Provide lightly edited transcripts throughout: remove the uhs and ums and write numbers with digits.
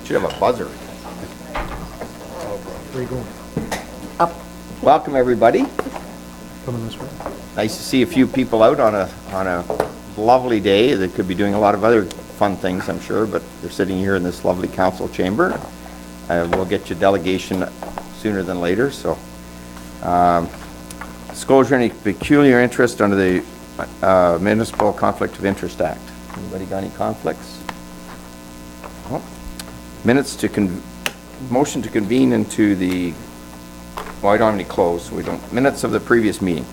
Should have a buzzer. Where are you going? Up. Welcome, everybody. Coming this way? Nice to see a few people out on a lovely day. They could be doing a lot of other fun things, I'm sure, but they're sitting here in this lovely council chamber. We'll get you delegation sooner than later. So, disclosure any peculiar interest under the Municipal Conflict of Interest Act. Anybody got any conflicts? Oh. Minutes to motion to convene into the. Well, I don't have any closed, so we don't. Minutes of the previous meeting.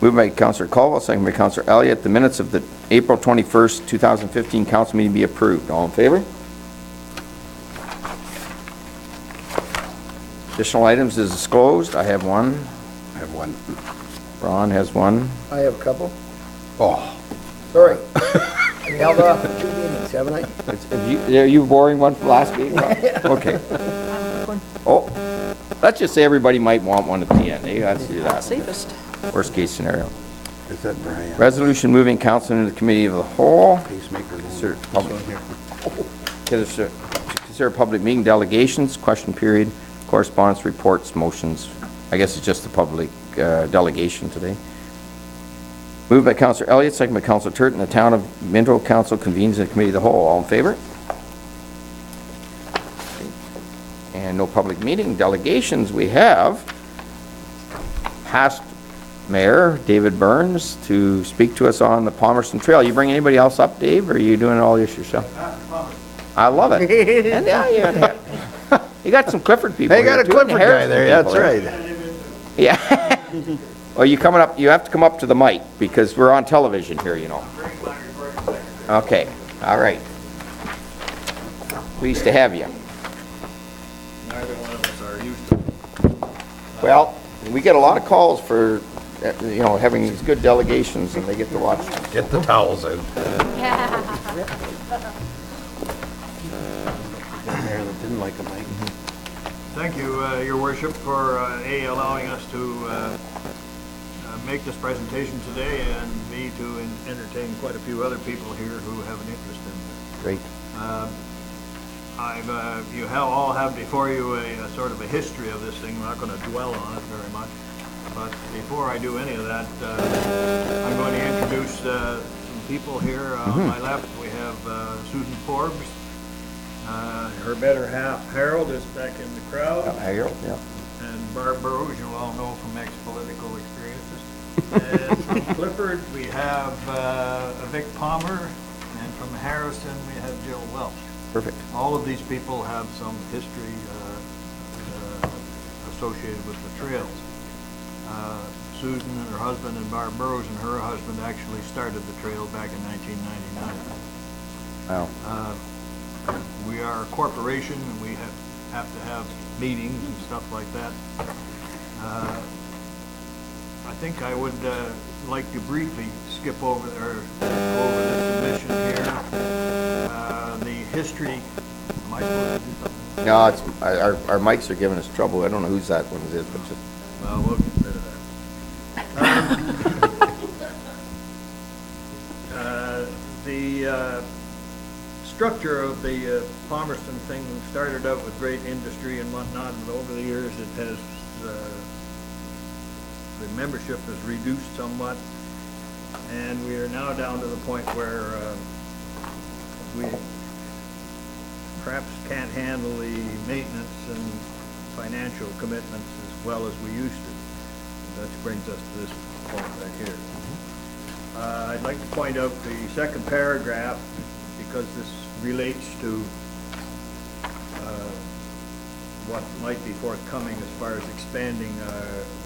Moved by Councillor Colville, second by Councillor Elliott. The minutes of the April 21st, 2015 council meeting be approved. All in favor? Additional items is disclosed. I have one. I have one. Ron has one. I have a couple. Oh. Sorry. Held off for 2 meetings, haven't I? Are you boring one from last week? Okay. Oh, let's just say everybody might want one at the end. Eh? Let's do that. Safest. Worst case scenario. Is that Brian? Resolution moving council into the committee of the whole. Pacemaker. Consider consider public meeting delegations, question period, correspondence, reports, motions. I guess it's just the public delegation today. Moved by Councillor Elliott, second by Councillor Turton. The town of Minto Council convenes in the committee of the whole. All in favor? And no public meeting. Delegations we have past Mayor David Burns to speak to us on the Palmerston Trail. You bring anybody else up, Dave, or are you doing it all this yourself? I love it. And yeah, you got some Clifford people. Hey, you got a Clifford guy there. That's right. Yeah. Well, you coming up? You have to come up to the mic because we're on television here, you know. Okay. All right. Pleased to have you. Neither one of us are used to. Well, we get a lot of calls for, you know, having these good delegations, and they get to watch. Get the towels out. Mayor that didn't like a mic. Thank you, Your Worship, for allowing us to make this presentation today, and B, to entertain quite a few other people here who have an interest in this. Great. You all have before you a sort of a history of this thing. I'm not going to dwell on it very much, but before I do any of that, I'm going to introduce some people here. On my left, we have Susan Forbes. Her better half, Harold, is back in the crowd. Harold, yeah. And Barb Burrows, you all know from ex-political experiences. And from Clifford, we have Vic Palmer, and from Harrison, we have Jill Welch. Perfect. All of these people have some history associated with the trails. Susan and her husband, and Barb Burrows and her husband, actually started the trail back in 1999. Wow. We are a corporation, and we have to have meetings and stuff like that. I think I would like to briefly skip over the submission here. The history. Am I supposed to do something? No, it's our mics are giving us trouble. I don't know whose that one is, but just. Well, we'll get rid of that. The structure of the Palmerston thing started out with great industry and whatnot, but over the years it has the membership has reduced somewhat, and we are now down to the point where we perhaps can't handle the maintenance and financial commitments as well as we used to. That brings us to this point right here. I'd like to point out the second paragraph, because this relates to what might be forthcoming as far as expanding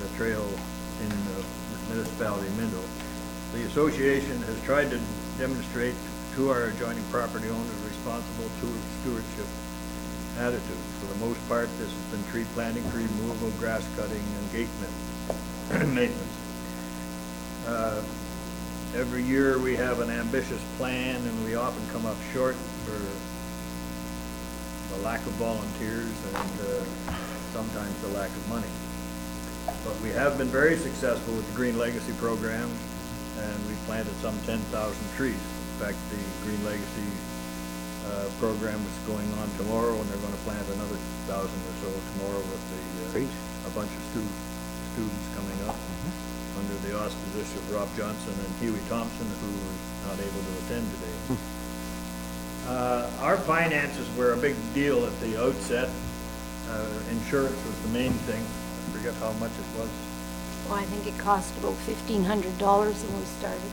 the trail in the municipality of Minto. The association has tried to demonstrate to our adjoining property owners responsible stewardship attitude. For the most part, this has been tree planting, tree removal, grass cutting, and gate maintenance. Every year we have an ambitious plan, and we often come up short for the lack of volunteers and sometimes the lack of money. But we have been very successful with the Green Legacy program, and we planted some 10,000 trees. In fact, the Green Legacy program that's going on tomorrow, and they're gonna plant another 1,000 or so tomorrow with Great. a bunch of students coming up under the auspices of Rob Johnson and Huey Thompson, who was not able to attend today. Our finances were a big deal at the outset. Insurance was the main thing. I forget how much it was. Well, I think it cost about $1,500 when we started.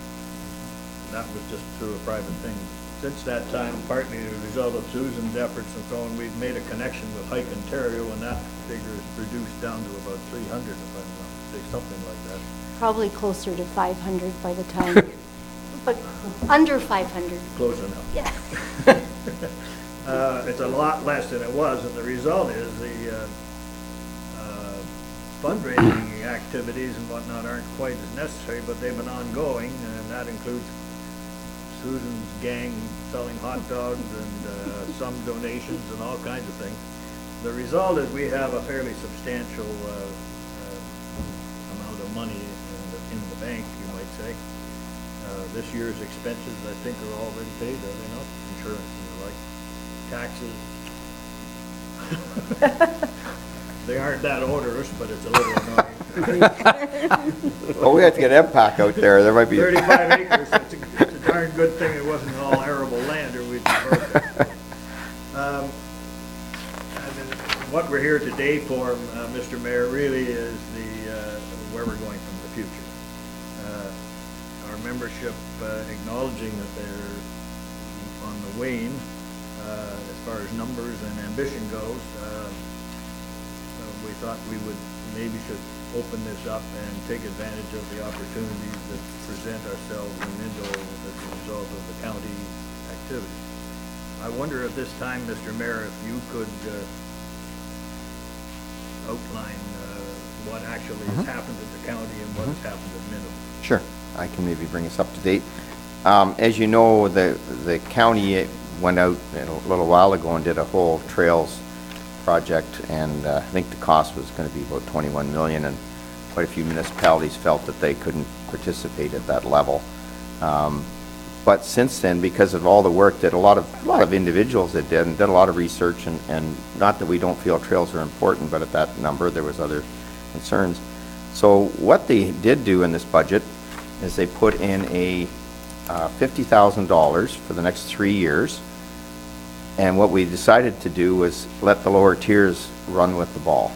That was just through a private thing. Since that time, partly as a result of Susan's efforts and so on, we've made a connection with Hike Ontario, and that figure is reduced down to about 300, if I'm not mistaken, something like that. Probably closer to 500 by the time, but under 500. Close enough. Yeah. It's a lot less than it was, and the result is the fundraising activities and whatnot aren't quite as necessary, but they've been ongoing, and that includes Susan's gang selling hot dogs and some donations and all kinds of things. The result is we have a fairly substantial amount of money in the bank, you might say. This year's expenses, I think, are already paid, are they not? Insurance and the like, taxes. They aren't that onerous, but it's a little annoying. Well, we have to get MPAC out there. There might be. 35 acres, it's a darn good thing it wasn't all arable land, or we'd be broke. What we're here today for, Mr. Mayor, really is where we're going from the future. Our membership acknowledging that they're on the wane as far as numbers and ambition goes. We thought we should open this up and take advantage of the opportunities that present ourselves in Minto as a result of the county activity. I wonder at this time, Mr. Mayor, if you could outline what actually has happened at the county and what has happened at Minto. Sure, I can maybe bring us up to date. As you know, the county went out a little while ago and did a whole trails project, and I think the cost was going to be about 21 million, and quite a few municipalities felt that they couldn't participate at that level. But since then, because of all the work that a lot of individuals that did a lot of research, and not that we don't feel trails are important, but at that number there was other concerns. So what they did do in this budget is they put in a $50,000 for the next 3 years, and what we decided to do was let the lower tiers run with the ball.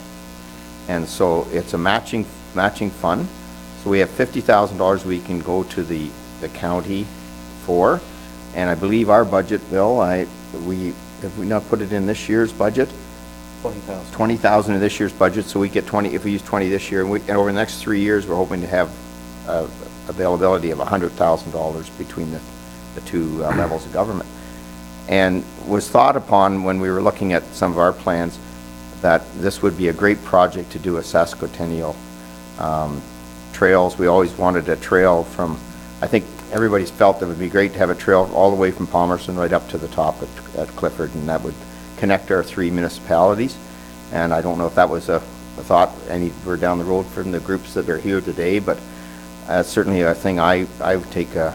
And so it's a matching fund. So we have $50,000 we can go to the county for, and I believe our budget, Bill, have we not put it in this year's budget? 20,000. 20,000 in this year's budget, so we get 20, if we use 20 this year, and over the next 3 years, we're hoping to have availability of $100,000 between the two levels of government. And was thought upon when we were looking at some of our plans that this would be a great project to do a Saskatoonial trails. We always wanted a trail from, I think everybody's felt it would be great to have a trail all the way from Palmerston right up to the top at Clifford, and that would connect our 3 municipalities. And I don't know if that was a thought anywhere down the road from the groups that are here today, but certainly a thing I would take a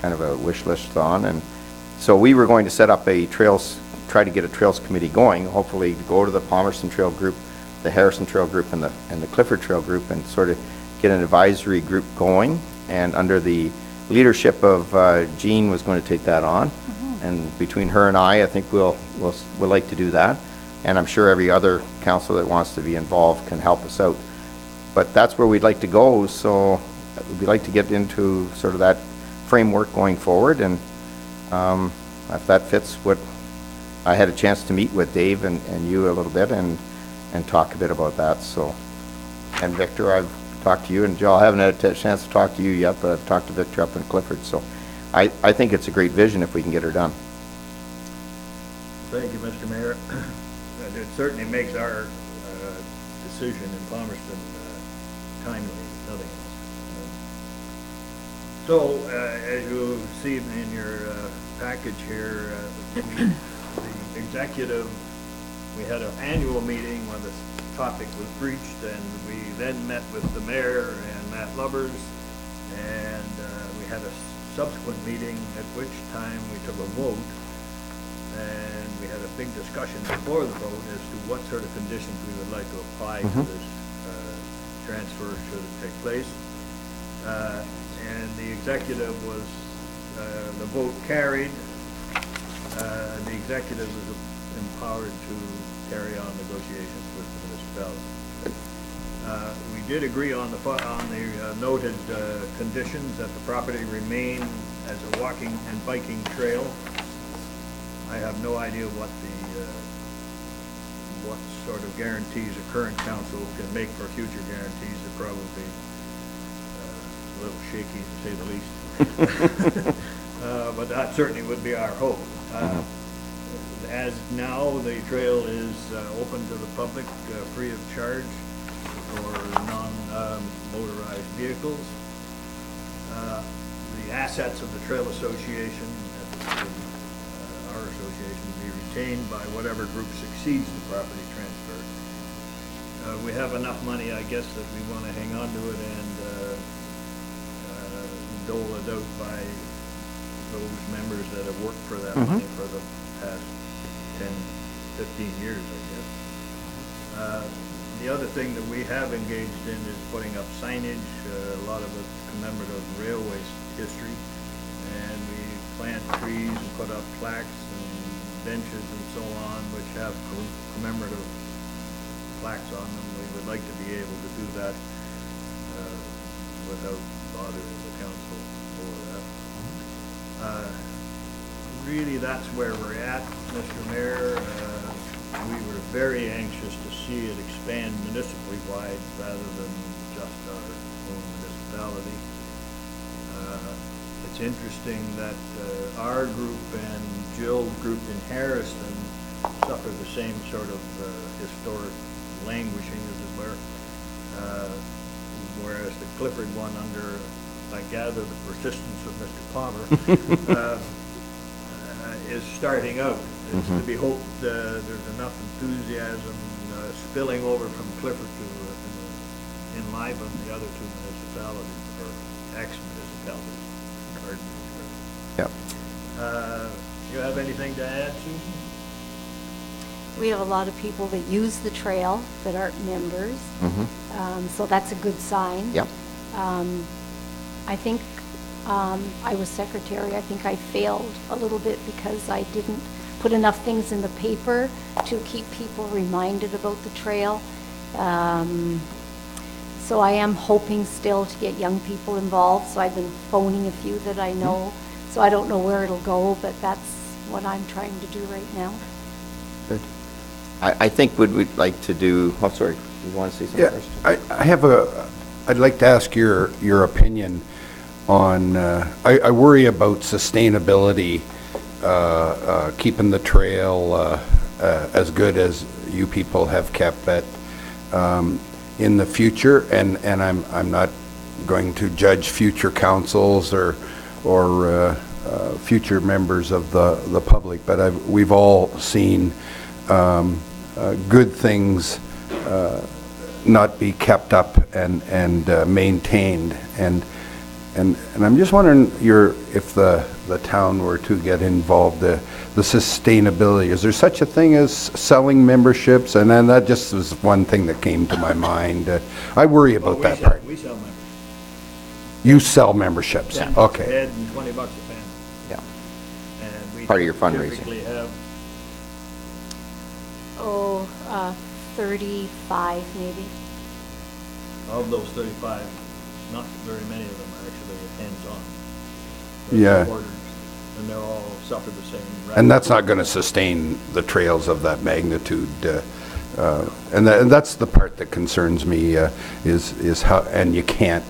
kind of a wish list on. And so we were going to set up try to get a trails committee going, hopefully go to the Palmerston Trail group, the Harrison Trail group, and the Clifford Trail group, and sort of get an advisory group going. And under the leadership of Jean was going to take that on. And between her and I think we'll like to do that. And I'm sure every other council that wants to be involved can help us out. But that's where we'd like to go. So we'd like to get into sort of that framework going forward. And if that fits what I had a chance to meet with Dave and you a little bit and talk a bit about that. So, and Victor, I've talked to you, and Joe, I haven't had a chance to talk to you yet, but I've talked to Victor up in Clifford. So I think it's a great vision if we can get her done. Thank you, Mr. Mayor. It certainly makes our decision in Palmerston timely, nothing else. So, as you see in your package here, the executive, we had an annual meeting when the topic was breached, and we then met with the mayor and Matt Lubbers, and we had a subsequent meeting at which time we took a vote and we had a big discussion before the vote as to what sort of conditions we would like to apply to this transfer should it take place. And the executive was, the vote carried, and the executive was empowered to carry on negotiations with the municipality. We did agree on the noted conditions that the property remain as a walking and biking trail. I have no idea what sort of guarantees a current council can make for future guarantees. They're probably a little shaky, to say the least. But that certainly would be our hope. As now, the trail is open to the public, free of charge for non-motorized vehicles. The assets of the Trail Association, our association, be retained by whatever group succeeds the property transfer. We have enough money, I guess, that we want to hang on to it and dole it out by those members that have worked for that money for the past 10, 15 years, I guess. The other thing that we have engaged in is putting up signage, a lot of it commemorative railway history, and we plant trees and put up plaques and benches and so on, which have commemorative plaques on them. We would like to be able to do that without bothering the council for that. Really, that's where we're at, Mr. Mayor. We were very anxious to see it expand municipally wide rather than just our own municipality. It's interesting that our group and Jill's group in Harrison suffer the same sort of historic languishing, as it were, whereas the Clifford one, under, I gather, the persistence of Mr. Palmer, is starting out. It's to be hoped there's enough enthusiasm spilling over from Clifford to enliven the other two municipalities, or ex-municipalities. Yep. You have anything to add, Susan? We have a lot of people that use the trail that aren't members, so that's a good sign. Yep. I think I was secretary. I think I failed a little bit because I didn't put enough things in the paper to keep people reminded about the trail. So I am hoping still to get young people involved. So I've been phoning a few that I know. So I don't know where it'll go, but that's what I'm trying to do right now. Good. I think we'd like to do, oh, sorry, you want to say something first? I have I'd like to ask your opinion on, I worry about sustainability, keeping the trail as good as you people have kept it in the future, and I'm not going to judge future councils or future members of the public, but we've all seen good things not be kept up and maintained, and I'm just wondering if the town were to get involved, the sustainability. Is there such a thing as selling memberships? And then that just was one thing that came to my mind. I worry about that part. We sell members. You sell memberships? Yeah. Okay. Head and $20 a fan. Yeah. And we Part of your fundraising. typically have 35 maybe. Of those 35, not very many of them are actually hands-on. Yeah. Supporters, and they're all suffer the same. And that's not going to sustain the trails of that magnitude. And that's the part that concerns me, is how, and you can't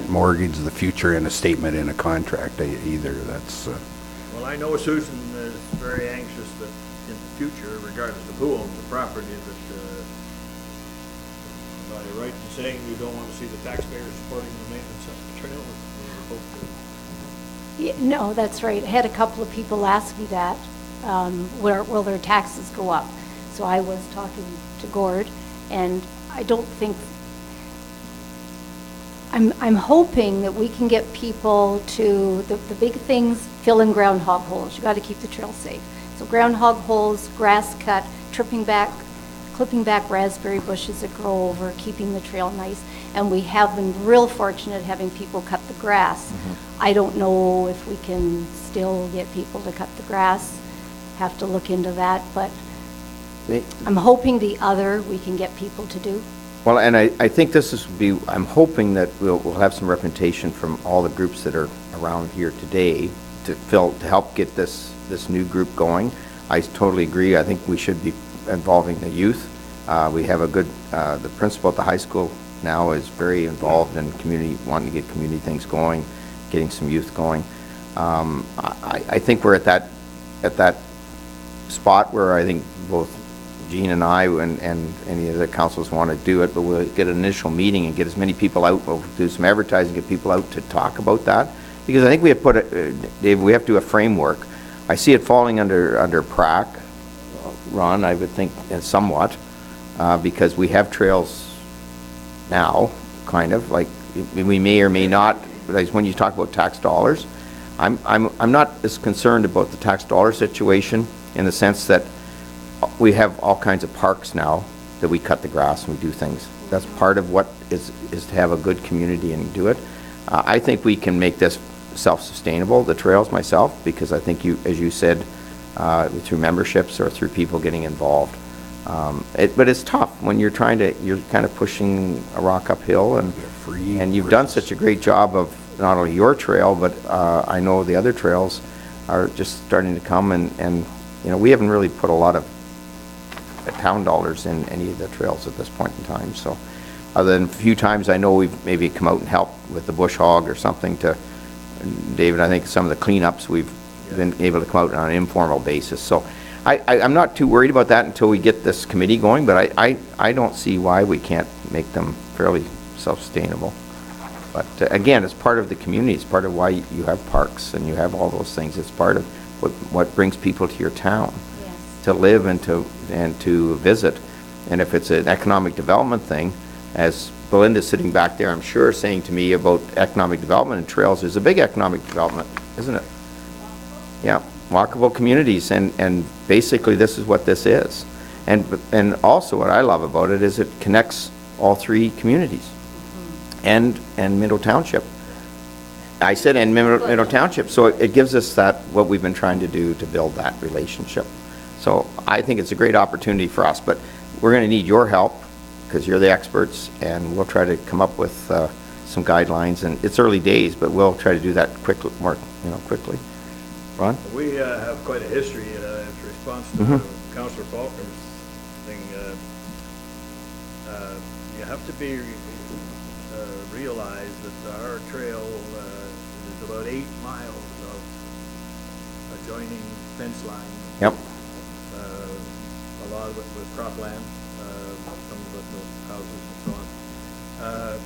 mortgage the future in a statement in a contract either. That's. Well, I know Susan is very anxious that in the future, regardless of who owns the property, that am I right in saying you don't want to see the taxpayers supporting the maintenance of the trail? Or Yeah, no, that's right. I had a couple of people ask me that, where will their taxes go up? So I was talking to Gord, and I don't think, I'm hoping that we can get people to, the big things, fill in groundhog holes. You got to keep the trail safe. So groundhog holes, grass cut, clipping back raspberry bushes that grow over, keeping the trail nice. And we have been real fortunate having people cut the grass. I don't know if we can still get people to cut the grass. Have to look into that, but I'm hoping the other we can get people to do. Well, and I think this is I'm hoping that we'll have some representation from all the groups that are around here today to help get this new group going. I totally agree. I think we should be involving the youth. We have a good, the principal at the high school now is very involved in community, wanting to get community things going, getting some youth going. I think we're at that spot where I think both Jean and I and any of the councils want to do it, but we'll get an initial meeting and get as many people out. We'll do some advertising, get people out to talk about that, because I think we have Dave, we have to do a framework. I see it falling under PRAC, Ron, I would think, somewhat, because we have trails now, kind of, like, we may or may not, like when you talk about tax dollars, I'm not as concerned about the tax dollar situation, in the sense that we have all kinds of parks now that we cut the grass and we do things. That's part of what is to have a good community and do it. I think we can make this self-sustainable, the trails, myself, because I think as you said, through memberships or through people getting involved. But it's tough when you're kind of pushing a rock uphill, and you've done such a great job of not only your trail, but I know the other trails are just starting to come, and you know, we haven't really put a lot of town dollars in any of the trails at this point in time. So other than a few times I know we've maybe come out and helped with the bush hog or something to, David, I think some of the cleanups we've been able to come out on an informal basis. So I'm not too worried about that until we get this committee going, but I don't see why we can't make them fairly self-sustainable. But again, it's part of the community. It's part of why you have parks and you have all those things. It's part of what brings people to your town, to live and to visit. And if it's an economic development thing, as Belinda's sitting back there, I'm sure, saying to me about economic development and trails, there's a big economic development, isn't it? Yeah, walkable communities, and basically this is what this is. And also what I love about it is it connects all three communities, and Minto Township. I said and Minto Township, so it gives us that, what we've been trying to do to build that relationship. So I think it's a great opportunity for us, but we're going to need your help, because you're the experts, and we'll try to come up with some guidelines. And it's early days, but we'll try to do that quickly. Ron? We have quite a history in response to Councillor Faulkner's thing. You have to be realize that our trail is about 8 miles of adjoining fence line. Yep. A lot of it with cropland, some of it with houses and so on.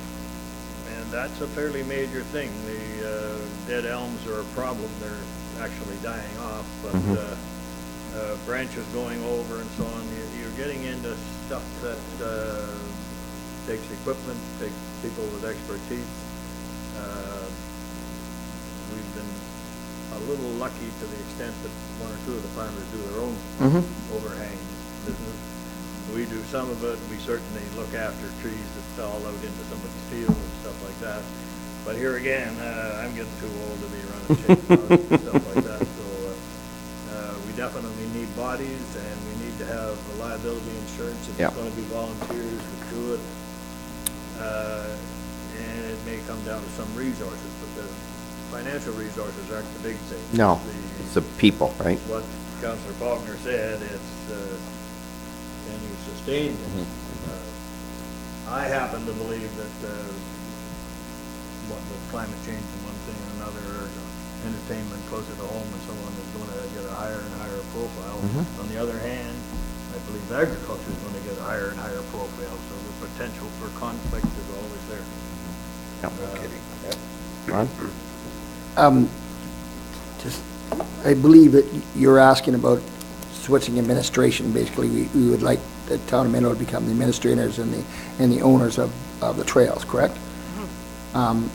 And that's a fairly major thing. The dead elms are a problem. They're actually dying off, but branches going over and so on. You're getting into stuff that takes equipment, takes people with expertise. We've been a little lucky to the extent that 1 or 2 of the farmers do their own overhang business. We do some of it. We certainly look after trees that fall out into somebody's field and stuff like that. But here again, I'm getting too old to be running chainsaws and stuff like that. So we definitely need bodies, and we need to have a liability insurance. If it's going to be volunteers to do it. And it may come down to some resources, but the financial resources aren't the big thing. No, it's the people, right? What Councillor Faulkner said, it's can you sustain this? I happen to believe that what with climate change and one thing and another, entertainment closer to home and so on is going to get a higher and higher profile. On the other hand, I believe agriculture is going to get a higher and higher profile, so the potential for conflict is always there. Ron? I believe that you're asking about switching administration. Basically, we would like the town of Minto to become the administrators and the owners of the trails, correct? And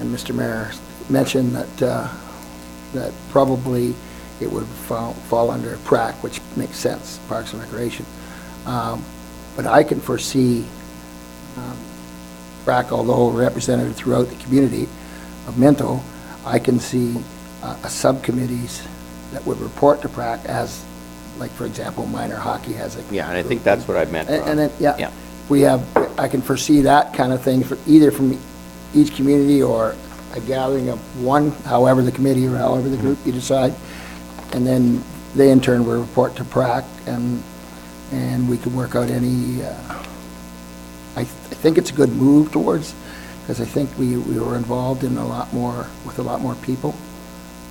Mr. Mayor mentioned that probably it would fall under PRAC, which makes sense, Parks and Recreation. But I can foresee PRAC, although represented throughout the community of Minto, I can see a subcommittees that would report to PRAC as, like, for example, minor hockey has a. Yeah, and I think that's what I meant. And then, Yeah. yeah, we have, I can foresee that kind of thing, for either from each community or a gathering of one, however the committee or however the group you decide, and then they in turn will report to PRAC, and we can work out any, I think it's a good move towards, because I think we were involved in with a lot more people.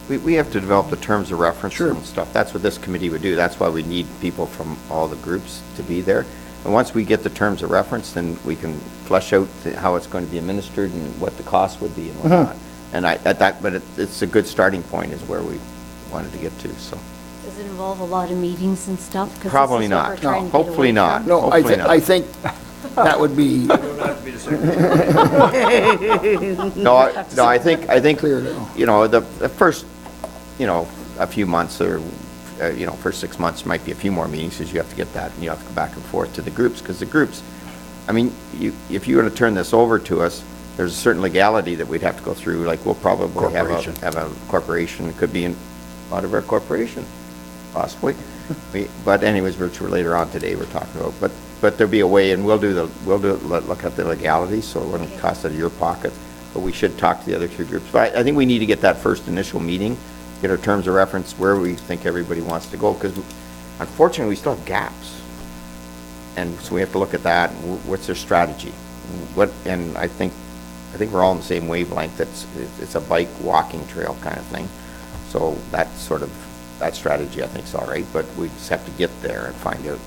We have to develop the terms of reference Sure. and stuff. That's what this committee would do. That's why we need people from all the groups to be there. And once we get the terms of reference, then we can flesh out how it's going to be administered and what the cost would be and whatnot. And it's a good starting point is where we wanted to get to, so. Does it involve a lot of meetings and stuff? 'Cause this Probably is what not. we're trying to get Hopefully away not. from. No, Hopefully not. I think that would be You don't have to be the secretary. No, I think, clear now. you know, the first, you know, a few months or, you know, first 6 months might be a few more meetings because you have to get that and you have to go back and forth to the groups because the groups, I mean, if you were to turn this over to us, there's a certain legality that we'd have to go through, like we'll probably have a corporation, it could be in out of our corporation, possibly. But anyways, which we're later on today we're talking about, but there'll be a way, and we'll look at the legalities, so it wouldn't cost out of your pocket, but we should talk to the other two groups. But I think we need to get that first initial meeting, get our terms of reference where we think everybody wants to go, because unfortunately, we still have gaps. And so we have to look at that, and what's their strategy? And I think we're all on the same wavelength, it's a bike walking trail kind of thing. So that strategy I think is all right, but we just have to get there and find out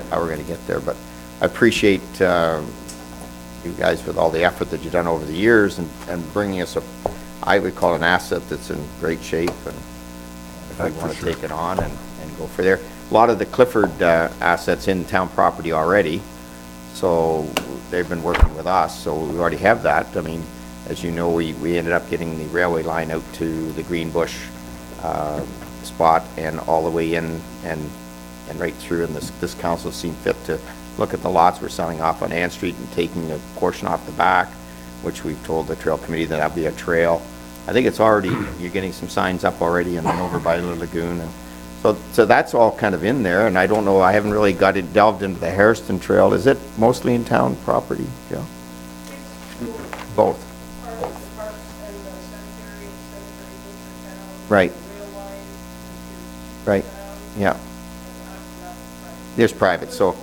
how we're gonna get there. But I appreciate you guys with all the effort that you've done over the years and bringing us I would call an asset that's in great shape, and if we want to take it on and go for there. A lot of the Clifford assets in town property already, so they've been working with us, so we already have that. I mean, as you know, we ended up getting the railway line out to the Green Bush spot and all the way in and right through, and this council seemed fit to look at the lots we're selling off on Ann Street and taking a portion off the back, which we've told the trail committee that that'll be a trail. I think it's already, you're getting some signs up already and then over by the lagoon, and so that's all kind of in there, and I don't know, I haven't really delved into the Harrison Trail. Is it mostly in town property, Joe? Both. Right. Right, yeah. There's private, so,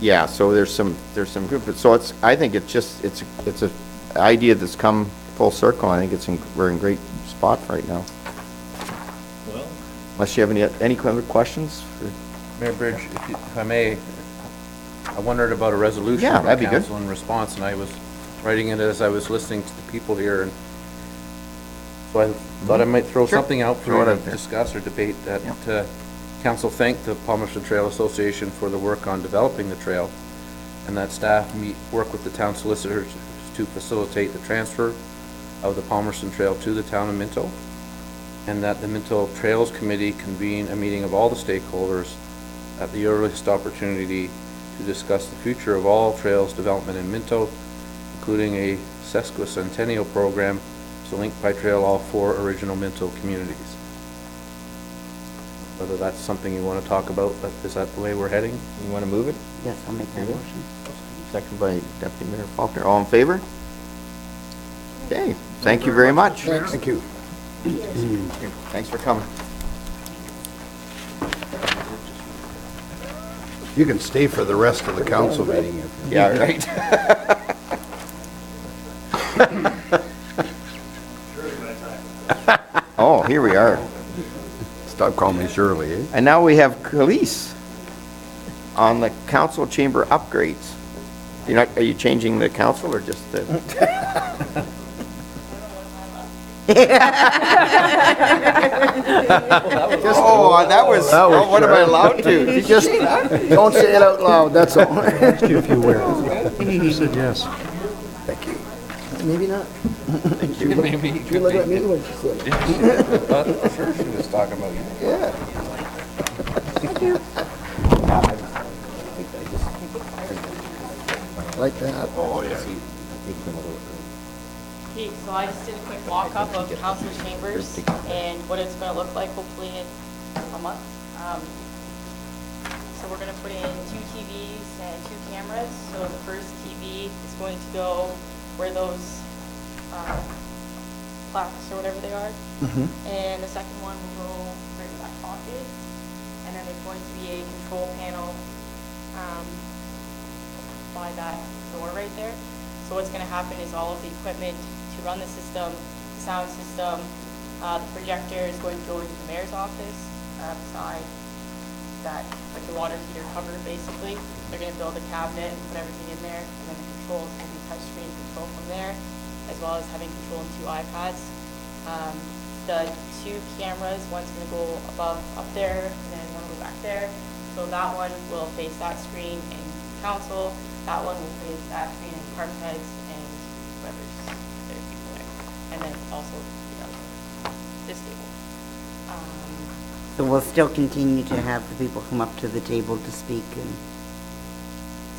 yeah, so there's some group, so I think it's a idea that's come full circle. I think we're in great spot right now. Well, Unless you have any other questions? Mayor Bridge, if I may, I wondered about a resolution Yeah, from that'd be good. council in response, and I was writing it as I was listening to the people here, and so I thought I might throw Sure. something out for Throw you it to out there. discuss or debate, that Yep. council thanked the Palmerston Trail Association for the work on developing the trail, and that staff work with the town solicitors to facilitate the transfer of the Palmerston Trail to the town of Minto, and that the Minto Trails Committee convene a meeting of all the stakeholders at the earliest opportunity to discuss the future of all trails development in Minto, including a sesquicentennial program to link by trail all 4 original Minto communities. Whether that's something you want to talk about, but is that the way we're heading? You want to move it? Yes, I'll make that motion. Second by Deputy Mayor Faulkner. All in favor? Okay, thank you very much. Thank you. Thanks for coming. You can stay for the rest of the council meeting if you. Yeah, right. Oh, here we are. Stop calling me Shirley, eh? And now we have Khalees on the council chamber upgrades. Are you changing the council or just the? Oh, that was, what am I allowed to? Just don't say it out loud, that's all. Asked you if you wear it. You said yes. Thank you. Maybe not. Maybe. She looked at me when she said it. I'm sure she was talking about you. Yeah. Like that. Okay, so I just did a quick walk-up of council chambers and what it's gonna look like hopefully in a month. So we're gonna put in 2 TVs and 2 cameras. So the first TV is going to go where those plaques or whatever they are. And the second one will go right in that pocket. And then there's going to be a control panel by that door right there. So what's going to happen is all of the equipment to run the system, the sound system, the projector is going to go into the mayor's office beside that, like the water heater cover basically. They're going to build a cabinet and put everything in there, and then the controls will be touchscreen control from there, as well as having control in 2 iPads. The 2 cameras, one's going to go up there, and then one will go back there. So that one will face that screen in council. That one will face that screen in department heads and whoever's there people there. And then also this table. So we'll still continue to have the people come up to the table to speak and...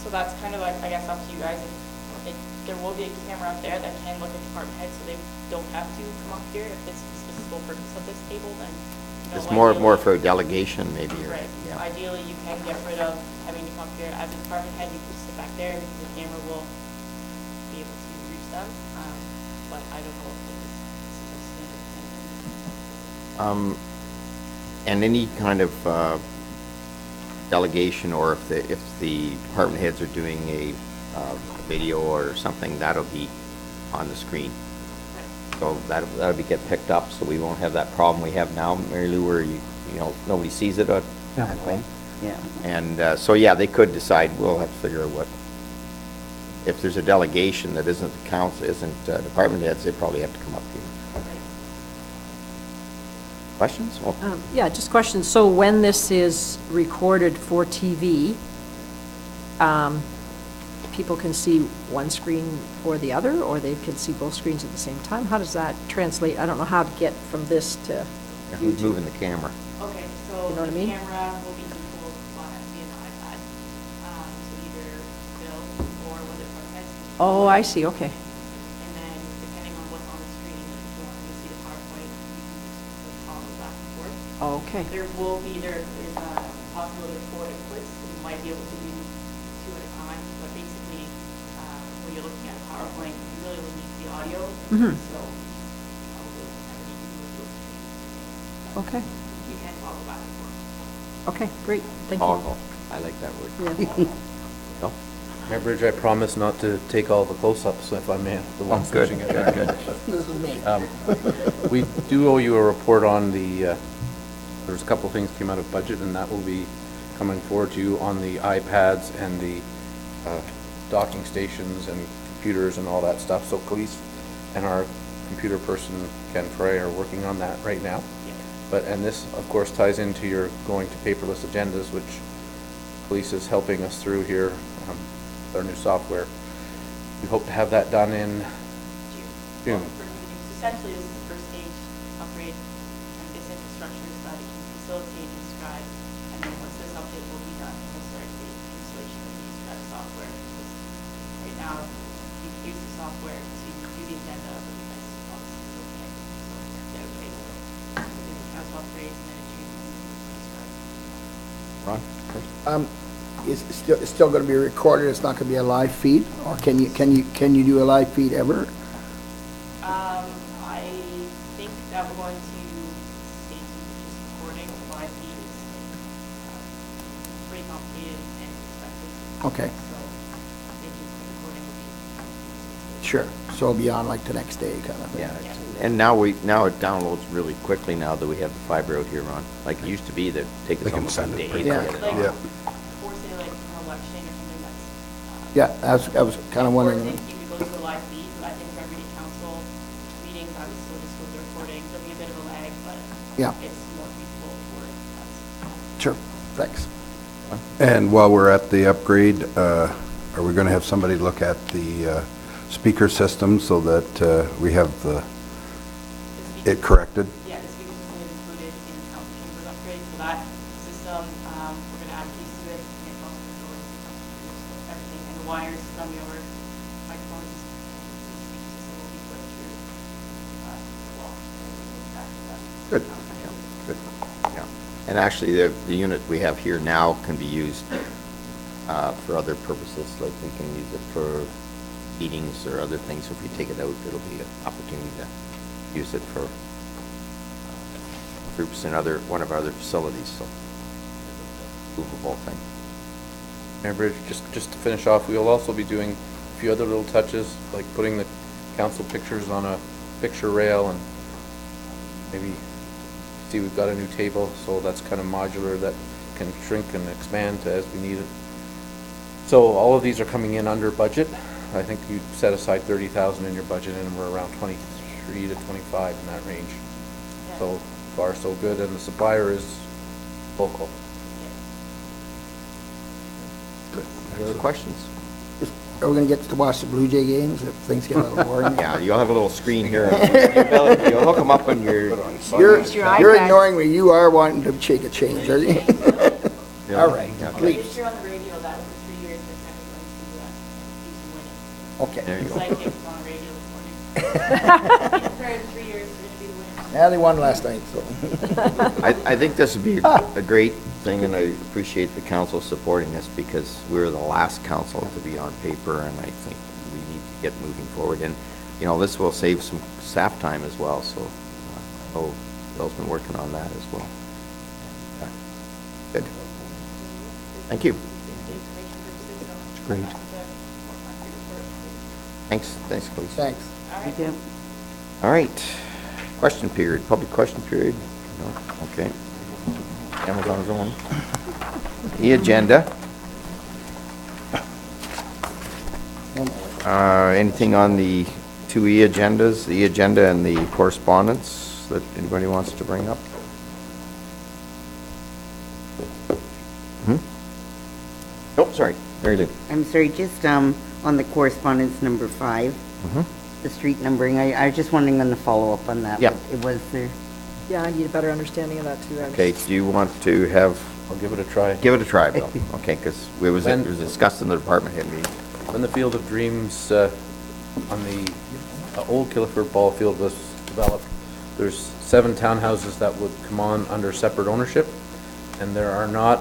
So that's kind of like, I guess, up to you guys. There will be a camera up there that can look at department heads, so they don't have to come up here. If this is the sole purpose of this table, then, It's more for delegation, maybe. Right. Yeah. Ideally, you can get rid of having to come up here as a department head. You can just sit back there, and the camera will be able to reach them. But I don't know if this is standard. And any kind of delegation, or if the department heads are doing a video or something, that'll be on the screen. So that'll be get picked up, so we won't have that problem we have now, Mary Lou, where you know nobody sees it at home. Yeah. And so yeah, they could decide. We'll have to figure out what. If there's a delegation that isn't the council, isn't department heads, they probably have to come up here. Questions? Oh. Yeah, just questions. So when this is recorded for TV, people can see one screen or the other, or they can see both screens at the same time? How does that translate? I don't know how to get from this to... Who's moving the camera? Okay, so You know what I the mean? camera will be controlled via an iPad. So either Bill or one of the department heads. Oh, I see, okay. And then depending on what's on the screen, if you want to see the PowerPoint, you can just toggle back and forth. Oh, okay. There's a possibility of 4 inputs, so you might be able to do 2 at a time, but basically, when you're looking at PowerPoint, you really only need the audio, Mhm. so probably everything you do is Okay, you can toggle back and forth. okay, great, thank you. Toggle. I like that word. Yeah. No? Mayor Bridge, I promise not to take all the close-ups if I'm the one good. pushing it. This is me. We do owe you a report on the, there's a couple things came out of budget, and that will be coming forward to you on the iPads and the docking stations and computers and all that stuff. So police and our computer person, Ken Frey, are working on that right now. And this, of course, ties into your going to paperless agendas, which police is helping us through here with our new software. We hope to have that done in June. Essentially, this is the first stage upgrade, and this infrastructure so that it can facilitate and describe, and then once this update will be done, we'll start the installation of the describe software. Because right now, you can use the software to do the agenda, but you guys obviously still can't. So yeah, okay, so we do the council upgrades and then it's describe. Ron? It's still going to be recorded, it's not going to be a live feed? Or can you do a live feed ever? I think that we're going to stay to just recording. The live feed is pretty complicated and expensive. Okay. So I think just the recording will be. Sure, so it'll be on like the next day kind of thing? Yeah. And now it downloads really quickly now that we have the fiber out here, Ron. Like it used to be that take us They can almost a send it day. pretty to quick. get it Like, on. Yeah. or say like an election or something that's. Yeah, I was kind of wondering. Or if you could go to a live feed, but I think for every council meeting, I would still just go to the recording. There'll be a bit of a lag, but Yeah. it's more feasible for us. Sure, thanks. And while we're at the upgrade, are we going to have somebody look at the speaker system so that we have it corrected? Yeah, the speaker system is included in the council chambers upgrade, so that system, we're gonna add keys to it, and it's also gonna go into the council chambers, so everything, and the wires from your microphones, the speaker system will be put through, the wall. Good. Yeah, good. Yeah. And actually, the unit we have here now can be used for other purposes, like we can use it for meetings or other things. If we take it out, it'll be an opportunity to use it for groups in one of our other facilities, so movable thing. Mayor Bridge, just to finish off, we will also be doing a few other little touches, like putting the council pictures on a picture rail, and maybe, see, we've got a new table, so that's kind of modular, that can shrink and expand as we need it. So all of these are coming in under budget. I think you set aside 30,000 in your budget, and we're around 23 to 25 in that range. Yeah. So far, so good, and the supplier is local. Any other questions? Are we gonna get to watch the Blue Jay games if things get a little boring? Yeah, you'll have a little screen here. You'll hook them up on your... You're iPad. ignoring me, you are wanting to shake a change, are you? All right, Yeah. please, This year on the radio, that was for 3 years, they're going to keep winning. okay. There you go. Sidekicks on the radio this morning. For 3 years, they're going to be the winners. Yeah, they won last night, so. I think this would be a great thing, and I appreciate the council supporting this, because we're the last council to be on paper, and I think we need to get moving forward. And, you know, this will save some staff time as well, so I know Bill's been working on that as well. Yeah. Good. Thank you. Great. Thanks, please. Thanks. Thank you. All right. Question period, public question period? No? Okay. Amazon's on. The agenda. Anything on the two agendas, the agenda and the correspondence that anybody wants to bring up? Oh, sorry, Mary Lou. I'm sorry, just on the correspondence number 5, the street numbering, I was just wondering on the follow-up on that. Yeah. but It was there. Yeah, I need a better understanding of that, too. Okay, do you want to have, I'll give it a try. give it a try, Bill? Okay, because it was discussed in the department head meeting. When the Field of Dreams on the old Killiford ball field was developed, there's 7 townhouses that would come on under separate ownership, and there are not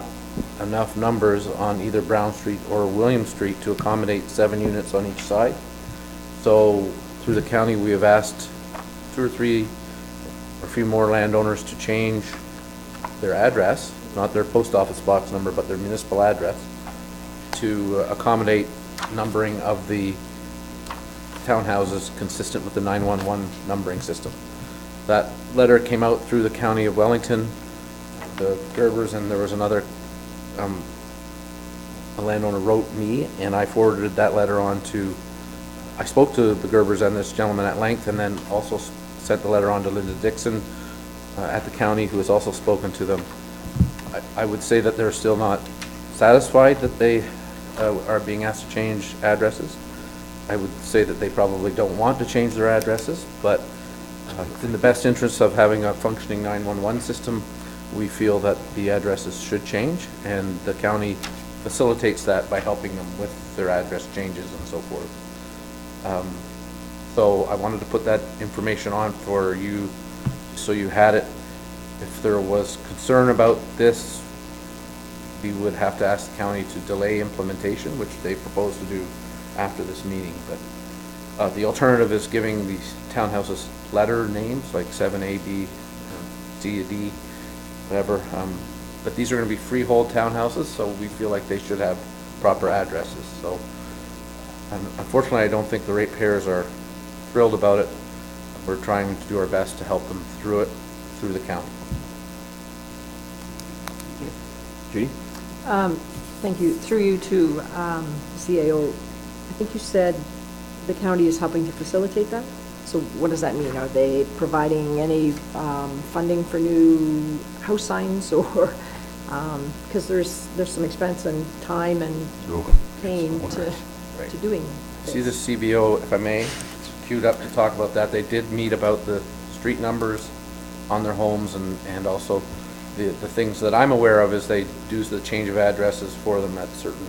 enough numbers on either Brown Street or William Street to accommodate 7 units on each side. So through the county, we have asked 2 or 3 or a few more landowners to change their address, not their post office box number, but their municipal address, to accommodate numbering of the townhouses consistent with the 911 numbering system. That letter came out through the County of Wellington, the Gerbers, and there was another, a landowner wrote me, and I forwarded that letter on to, I spoke to the Gerbers and this gentleman at length, and then also sent the letter on to Linda Dixon at the county, who has also spoken to them. I would say that they're still not satisfied that they are being asked to change addresses. I would say that they probably don't want to change their addresses, but in the best interest of having a functioning 911 system, we feel that the addresses should change, and the county facilitates that by helping them with their address changes and so forth. So I wanted to put that information on for you, so you had it. If there was concern about this, we would have to ask the county to delay implementation, which they propose to do after this meeting. But the alternative is giving these townhouses letter names, like 7A, B, C, D, whatever. But these are going to be freehold townhouses, so we feel like they should have proper addresses. So unfortunately, I don't think the ratepayers are thrilled about it. We're trying to do our best to help them through it, through the county. Judy? Thank you. Through you to CAO, I think you said the county is helping to facilitate that? So what does that mean? Are they providing any funding for new house signs, or, because there's some expense and time and pain to doing See the CBO, if I may, it's queued up to talk about that. They did meet about the street numbers on their homes, and also the things that I'm aware of is they do the change of addresses for them at certain,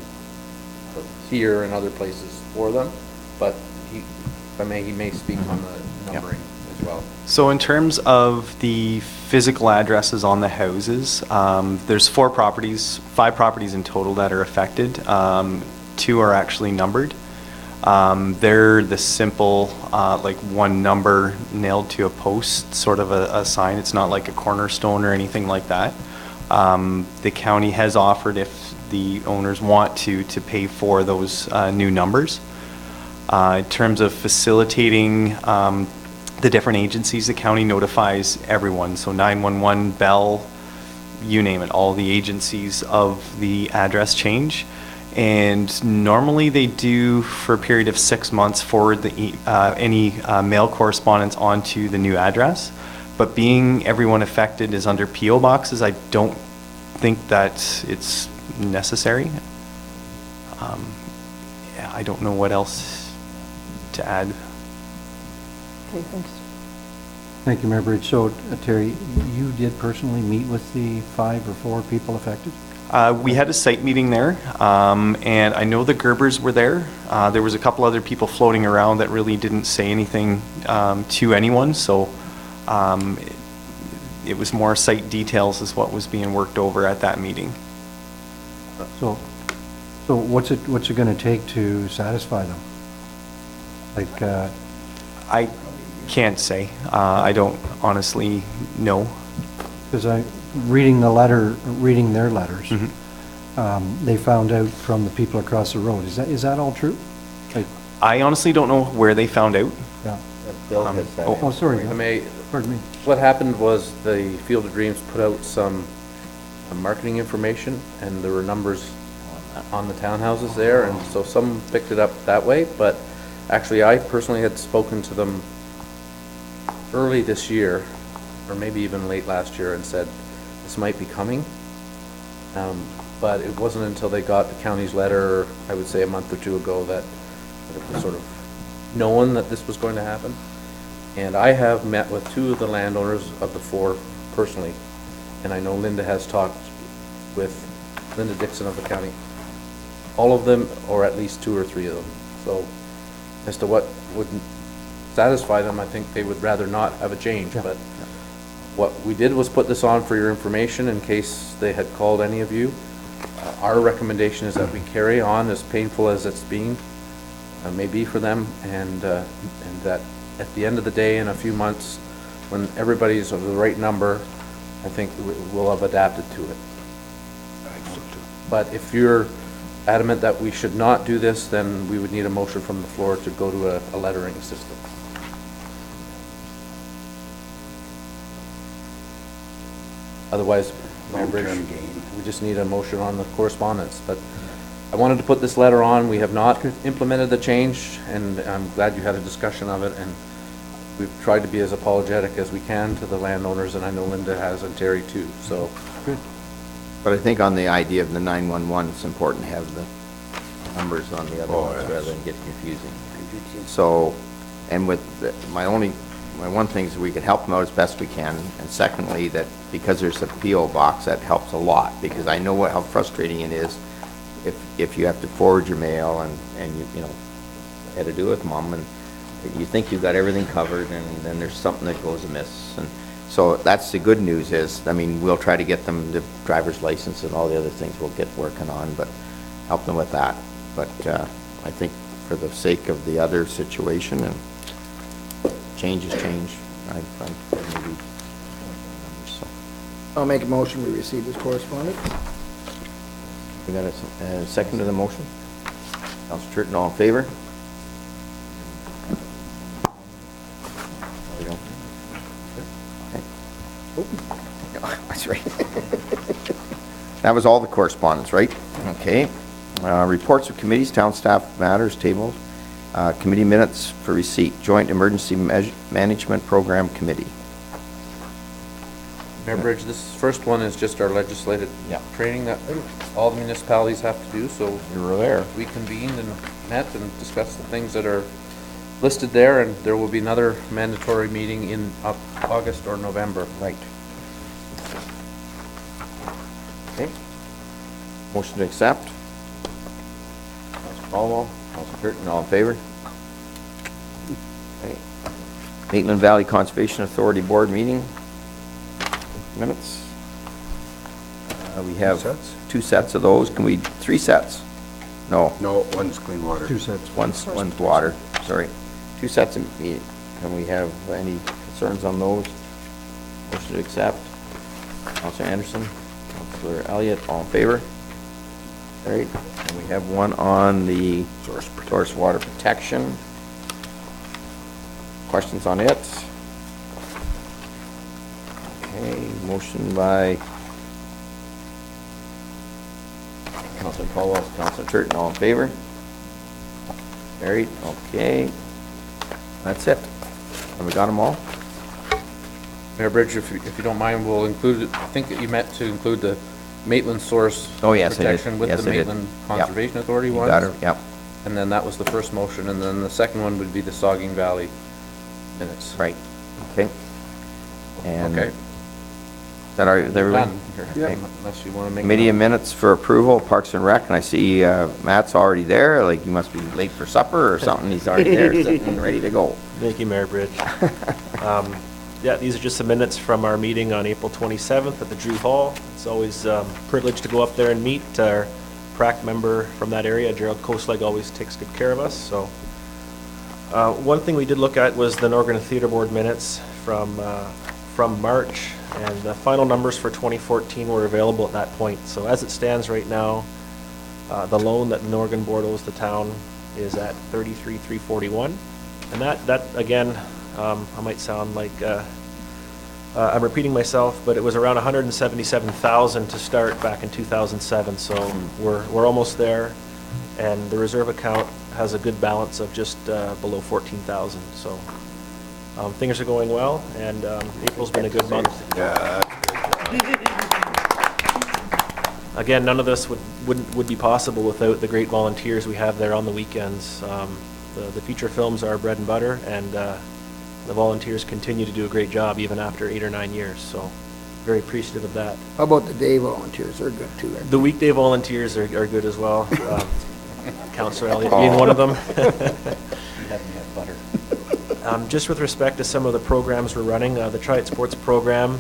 here and other places for them, but if I may, he may speak on the numbering as well. So in terms of the physical addresses on the houses, there's 5 properties in total that are affected. 2 are actually numbered. They're the simple, like one number nailed to a post, sort of a sign. It's not like a cornerstone or anything like that. The county has offered, if the owners want to pay for those new numbers. In terms of facilitating the different agencies, the county notifies everyone. So 911, Bell, you name it, all the agencies of the address change. And normally they do, for a period of 6 months, forward any mail correspondence onto the new address. But being everyone affected is under PO boxes, I don't think that it's necessary. Yeah, I don't know what else to add. Okay, thanks. Thank you, Mayor Bridge. So, Terry, you did personally meet with the 5 or 4 people affected? We had a site meeting there, and I know the Gerbers were there. There was a couple other people floating around that really didn't say anything to anyone, so it was more site details is what was being worked over at that meeting. So what's it going to take to satisfy them? Like, I can't say. I don't honestly know. because reading their letters, they found out from the people across the road. Is that all true? Like, I honestly don't know where they found out. yeah. Bill has that. Oh, sorry. If I may, Pardon me. what happened was the Field of Dreams put out some marketing information, and there were numbers on the townhouses there, and so some picked it up that way, but actually I personally had spoken to them early this year, or maybe even late last year, and said this might be coming. But it wasn't until they got the county's letter, I would say a month or 2 ago, that it was sort of known that this was going to happen. And I have met with 2 of the landowners of the 4 personally, and I know Linda has talked with Linda Dixon of the county. All of them, or at least 2 or 3 of them. So as to what would satisfy them, I think they would rather not have a change. But what we did was put this on for your information in case they had called any of you. Our recommendation is that we carry on, as painful as it's been, may be for them, and that at the end of the day, in a few months, when everybody's of the right number, I think we'll have adapted to it. But if you're adamant that we should not do this, then we would need a motion from the floor to go to a lettering system. Otherwise, Mayor Bridge, we just need a motion on the correspondence. But I wanted to put this letter on. We have not implemented the change, and I'm glad you had a discussion of it, and we've tried to be as apologetic as we can to the landowners, and I know Linda has, and Terry too, so. Good. But I think on the idea of the 911, it's important to have the numbers on the other ones rather than get confusing. So, and with my one thing is we can help them out as best we can, and secondly, that because there's a PO box, that helps a lot, because I know how frustrating it is if you have to forward your mail and you know, had to do it with mom, and you think you've got everything covered, and then there's something that goes amiss. And so that's the good news is, I mean, we'll try to get them the driver's license and all the other things we'll get working on, but help them with that. But I think for the sake of the other situation, and change is change, maybe. So. I'll make a motion, we receive this correspondence. We got a second to the motion? Councilor Turton, all in favor? We don't. Okay. Oh, that's right. That was all the correspondence, right? Okay. Reports of committees, town staff matters, tabled. Committee minutes for receipt. Joint Emergency Management Program Committee. Mayor Bridge, this first one is just our legislative Yeah. training that all the municipalities have to do, so You were there. we convened and met and discussed the things that are listed there, and there will be another mandatory meeting in August or November. Right. Okay. Motion to accept. Councilor Caldwell, Councilor Turton, all in favor? Okay. Maitland Valley Conservation Authority Board meeting. Minutes. We have sets? 2 sets of those. Can we, 3 sets? No, No, one's clean water. 2 sets. one's water, sorry. 2 sets of meeting. Can we have any concerns on those? Motion to accept. Councilor Anderson, Councilor Elliott, all in favor? All right, and we have one on the source water protection. Questions on it? Okay, motion by Councilor Caldwell, Councilor Turton, all in favor? Carried, okay. That's it. Have we got them all? Mayor Bridge, if you don't mind, we'll include, I think that you meant to include the Maitland source Oh, yes, I did. protection with Yes, the I did. Maitland Yep. Conservation Authority You ones. got her, yep, And then that was the first motion, and then the second one would be the Sauging Valley minutes. right, okay. And Okay. is that everybody? Done here, Okay. unless you want to make. Committee of minutes for approval, Parks and Rec, and I see Matt's already there, like he must be late for supper or something, he's already there, sitting, ready to go. Thank you, Mayor Bridge. Yeah, these are just the minutes from our meeting on April 27th at the Drew Hall. It's always a privilege to go up there and meet. Our PrAC member from that area, Gerald Koslag, always takes good care of us. So one thing we did look at was the Norgren Theatre Board minutes from March, and the final numbers for 2014 were available at that point. So as it stands right now, the loan that the Norgren Board owes the town is at $33,341. And that again, I might sound like I'm repeating myself, but it was around $177,000 to start back in 2007. So we're almost there, and the reserve account has a good balance of just below $14,000. So things are going well, and April's been a good month. Again, none of this would be possible without the great volunteers we have there on the weekends. The feature films are our bread and butter, and the volunteers continue to do a great job even after 8 or 9 years, so very appreciative of that. How about the day volunteers? They're good too. The weekday volunteers are good as well. Councilor Elliott being one of them. Just with respect to some of the programs we're running, the Try It Sports program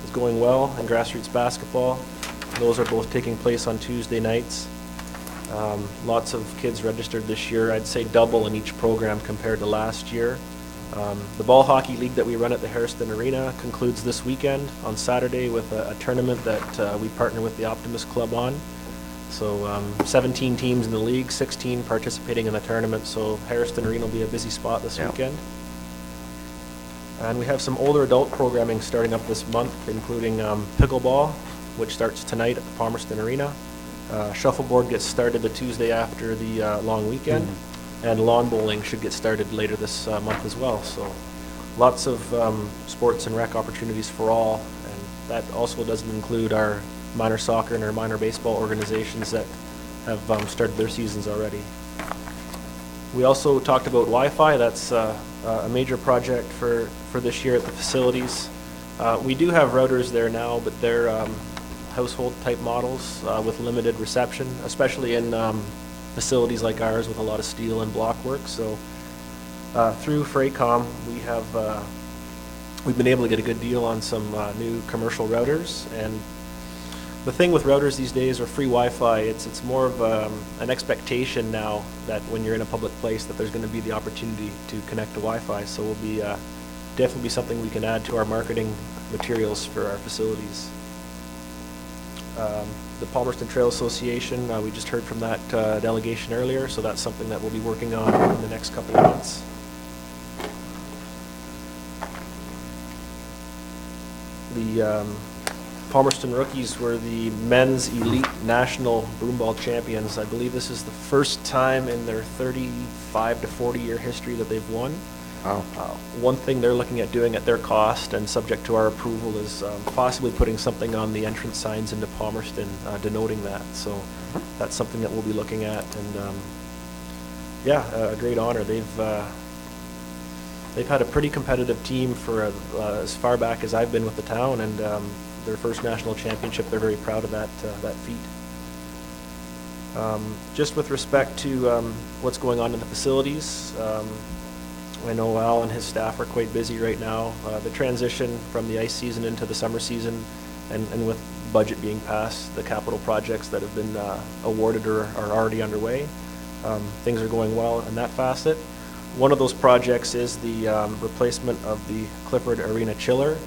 is going well, and grassroots basketball. Those are both taking place on Tuesday nights. Lots of kids registered this year. I'd say double in each program compared to last year. The ball hockey league that we run at the Harriston Arena concludes this weekend on Saturday with a tournament that we partner with the Optimist Club on. So 17 teams in the league, 16 participating in the tournament, so Harriston Arena will be a busy spot this weekend. And we have some older adult programming starting up this month, including pickleball, which starts tonight at the Palmerston Arena. Shuffleboard gets started the Tuesday after the long weekend, and lawn bowling should get started later this month as well. So lots of sports and rec opportunities for all, and that also doesn't include our minor soccer and our minor baseball organizations that have started their seasons already. We also talked about Wi-Fi. That's a major project for this year at the facilities. We do have routers there now, but they're household type models with limited reception, especially in facilities like ours with a lot of steel and block work. So through Fraycom, we've been able to get a good deal on some new commercial routers. And the thing with routers these days, or free Wi-Fi, it's more of an expectation now that when you're in a public place that there's going to be the opportunity to connect to Wi-Fi. So will be definitely be something we can add to our marketing materials for our facilities. The Palmerston Trail Association, we just heard from that delegation earlier, so that's something that we'll be working on in the next couple of months. The Palmerston Rookies were the men's elite national broomball champions. I believe this is the first time in their 35 to 40 year history that they've won. Oh. One thing they're looking at doing at their cost and subject to our approval is possibly putting something on the entrance signs into Palmerston denoting that. So that's something that we'll be looking at, and yeah, a great honor. They've had a pretty competitive team for as far back as I've been with the town, and their first national championship. They're very proud of that feat. Just with respect to what's going on in the facilities, I know Al and his staff are quite busy right now. The transition from the ice season into the summer season, and with budget being passed, the capital projects that have been awarded or are already underway, things are going well in that facet. One of those projects is the replacement of the Clifford Arena chiller,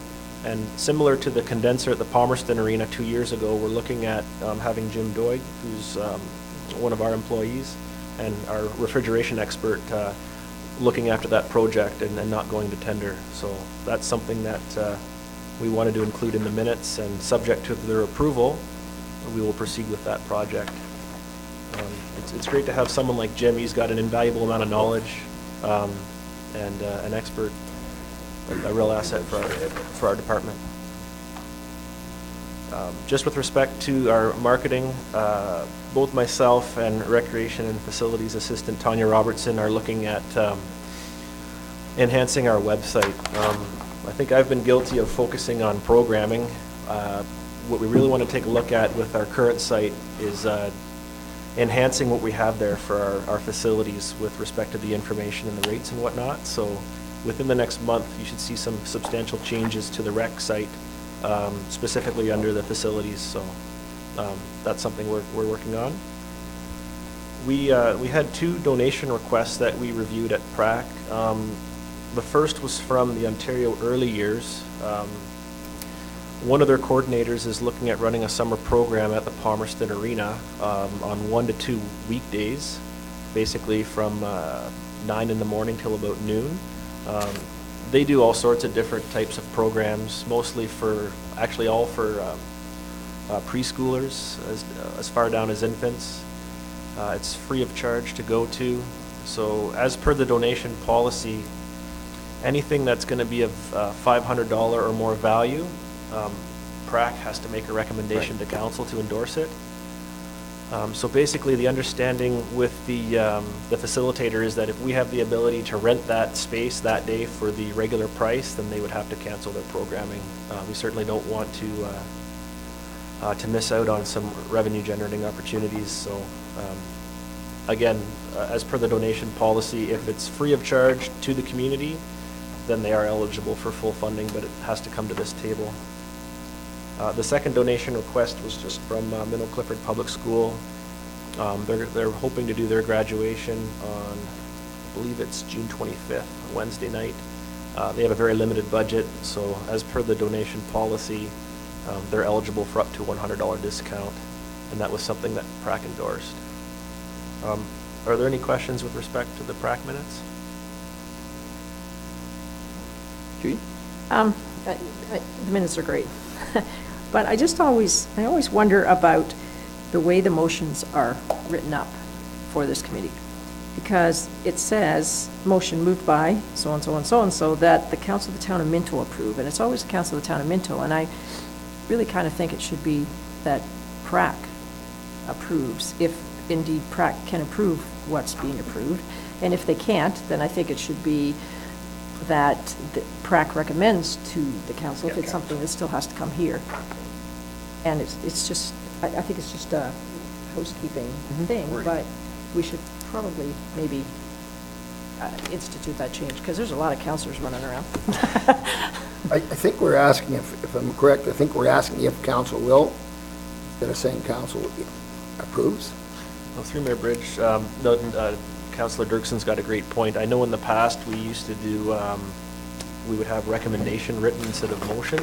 and similar to the condenser at the Palmerston Arena 2 years ago, we're looking at having Jim Doig, who's one of our employees and our refrigeration expert, looking after that project and not going to tender. So that's something that we wanted to include in the minutes, and subject to their approval, we will proceed with that project. It's great to have someone like Jim. He's got an invaluable amount of knowledge and an expert, a real asset for our department. Just with respect to our marketing, both myself and Recreation and Facilities Assistant Tanya Robertson are looking at enhancing our website. I think I've been guilty of focusing on programming. What we really want to take a look at with our current site is enhancing what we have there for our facilities with respect to the information and the rates and whatnot. So within the next month, you should see some substantial changes to the rec site, specifically under the facilities. So that's something we're working on. We had 2 donation requests that we reviewed at PRAC. The first was from the Ontario Early Years. One of their coordinators is looking at running a summer program at the Palmerston Arena on 1 to 2 weekdays, basically from 9 in the morning till about noon. They do all sorts of different types of programs, mostly actually all for preschoolers as far down as infants. It's free of charge to go to. So as per the donation policy, anything that's going to be of $500 or more value, PRAC has to make a recommendation to council to endorse it. So basically, the understanding with the facilitator is that if we have the ability to rent that space that day for the regular price, then they would have to cancel their programming. We certainly don't want to miss out on some revenue-generating opportunities. So again, as per the donation policy, if it's free of charge to the community, then they are eligible for full funding, but it has to come to this table. The second donation request was just from Minto Clifford Public School. They're hoping to do their graduation on, I believe it's June 25th, Wednesday night. They have a very limited budget, so as per the donation policy, they're eligible for up to $100 discount, and that was something that PRAC endorsed. Are there any questions with respect to the PRAC minutes? Judy? The minutes are great. But I always wonder about the way the motions are written up for this committee. Because it says, motion moved by so-and-so and so-and-so, that the council of the town of Minto approve. And it's always the council of the town of Minto. And I really kind of think it should be that PRAC approves, if indeed PRAC can approve what's being approved. And if they can't, then I think it should be that the PRAC recommends to the council if it's something that still has to come here. And it's just, I think it's just a housekeeping thing, but we should probably maybe institute that change, because there's a lot of councillors running around. I think we're asking, if I'm correct, I think we're asking if council will, instead of saying council approves. Well, through Mayor Bridge, Councillor Dirkson's got a great point. I know in the past we used to do, we would have recommendation written instead of motion,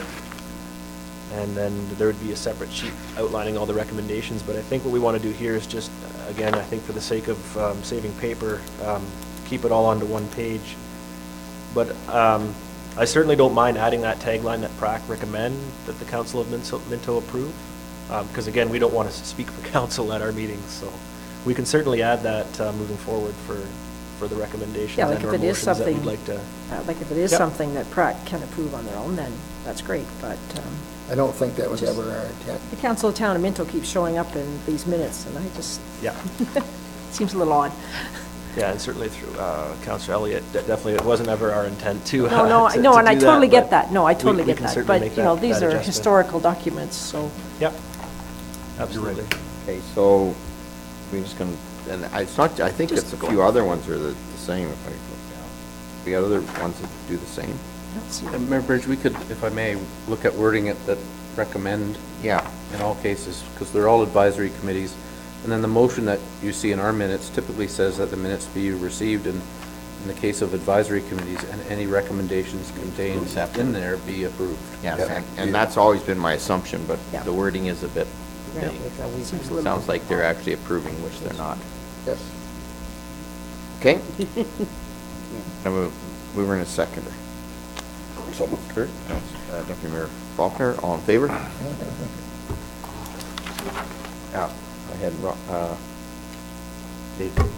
and then there would be a separate sheet outlining all the recommendations. But I think what we want to do here is just, again, I think for the sake of saving paper, keep it all onto one page. But I certainly don't mind adding that tagline that PRAC recommend that the Council of Minto approve, because again, we don't want to speak for council at our meetings, so we can certainly add that moving forward for for the recommendations Yeah, like and if or it is motions that we'd something, like to. like if it is Yep. something that Pratt can approve on their own, then that's great, but I don't think that was ever our intent. the Council of Town of Minto keeps showing up in these minutes, and I just, Yeah. seems a little odd. Yeah, and certainly through Councillor Elliott, definitely, it wasn't ever our intent to. No, no, to- no, to and I do totally that, get but that, no, I totally we get can that, certainly but, make you know, that these are adjustment. historical documents, so. Yep, absolutely. Okay, so we're just gonna, and it's not, I think it's a few other ones are the same if I look down. The other ones that do the same? Mayor Bridge, we could, if I may, look at wording it that recommend Yeah. in all cases, because they're all advisory committees. And then the motion that you see in our minutes typically says that the minutes be received and in the case of advisory committees and any recommendations contained in there be approved. Yeah, and that's always been my assumption, but Yeah. the wording is a bit, Seems a little- sounds like they're actually approving, which they're not. Yes. Okay? And we were in a seconder. So, Kurt, Deputy Mayor Faulkner, all in favor? Yeah, I had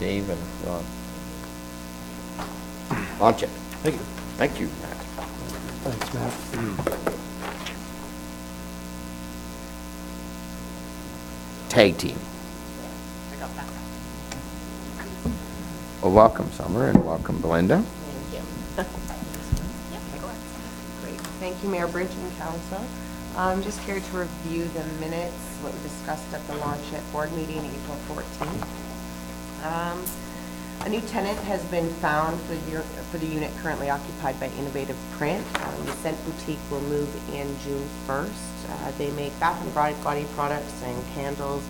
Dave and Ron. Launch it. Thank you. Thank you, Matt. Thanks, Matt. Tag team. Well, welcome, Summer, and welcome, Belinda. Great. Thank you, Mayor Bridge and Council. I'm just here to review the minutes, what we discussed at the launch at board meeting April 14th. A new tenant has been found for the unit currently occupied by Innovative Print. The Scent Boutique will move in June 1st. They make bath and body products and candles.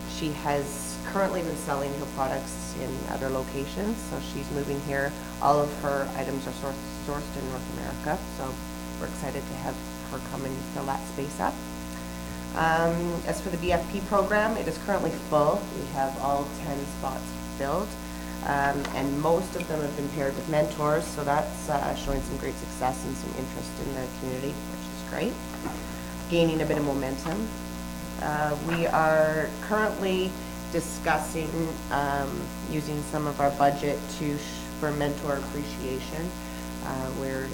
She has currently been selling her products in other locations, so she's moving here. All of her items are sourced in North America, so we're excited to have her come and fill that space up. As for the BFP program, it is currently full. We have all 10 spots filled, and most of them have been paired with mentors, so that's showing some great success and some interest in the community, which is great. Gaining a bit of momentum. We are currently discussing using some of our budget for mentor appreciation. We're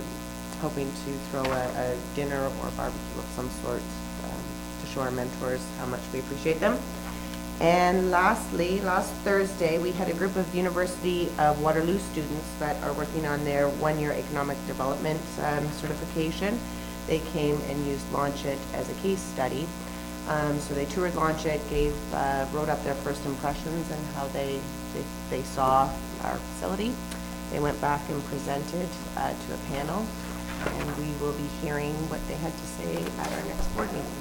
hoping to throw a dinner or barbecue of some sort to show our mentors how much we appreciate them. And lastly, last Thursday, we had a group of University of Waterloo students that are working on their one-year economic development certification. They came and used Launch It as a case study. So they toured Launch It, wrote up their first impressions and how they saw our facility. They went back and presented to a panel, and we will be hearing what they had to say at our next board meeting.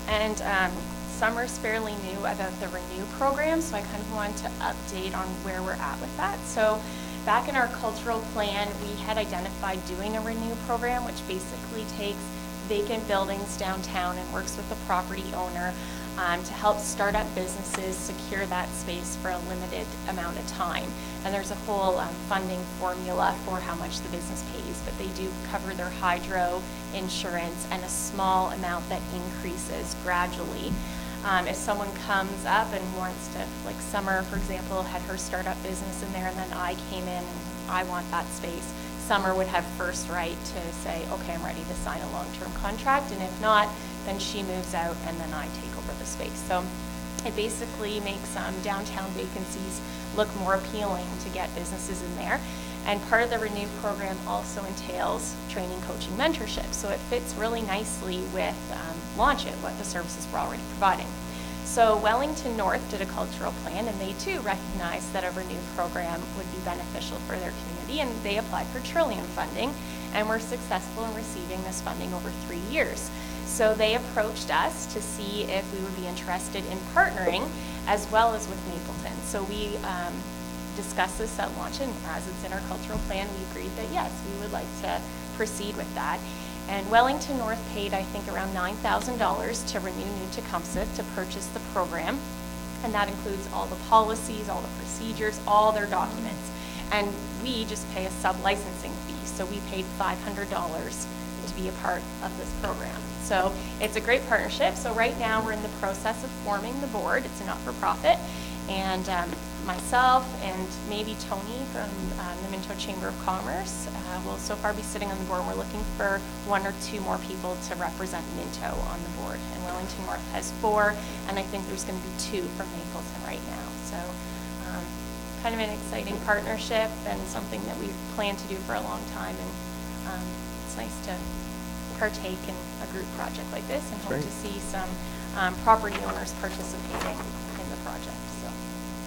And Summer's fairly new about the Renew program, so I kind of wanted to update on where we're at with that. So back in our cultural plan, we had identified doing a Renew program, which basically takes vacant buildings downtown and works with the property owner to help start up businesses, secure that space for a limited amount of time. And there's a whole funding formula for how much the business pays, but they do cover their hydro, insurance, and a small amount that increases gradually. If someone comes up and wants to, like Summer, for example, had her startup business in there, and then I came in and I want that space, Summer would have first right to say, okay, I'm ready to sign a long-term contract, and if not, then she moves out and then I take over the space. So it basically makes downtown vacancies look more appealing to get businesses in there. And part of the Renew program also entails training, coaching, mentorship. So it fits really nicely with Launch It, what the services we're already providing. So Wellington North did a cultural plan, and they too recognized that a Renew program would be beneficial for their community, and they applied for Trillium funding and were successful in receiving this funding over 3 years. So they approached us to see if we would be interested in partnering as well as with Mapleton. So we discussed this at launch, and as it's in our cultural plan, we agreed that yes, we would like to proceed with that. And Wellington North paid, I think, around $9,000 to Renew New Tecumseh to purchase the program. And that includes all the policies, all the procedures, all their documents. And we just pay a sub-licensing fee. So we paid $500 to be a part of this program. So it's a great partnership. So right now we're in the process of forming the board. It's a not-for-profit. And myself and maybe Tony from the Minto Chamber of Commerce will so far be sitting on the board. We're looking for 1 or 2 more people to represent Minto on the board. And Wellington North has 4, and I think there's going to be 2 from Mapleton right now. So kind of an exciting partnership and something that we've planned to do for a long time. And it's nice to partake in a group project like this and hope to see some property owners participating in the project. So.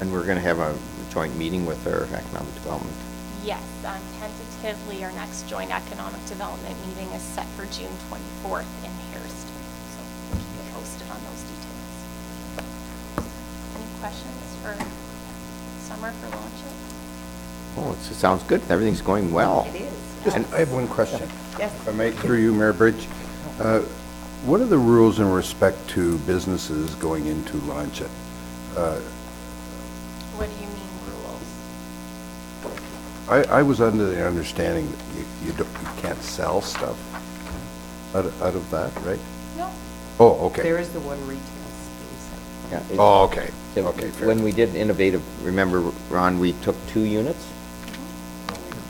And we're going to have a joint meeting with our economic development. Yes, tentatively our next joint economic development meeting is set for June 24th in Hairston. So we'll keep you posted on those details. Any questions for Summer for launching? Oh, it sounds good. Everything's going well. It is. I have one question. Yes. If I may, through you, Mayor Bridge. What are the rules in respect to businesses going in to launch it? What do you mean rules? I was under the understanding that you can't sell stuff out of that, right? No. Oh, okay. There is the one retail space. Yeah, it- Oh, okay. it- Okay, fair. When we did Innovative, remember, Ron, we took 2 units?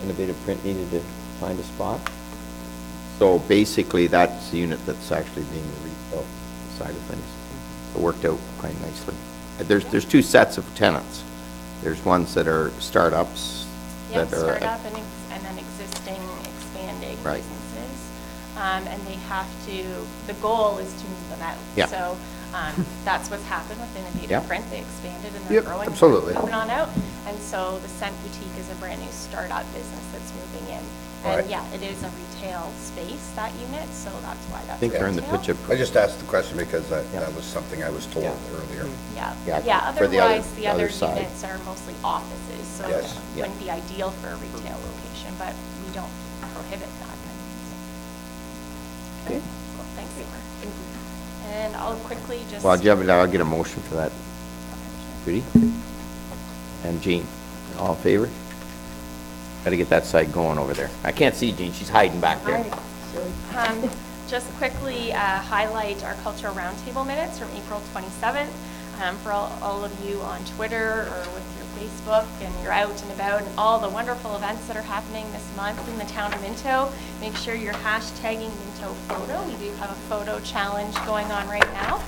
Innovative Print needed to find a spot. So basically, that's the unit that's actually being the retail side of things. It worked out quite nicely. There's 2 sets of tenants. There's ones that are startups Yep, that are. startup and then existing, expanding Right. businesses. And they have to, the goal is to move them out. Yeah. So that's what's happened with Innovative Yep. Print. They expanded and they're Yep, growing. and absolutely. Moving on out. And so the Scent Boutique is a brand new startup business that's moving in. And Right. yeah, it is a retail space, that unit, so that's why that's I think they're in the retail. pitch of. I just asked the question because that Yeah. was something I was told Yeah. earlier. Yeah, Yeah, yeah, for the other- otherwise, the the other other side. units are mostly offices, so Yes. it Yeah. wouldn't be ideal for a retail location, but we don't prohibit that. Okay. Cool, thanks, Summer. And I'll quickly just. Well, I'll get a motion for that. Judy? And Jean, all in favor? Gotta get that site going over there. I can't see Jean, she's hiding back there. Just quickly highlight our cultural roundtable minutes from April 27th. For all of you on Twitter or with your Facebook and you're out and about and all the wonderful events that are happening this month in the town of Minto, make sure you're hashtagging Minto Photo. We do have a photo challenge going on right now.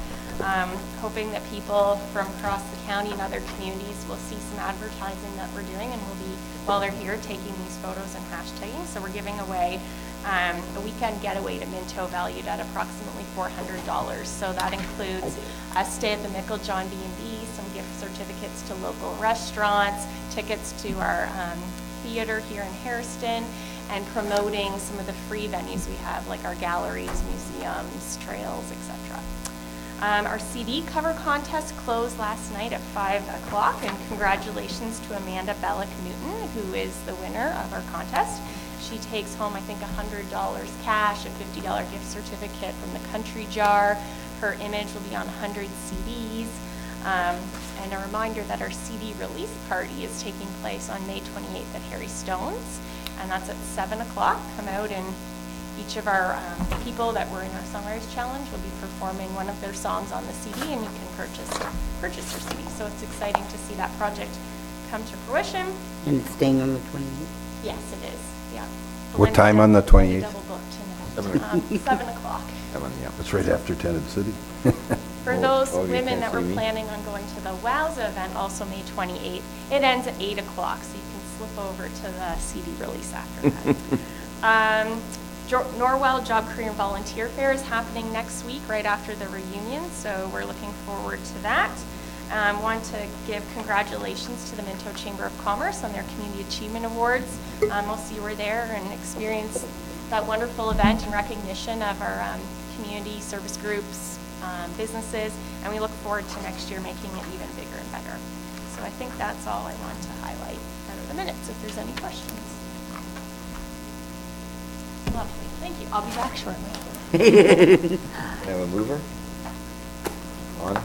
Hoping that people from across the county and other communities will see some advertising that we're doing and will be, while they're here, taking these photos and hashtagging. So we're giving away a weekend getaway to Minto valued at approximately $400. So that includes a stay at the Mickle John B&B, some gift certificates to local restaurants, tickets to our theater here in Hairston, and promoting some of the free venues we have, like our galleries, museums, trails, etc. Our CD cover contest closed last night at 5 o'clock, and congratulations to Amanda Bellick-Newton, who is the winner of our contest. She takes home, I think, $100 cash, a $50 gift certificate from the Country Jar. Her image will be on 100 CDs. And a reminder that our CD release party is taking place on May 28th at Harry Stone's, and that's at 7 o'clock. Come out, and each of our people that were in our Songwriters Challenge will be performing one of their songs on the CD, and you can purchase your CD. So it's exciting to see that project come to fruition. And it's staying on the 28th? Yes, it is, yeah. What time on the 28th? Double booked tonight. 7 o'clock. That's right after Tenant City. For those you women can't that were see me. planning on going to the Wowza event, also May 28th, it ends at 8 o'clock, so you can slip over to the CD release after that. Norwell Job Career and Volunteer Fair is happening next week, right after the reunion, so we're looking forward to that. Want to give congratulations to the Minto Chamber of Commerce on their Community Achievement Awards. Most of you were there and experienced that wonderful event and recognition of our community service groups, businesses, and we look forward to next year making it even bigger and better. So I think that's all I want to highlight out of the minutes, if there's any questions. Lovely, thank you. I'll be back shortly. Can I have a mover? On.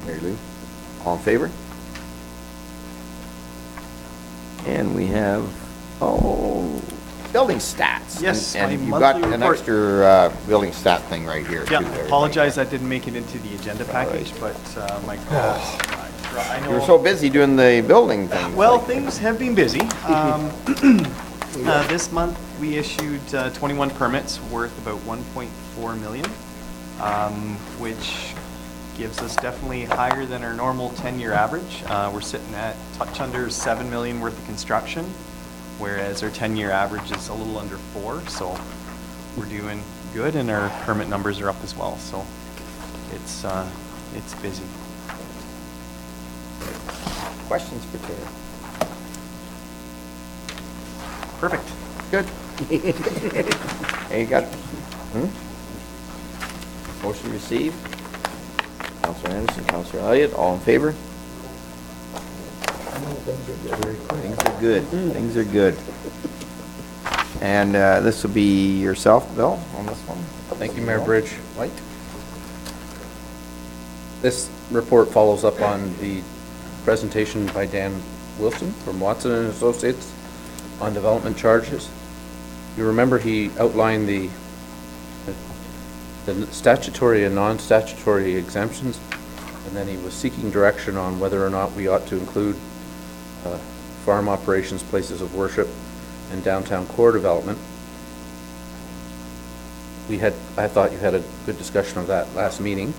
Mary Lou. All in favor? And we have, building stats. Yes, And my you've got monthly an report. extra building stat thing right here, too. Yeah, there. apologize, that didn't make it into the agenda package, but my I know. You were so busy doing the building thing. Well, things have been busy. This month, we issued 21 permits worth about 1.4 million, which gives us definitely higher than our normal 10-year average. We're sitting at touch under 7 million worth of construction, whereas our 10-year average is a little under 4, so we're doing good, and our permit numbers are up as well, so it's busy. Questions for Terry? Perfect. Good. Hey, you got, motion received. Counselor Anderson, Counselor Elliott, all in favor? Things are good. Things are good. And this will be yourself, Bill, on this one? Thank you, Mayor Bridge. White. This report follows up on the presentation by Dan Wilson from Watson and Associates on development charges. You remember he outlined the statutory and non-statutory exemptions, and then he was seeking direction on whether or not we ought to include farm operations, places of worship, and downtown core development. I thought you had a good discussion of that last meeting.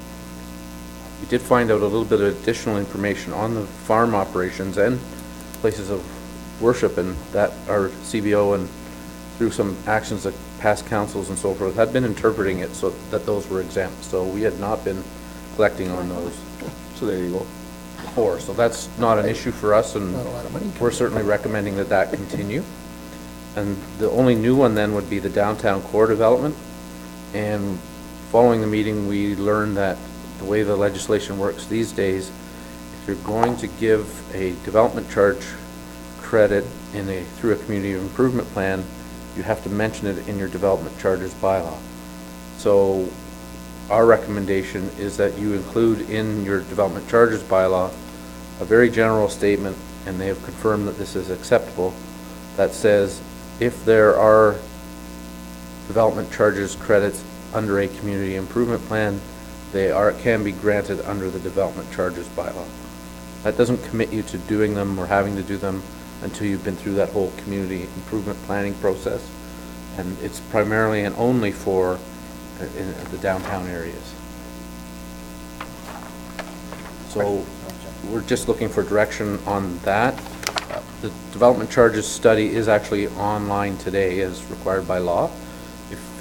We did find out a little bit of additional information on the farm operations and places of worship, and that our CBO and through some actions that past councils and so forth had been interpreting it so that those were exempt. So we had not been collecting on those. So there you go. Before, so that's not an issue for us, and we're certainly recommending that that continue. And the only new one then would be the downtown core development. And following the meeting, we learned that the way the legislation works these days, if you're going to give a development charge credit through a community improvement plan, you have to mention it in your development charges bylaw. So our recommendation is that you include in your development charges bylaw a very general statement, and they have confirmed that this is acceptable, that says if there are development charges credits under a community improvement plan, can be granted under the development charges bylaw. That doesn't commit you to doing them or having to do them until you've been through that whole community improvement planning process, and it's primarily and only for in the downtown areas. So we're just looking for direction on that. The development charges study is actually online today as required by law.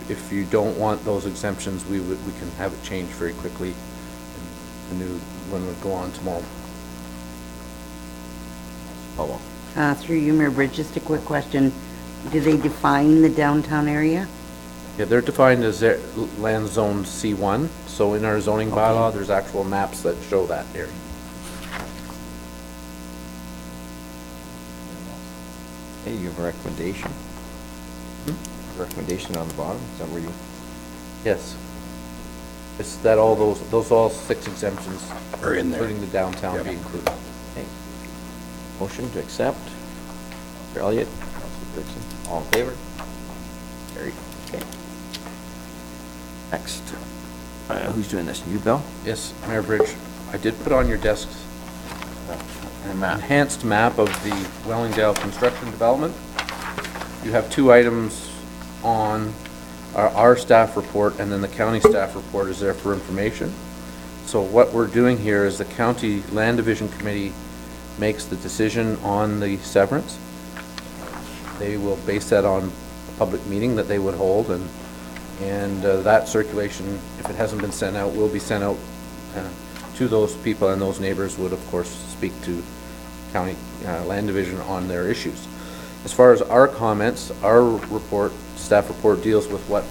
If you don't want those exemptions, we can have it changed very quickly. The new one would go on tomorrow. Through you, Mayor Bridge, just a quick question. Do they define the downtown area? Yeah, they're defined as land zone C1. So in our zoning bylaw, there's actual maps that show that area. Hey, you have a recommendation? Recommendation on the bottom, is that where you? Yes. It's that all all 6 exemptions Are in there. including the downtown Yep. be included. Okay. Motion to accept. Counselor Elliott, Counselor Dixon, all in favor? Carried. Okay. Next. Who's doing this? You, Bill? Yes, Mayor Bridge, I did put on your desks an enhanced map of the Wellingdale construction development. You have 2 items on our staff report, and then the county staff report is there for information. So what we're doing here is the county land division committee makes the decision on the severance. They will base that on a public meeting that they would hold, and that circulation, if it hasn't been sent out, will be sent out to those people, and those neighbors would of course speak to county land division on their issues. As far as our comments, our report, staff report, deals with what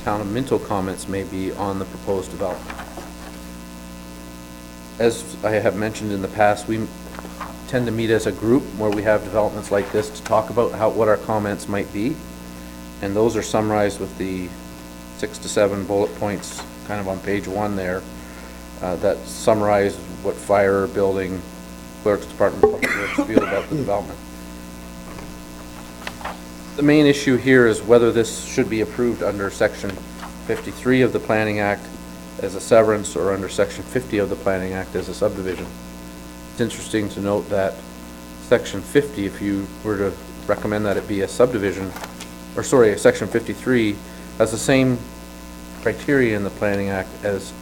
town of Minto comments may be on the proposed development. As I have mentioned in the past, we tend to meet as a group where we have developments like this to talk about what our comments might be, and those are summarized with the 6 to 7 bullet points kind of on page 1 there that summarize what fire, building, clerk's department, public works feel about the development. The main issue here is whether this should be approved under Section 53 of the Planning Act as a severance or under Section 50 of the Planning Act as a subdivision. It's interesting to note that Section 50, if you were to recommend that it be a subdivision, or sorry, Section 53, has the same criteria in the Planning Act as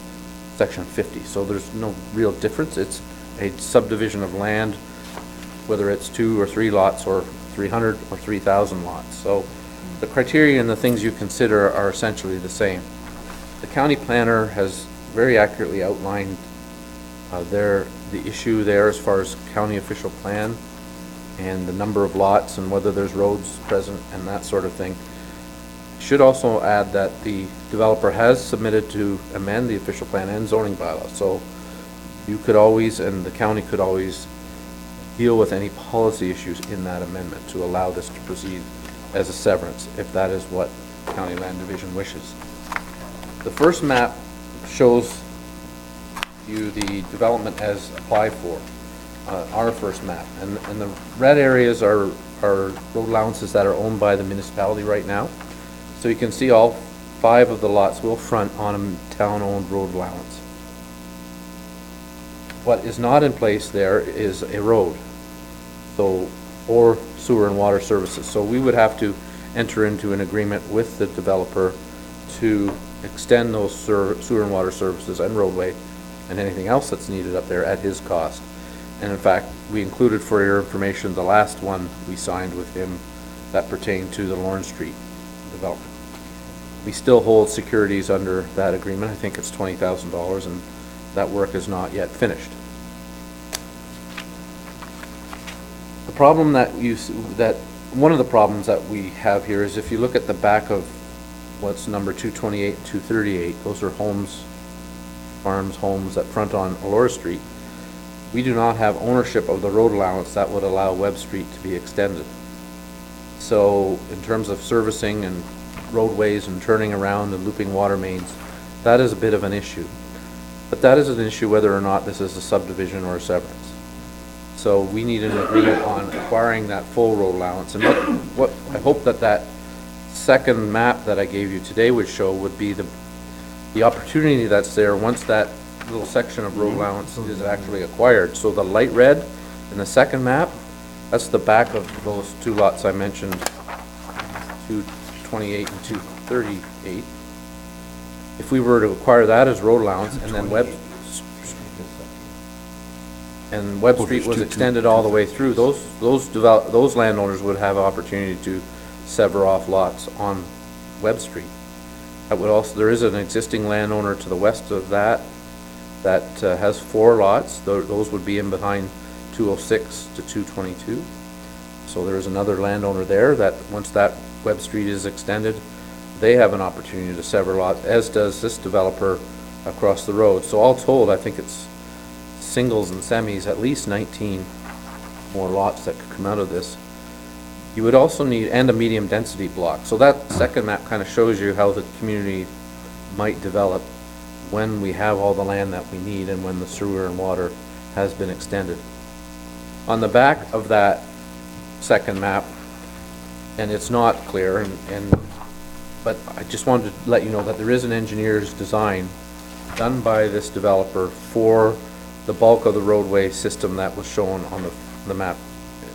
Section 50. So there's no real difference. It's a subdivision of land, whether it's 2 or 3 lots or 300 or 3,000 lots. So the criteria and the things you consider are essentially the same. The county planner has very accurately outlined the issue there as far as county official plan and the number of lots and whether there's roads present and that sort of thing. Should also add that the developer has submitted to amend the official plan and zoning bylaw. So you could always, and the county could always, deal with any policy issues in that amendment to allow this to proceed as a severance, if that is what County Land Division wishes. The first map shows you the development as applied for, our first map. And the red areas are road allowances that are owned by the municipality right now. So you can see all 5 of the lots will front on a town-owned road allowance. What is not in place there is a road, so, or sewer and water services. So we would have to enter into an agreement with the developer to extend those sewer and water services and roadway and anything else that's needed up there at his cost. And in fact, we included for your information the last one we signed with him that pertained to the Lawrence Street development. We still hold securities under that agreement. I think it's $20,000, and that work is not yet finished. The problem one of the problems that we have here is if you look at the back of what's number 228 and 238, those are homes, farms, homes that front on Allura Street. We do not have ownership of the road allowance that would allow Webb Street to be extended. So in terms of servicing and roadways and turning around and looping water mains, that is a bit of an issue. But that is an issue whether or not this is a subdivision or a severance. So we need an agreement on acquiring that full road allowance. And what I hope that second map that I gave you today would show would be the opportunity that's there once that little section of road allowance is actually acquired. So the light red in the second map, that's the back of those 2 lots I mentioned, 228 and 238. If we were to acquire that as road allowance and then Webb Street was extended all the way through, those landowners would have opportunity to sever off lots on Webb Street. That would also, there is an existing landowner to the west of that has 4 lots. Those would be in behind 206 to 222. So there is another landowner there that once that Webb Street is extended, they have an opportunity to sever lots, as does this developer across the road. So all told, I think it's singles and semis, at least 19 more lots that could come out of this. You would also need, and a medium density block. So that second map kind of shows you how the community might develop when we have all the land that we need and when the sewer and water has been extended. On the back of that second map, and it's not clear, but I just wanted to let you know that there is an engineer's design done by this developer for the bulk of the roadway system that was shown on the map in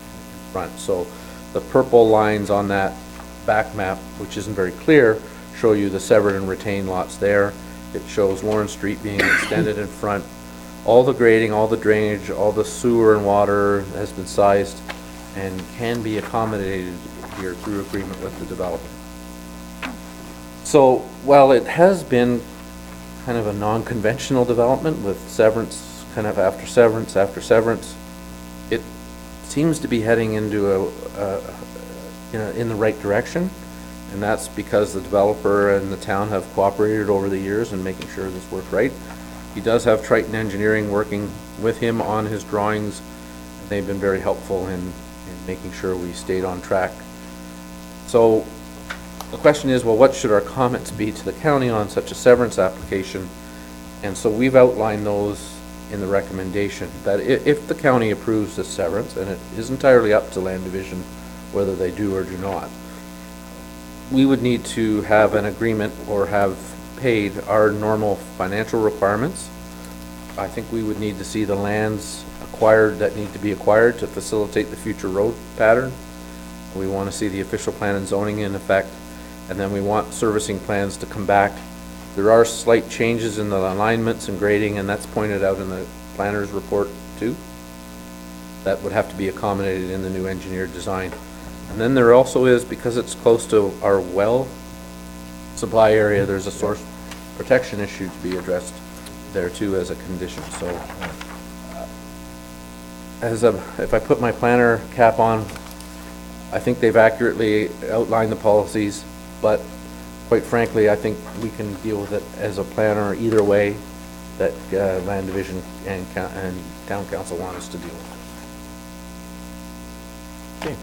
front. So the purple lines on that back map, which isn't very clear, show you the severed and retained lots there. It shows Lawrence Street being extended in front. All the grading, all the drainage, all the sewer and water has been sized and can be accommodated here through agreement with the developer. So while it has been kind of a non-conventional development with severance, kind of after severance after severance, it seems to be heading into in the right direction, and that's because the developer and the town have cooperated over the years in making sure this worked right. He does have Triton Engineering working with him on his drawings, and they've been very helpful in making sure we stayed on track. So the question is, well, what should our comments be to the county on such a severance application? And so we've outlined those in the recommendation, that if the county approves this severance, and it is entirely up to Land Division whether they do or do not, we would need to have an agreement or have paid our normal financial requirements I think we would need to see the lands acquired that need to be acquired to facilitate the future road pattern. We want to see the official plan and zoning in effect, and then we want servicing plans to come back. There are slight changes in the alignments and grading, and that's pointed out in the planner's report too. That would have to be accommodated in the new engineered design. And then there also is, because it's close to our well supply area, there's a source protection issue to be addressed there too as a condition. So if I put my planner cap on, I think they've accurately outlined the policies, but quite frankly, I think we can deal with it as a planner either way that land division and town council want us to deal with. Okay.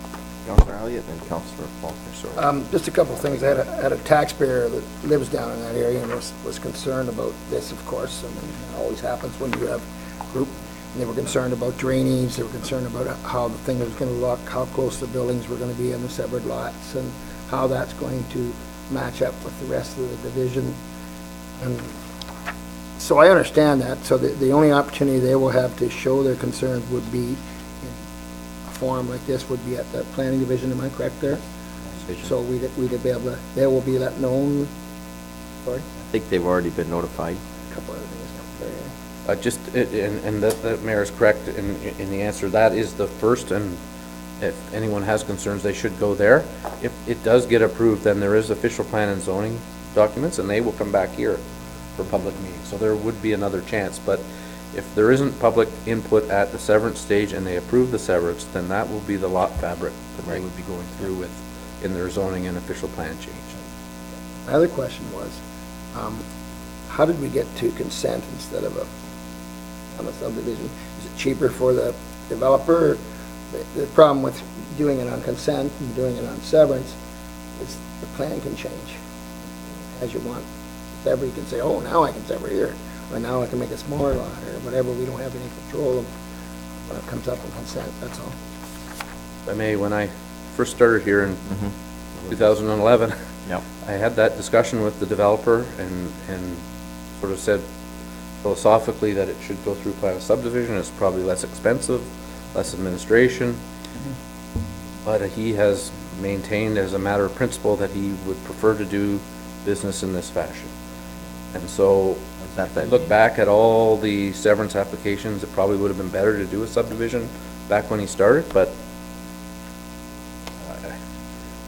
Councillor Elliott and Councillor Faulkner, sorry. Just a couple of things. I had a taxpayer that lives down in that area and was concerned about this, of course. I mean, it always happens when you have a group. And they were concerned about drainage. They were concerned about how the thing was going to look, how close the buildings were going to be in the severed lots, and how that's going to match up with the rest of the division. And so I understand that. So the only opportunity they will have to show their concerns would be in a forum like this, would be at the planning division. Am I correct there? So we'd be able to, they will be that known. Sorry? I think they've already been notified. A couple other things. And the mayor is correct in the answer. That is the first, and if anyone has concerns, they should go there. If it does get approved, then there is official plan and zoning documents, and they will come back here for public meetings. So there would be another chance. But if there isn't public input at the severance stage and they approve the severance, then that will be the lot fabric that they would be going through with in their zoning and official plan change. My other question was, how did we get to consent instead of on a subdivision? Is it cheaper for the developer? The problem with doing it on consent and doing it on severance is the plan can change as you want. Sever, you can say, oh, now I can sever here, or now I can make a smaller lot, or whatever. We don't have any control of when it comes up in consent, that's all. If I may, when I first started here in 2011, Yep. I had that discussion with the developer and sort of said philosophically that it should go through plan of subdivision. It's probably less expensive, less administration, but he has maintained as a matter of principle that he would prefer to do business in this fashion. And so, if I look back at all the severance applications, it probably would have been better to do a subdivision back when he started, but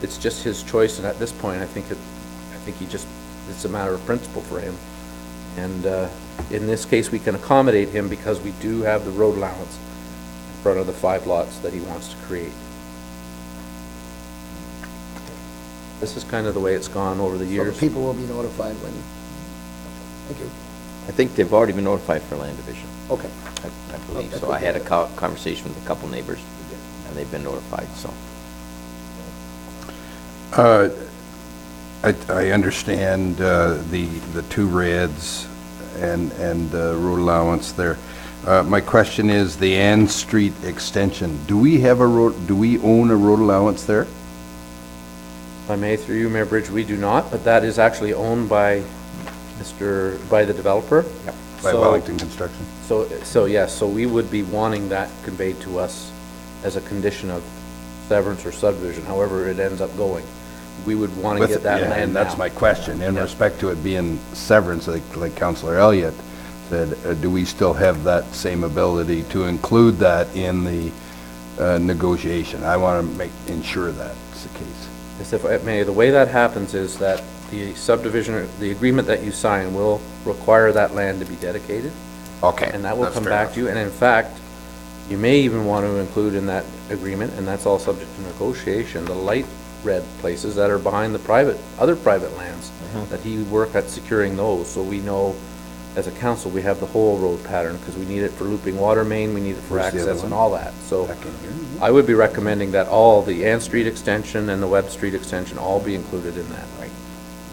it's just his choice, and at this point, I think it's a matter of principle for him. And in this case, we can accommodate him because we do have the road allowance in front of the 5 lots that he wants to create. This is kind of the way it's gone over the years. So the people will be notified when, thank you. I think they've already been notified for land division. Okay. I believe. So I had a conversation with a couple neighbors, and they've been notified, so. I understand the 2 reds and road allowance there. My question is the Ann Street extension. Do we have a road? Do we own a road allowance there? If I may, through you, Mayor Bridge, we do not, but that is actually owned by by the developer. Yep. By Wellington Construction. So yes, so we would be wanting that conveyed to us as a condition of severance or subdivision, however it ends up going. We would want to get that land now. That's my question. In respect to it being severance, like Councillor Elliott said, do we still have that same ability to include that in the negotiation? I want to ensure that's the case. Yes, if I may, the way that happens is that the subdivision, the agreement that you sign will require that land to be dedicated. Okay. And that will come back to you. And in fact, you may even want to include in that agreement, and that's all subject to negotiation, the light red places that are behind the other private lands, that he work at securing those. So we know, as a council, we have the whole road pattern, because we need it for looping water main, we need it for access and all that. So I would be recommending that all the Ann Street extension and the Webb Street extension all be included in that. Right.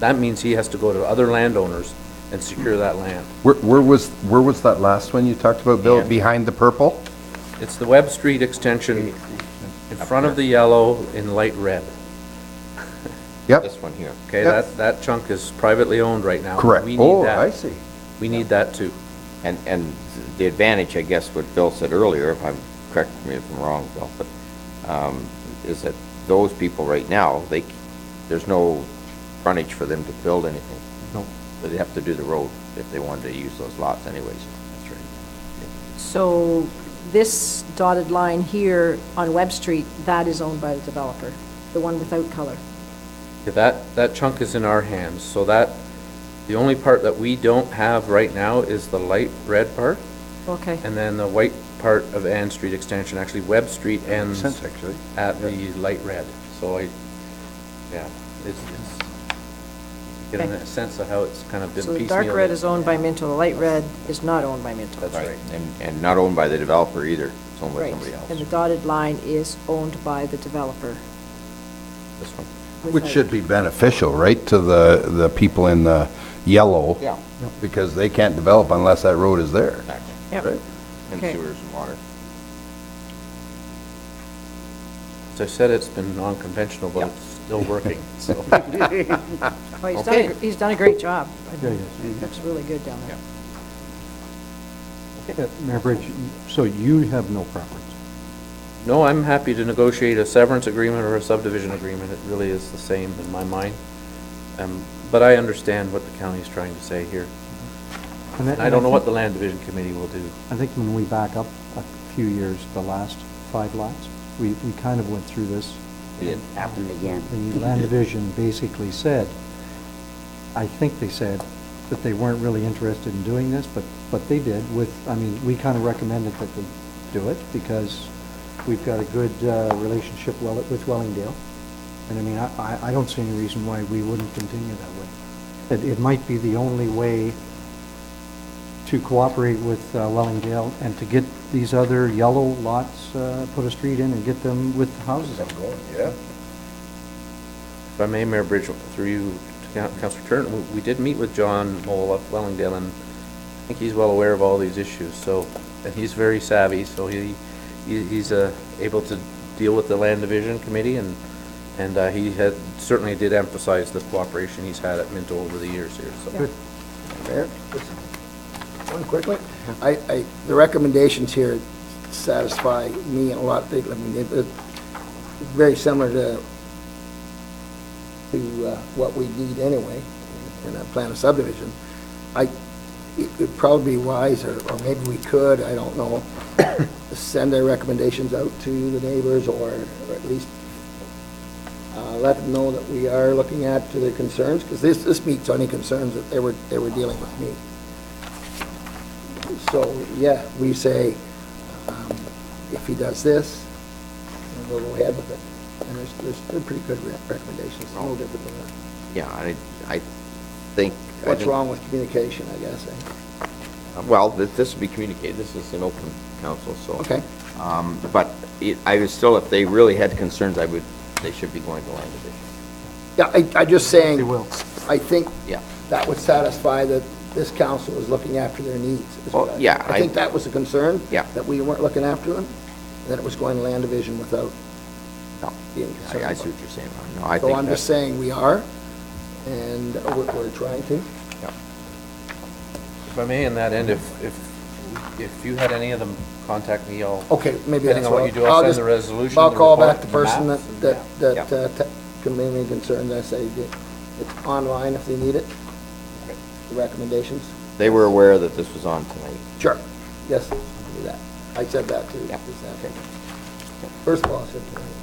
That means he has to go to other landowners and secure that land. Where was that last one you talked about, Bill? Yeah. Behind the purple? It's the Webb Street extension in front of the yellow in light red. Yep. This one here. Okay, yep. That chunk is privately owned right now. Correct. We need that. I see. We need that too. And the advantage, I guess, what Bill said earlier, if I'm, correct me if I'm wrong, Bill, but, is that those people right now, there's no frontage for them to build anything. No. So they have to do the road if they wanted to use those lots anyways. That's right. So this dotted line here on Webb Street, that is owned by the developer, the one without color. Yeah, that chunk is in our hands, so the only part that we don't have right now is the light red part, Okay. and then the white part of Ann Street Extension. Actually, Webb Street ends Makes sense, actually. at the light red, so it's get Okay. a sense of how it's kind of been So the piecemeal. dark red is owned by Minto, the light red is not owned by Minto. That's right. And not owned by the developer either. It's owned by Right. somebody else. And the dotted line is owned by the developer. This one. Which should be beneficial, right, to the people in the yellow? Yeah. Because they can't develop unless that road is there. Exactly. Yep. Right. And Okay. sewers and water. As I said, it's been non-conventional, but it's still working, so. Oh, Okay. he's done a great job. Yeah, yes. Looks really good down there. Mayor Bridge, so you have no preference? No, I'm happy to negotiate a severance agreement or a subdivision agreement. It really is the same in my mind. But I understand what the county is trying to say here. And I don't know what the land division committee will do. I think when we back up a few years, the last 5 lots, we kind of went through this. It happened again. The land division basically said, I think they said that they weren't really interested in doing this, but they did with, I mean, we kind of recommended that they do it because we've got a good relationship with Wellingdale. And I mean, I don't see any reason why we wouldn't continue that way. It might be the only way to cooperate with Wellingdale and to get these other yellow lots, put a street in and get them with houses. Yeah. If I may, Mayor Bridge, through you to Councillor Turton, we did meet with John Mole of Wellingdale, and I think he's well aware of all these issues, so, and he's very savvy, so he's able to deal with the land division committee, and he certainly did emphasize the cooperation he's had at Minto over the years here, so. Good. Mayor, just one quickly. The recommendations here satisfy me a lot. I mean, it's very similar to what we need anyway in a plan of subdivision. It would probably be wise, or maybe we could, I don't know, send our recommendations out to the neighbors, or at least let them know that we are looking at their concerns, because this meets any concerns that they were dealing with me. So, yeah, we say, if he does this, then we'll go ahead with it. And there's pretty good recommendations, no different than that. Yeah, I think. What's wrong with communication, I guess, eh? Well, this will be communicated. This is an open council, so. Okay. But I would still, if they really had concerns, they should be going to land division. Yeah, I just saying. They will. I think Yeah. that would satisfy that this council is looking after their needs. is what Well, yeah, I think that was a concern. Yeah. That we weren't looking after them, and that it was going to land division without No, being concerned. I see what you're saying. No, I So think I'm just saying we are, and we're trying to. Yeah. If I may, in that end, if you had any of them contact me, I'll. Okay, maybe Depending that's on what what. you do, I'll send the resolution, I'll the call report, back the the person maps, that can make me concerned, I say, it's online if they need it, the recommendations. They were aware that this was on tonight. Sure, yes, I'll do that. I said that too. Yeah. this afternoon. First of all, I said tonight.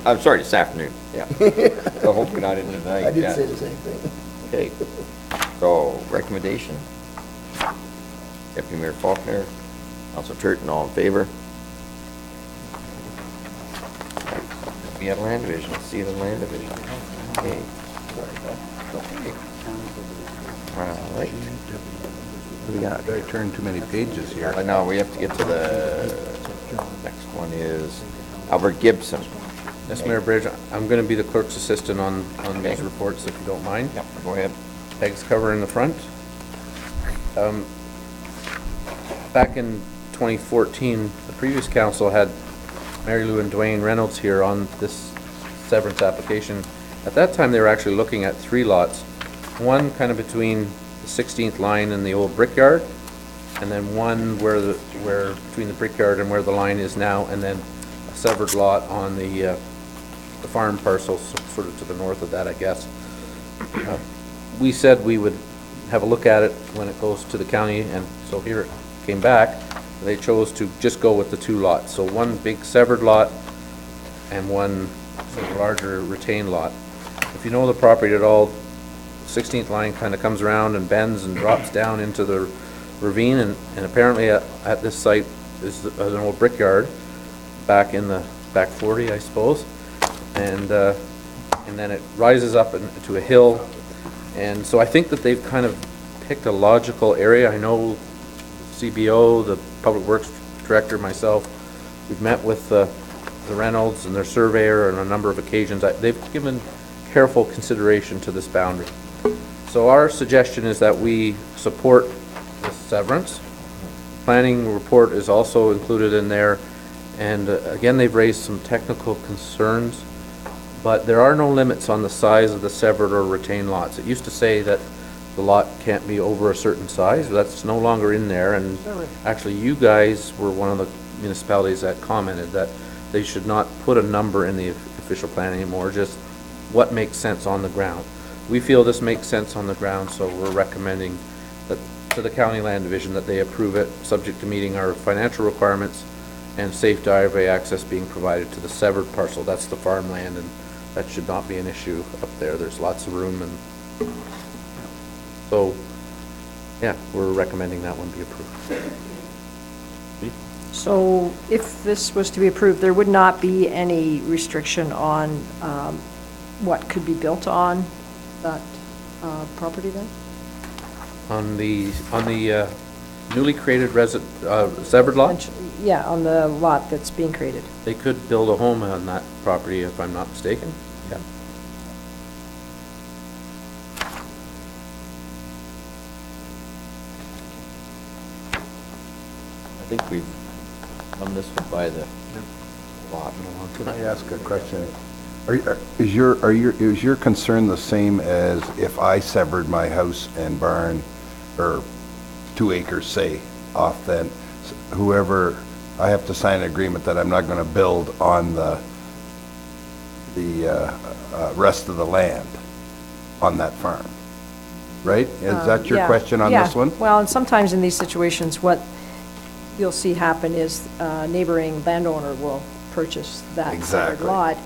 I'm sorry, this afternoon, yeah. So hopefully not into tonight. I did yeah. say the same thing. Okay, so recommendation. Deputy Mayor Faulkner, Councilor Turton, all in favor? We have land division, let's see the land division. Okay. Okay. All right. What do we got? I turned too many pages here. Now we have to get to the, next one is Albert Gibson. Yes, Mayor Bridge, I'm going to be the clerk's assistant on these reports, if you don't mind. Yep, go ahead. Peg's cover in the front. Back in 2014, the previous council had Mary Lou and Dwayne Reynolds here on this severance application. At that time, they were actually looking at 3 lots, one kind of between the 16th line in the old brickyard, and then one where between the brickyard and where the line is now, and then a severed lot on the farm parcel, sort of to the north of that, I guess. We said we would have a look at it when it goes to the county, and so here it came back. They chose to just go with the 2 lots, so one big severed lot and one sort of larger retained lot. If you know the property at all, 16th line kind of comes around and bends and drops down into the ravine, and apparently at this site is an old brickyard back in the back 40, I suppose, and then it rises up into a hill, and so I think that they've kind of picked a logical area. I know CBO, the Public Works Director, myself, we've met with the Reynolds and their surveyor on a number of occasions. They've given careful consideration to this boundary. So our suggestion is that we support the severance. Planning report is also included in there, and again, they've raised some technical concerns, but there are no limits on the size of the severed or retained lots. It used to say that the lot can't be over a certain size. That's no longer in there, and actually you guys were one of the municipalities that commented that they should not put a number in the official plan anymore, just what makes sense on the ground. We feel this makes sense on the ground, so we're recommending that to the County Land Division that they approve it, subject to meeting our financial requirements and safe driveway access being provided to the severed parcel. That's the farmland, and that should not be an issue up there. There's lots of room, and so, yeah, we're recommending that one be approved. So if this was to be approved, there would not be any restriction on what could be built on that property then? On the newly created severed lot, Yeah, on the lot that's being created. they could build a home on that property, if I'm not mistaken. Yeah. I think we've done this one by the lot. Can I ask a question? Is your concern the same as if I severed my house and barn, or 2 acres, say, off, then whoever, I have to sign an agreement that I'm not going to build on the rest of the land on that farm, right? Is that your Yeah, question on yeah. this one? Well, and sometimes in these situations, what you'll see happen is a neighboring landowner will purchase that severed Exactly. lot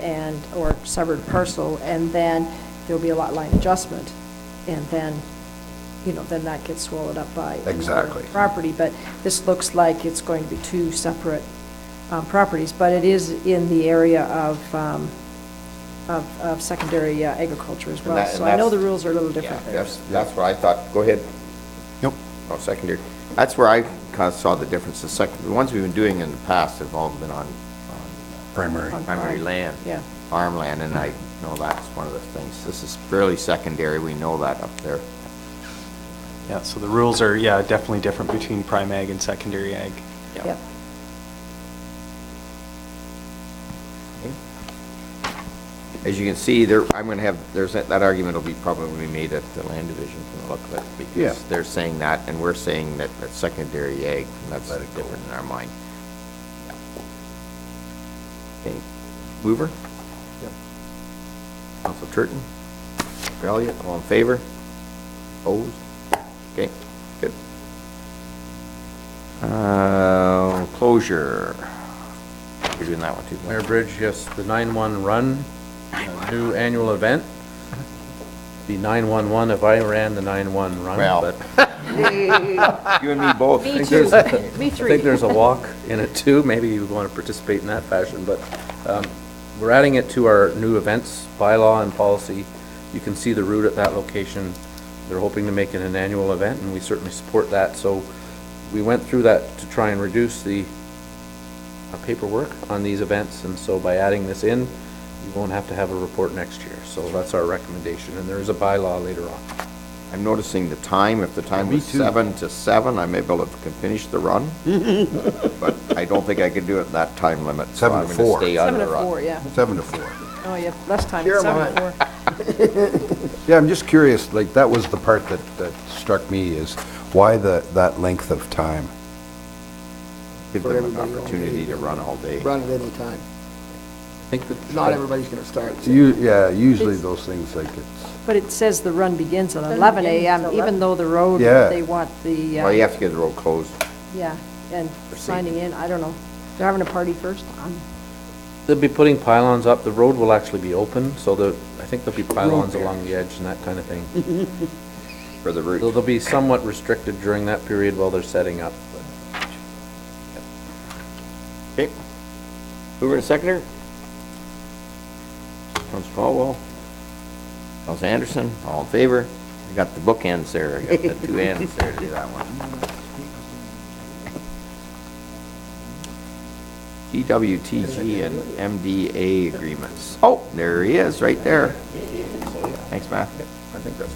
or severed parcel, and then there'll be a lot line adjustment, and then, then that gets swallowed up by another Exactly. property. But this looks like it's going to be 2 separate properties, but it is in the area of secondary agriculture as well. that- So and I know that's- the rules are a little different there. That's what I thought. Go ahead. Nope. Oh, secondary. That's where I kind of saw the difference. The ones we've been doing in the past have all been on Primary. primary land. Yeah. Farmland, and I know that's one of the things. This is fairly secondary, we know that up there. Yeah, so the rules are, yeah, definitely different between prime ag and secondary ag. Yep. As you can see, there, I'm gonna have, that argument will be probably made at the land division from the look of it, Yeah. because they're saying that, and we're saying that that's secondary ag, and that's different in our mind. Okay, Mover? Yep. Council Turton? Elliott, all in favor? Opposed? Okay, good. Closure. You're doing that one too. Mayor Bridge, yes, the 9-1 run, new annual event. The 911 if I ran the 9-1 run, Well. but You and me both. Me I too. think Me I three. think there's a walk in it too. Maybe you want to participate in that fashion, but we're adding it to our new events bylaw and policy. You can see the route at that location. They're hoping to make it an annual event, and we certainly support that. So we went through that to try and reduce the paperwork on these events, and so by adding this in, you won't have to have a report next year. So that's our recommendation, and there is a bylaw later on. I'm noticing the time, if the time Me was too. 7 to 7, I may be able to finish the run. But I don't think I could do it in that time limit, so 7 I'm to gonna 4. stay on 7 the to run. 4, yeah. 7 to 4. Oh, yeah, less time, Sure, 7 to 4. Yeah, I'm just curious, like, that was the part that struck me, is why that length of time? Give For them an everybody all opportunity day. to run all day. Run at any time. I think that. Not everybody's gonna start. Yeah, usually those things, like, it's, But it says the run begins at Doesn't 11 begin a.m., till even 11. though the road, Yeah. they want the, Well, you have to get the road closed. yeah, and signing in, I don't know. They're having a party first. They'll be putting pylons up, the road will actually be open, so I think there'll be pylons along the edge and that kind of thing. For the route. They'll be somewhat restricted during that period while they're setting up. Okay. Mover and seconder? Councilor Caldwell? Councilor Anderson, all in favor? I got the bookends there, I got the two ends there to do that one. GWTG and MDA agreements. Oh, there he is, right there. Thanks, Matt. I think that's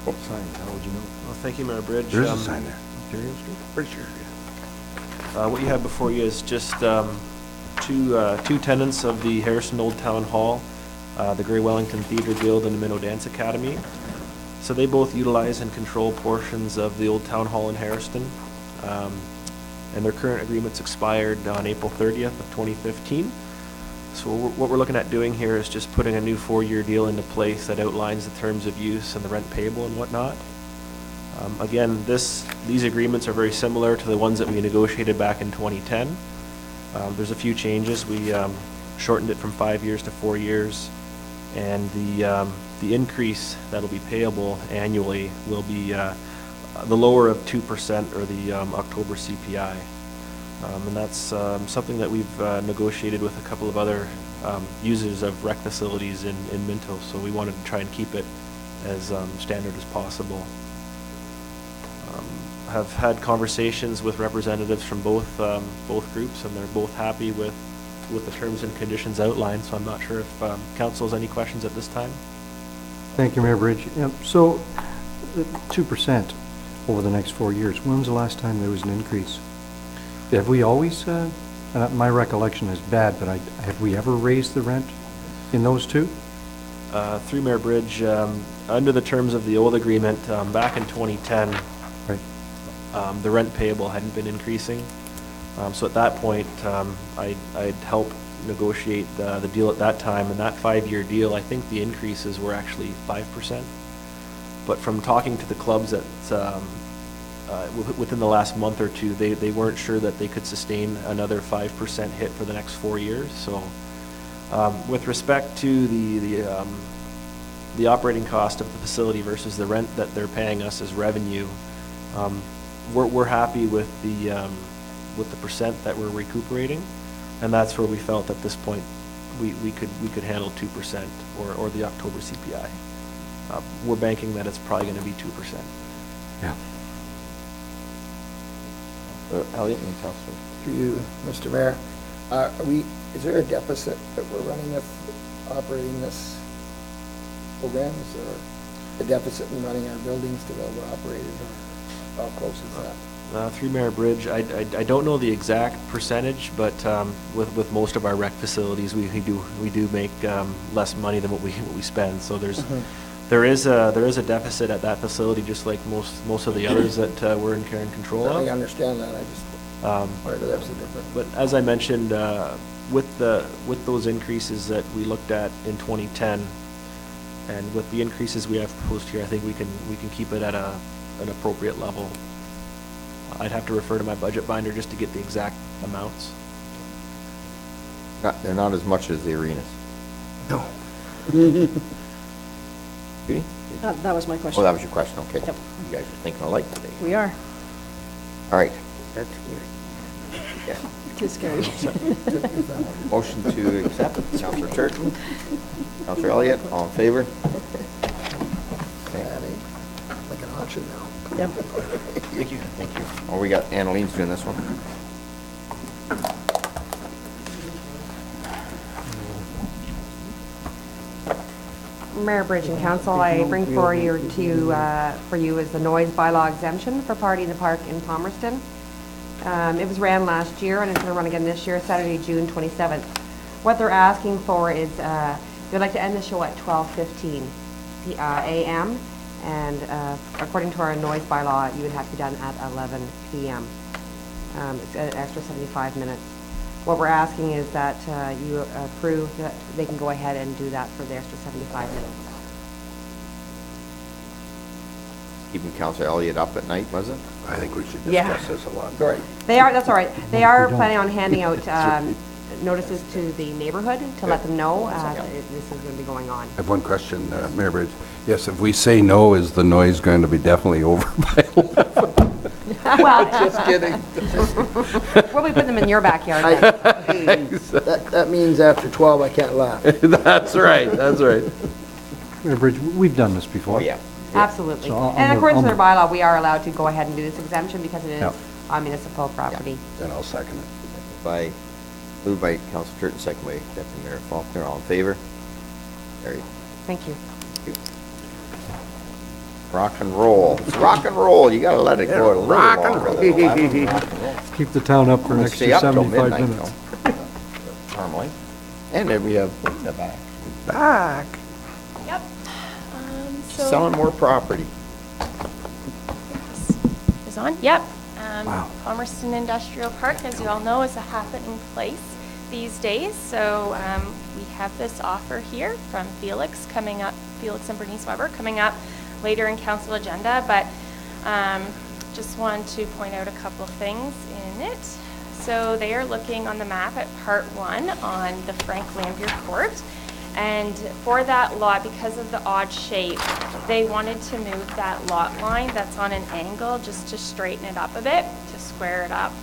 what it's signed, how would you know? Well, thank you, Mayor Bridge. There is a sign there. Ontario Street? Pretty sure, yeah. What you have before you is just two tenants of the Harrison Old Town Hall, the Grey Wellington Theatre Guild and the Minto Dance Academy. So they both utilize and control portions of the Old Town Hall in Harrison. And their current agreements expired on April 30th of 2015. So what we're looking at doing here is just putting a new 4-year deal into place that outlines the terms of use and the rent payable and whatnot. Again, these agreements are very similar to the ones that we negotiated back in 2010. There's a few changes. We shortened it from 5 years to 4 years, and the increase that'll be payable annually will be the lower of 2% or the October CPI. And that's something that we've negotiated with a couple of other users of rec facilities in Minto, so we wanted to try and keep it as standard as possible. Have had conversations with representatives from both groups, and they're both happy with the terms and conditions outlined, so I'm not sure if council has any questions at this time. Thank you, Mayor Bridge. So, 2% over the next 4 years, when was the last time there was an increase? Have we always, my recollection is bad, but have we ever raised the rent in those two? Through Mayor Bridge, under the terms of the old agreement, back in 2010, Right. the rent payable hadn't been increasing. So at that point, I'd help negotiate the deal at that time, and that 5-year deal, I think the increases were actually 5%. But from talking to the clubs within the last month or two, they weren't sure that they could sustain another 5% hit for the next 4 years. So with respect to the operating cost of the facility versus the rent that they're paying us as revenue, we're happy with the percent that we're recuperating, and that's where we felt at this point we could handle 2% or the October CPI. We're banking that it's probably going to be 2%. Yeah. Elliot and Councilor. Through you, Mr. Mayor, is there a deficit that we're running with operating this program? Is there a deficit in running our buildings to be able to operate it, or how close is that? Through Mayor Bridge, I don't know the exact percentage, but with most of our rec facilities, we do make less money than what we spend. So there is a deficit at that facility, just like most of the others that we're in care and control of. I understand that. I just wondered if that's different. But as I mentioned, with those increases that we looked at in 2010, and with the increases we have proposed here, I think we can keep it at an appropriate level. I'd have to refer to my budget binder just to get the exact amounts. They're not as much as the arenas. No. Judy? That was my question. Oh, that was your question, okay. Yep. You guys are thinking alike today. We are. All right. That's scary. Yeah. It is scary. Motion to accept, Councilor Turton, Councilor Elliott, all in favor? That ain't like an auction now. Yep. Thank you. Thank you. Oh, we got Annalene's doing this one. Mayor Bridge and Council, I bring for you is the noise bylaw exemption for Party in the Park in Palmerston. It was ran last year and it's going to run again this year, Saturday, June 27th. What they're asking for is They'd like to end the show at 12:15 a.m., and according to our noise bylaw, you would have to be done at 11 p.m. It's an extra 75 minutes. What we're asking is that you approve that they can go ahead and do that for the extra 75 minutes. Keeping Councillor Elliott up at night, was it? I think we should Yeah. discuss this a lot. Right. They are, that's all right. They are don't. planning on handing out notices to the neighborhood to let them know that this is going to be going on. I have one question, Mayor Bridge. Yes, if we say no, is the noise going to be definitely over by 11? Well, Just kidding. we'll be putting them in your backyard then. That means after 12, I can't laugh. That's right, that's right. Mayor Bridge, we've done this before. Oh, yeah. Absolutely. So And according to their I'll- bylaw, we are allowed to go ahead and do this exemption because it is Yeah. on municipal property. Then I'll second it. Moved by Councillor Turton, second by Deputy Mayor Faulkner. All in favor? Carried. Thank you. Rock and roll. It's rock and roll. You gotta let it go a little Rock and longer. roll. Rock and roll. Keep the town up for an We'll stay extra up till 75 midnight, minutes. though. Normally. And then we have Linda back. Back. Yep. So Selling more property. is on. Yep. Wow. Palmerston Industrial Park, as you all know, is a happening place these days. So we have this offer here from Felix coming up, Felix and Bernice Weber coming up later in council agenda. But just want to point out a couple of things in it. So they are looking on the map at Part 1 on the Frank Lambier Court. And for that lot, because of the odd shape, they wanted to move that lot line that's on an angle just to straighten it up a bit, to square it up.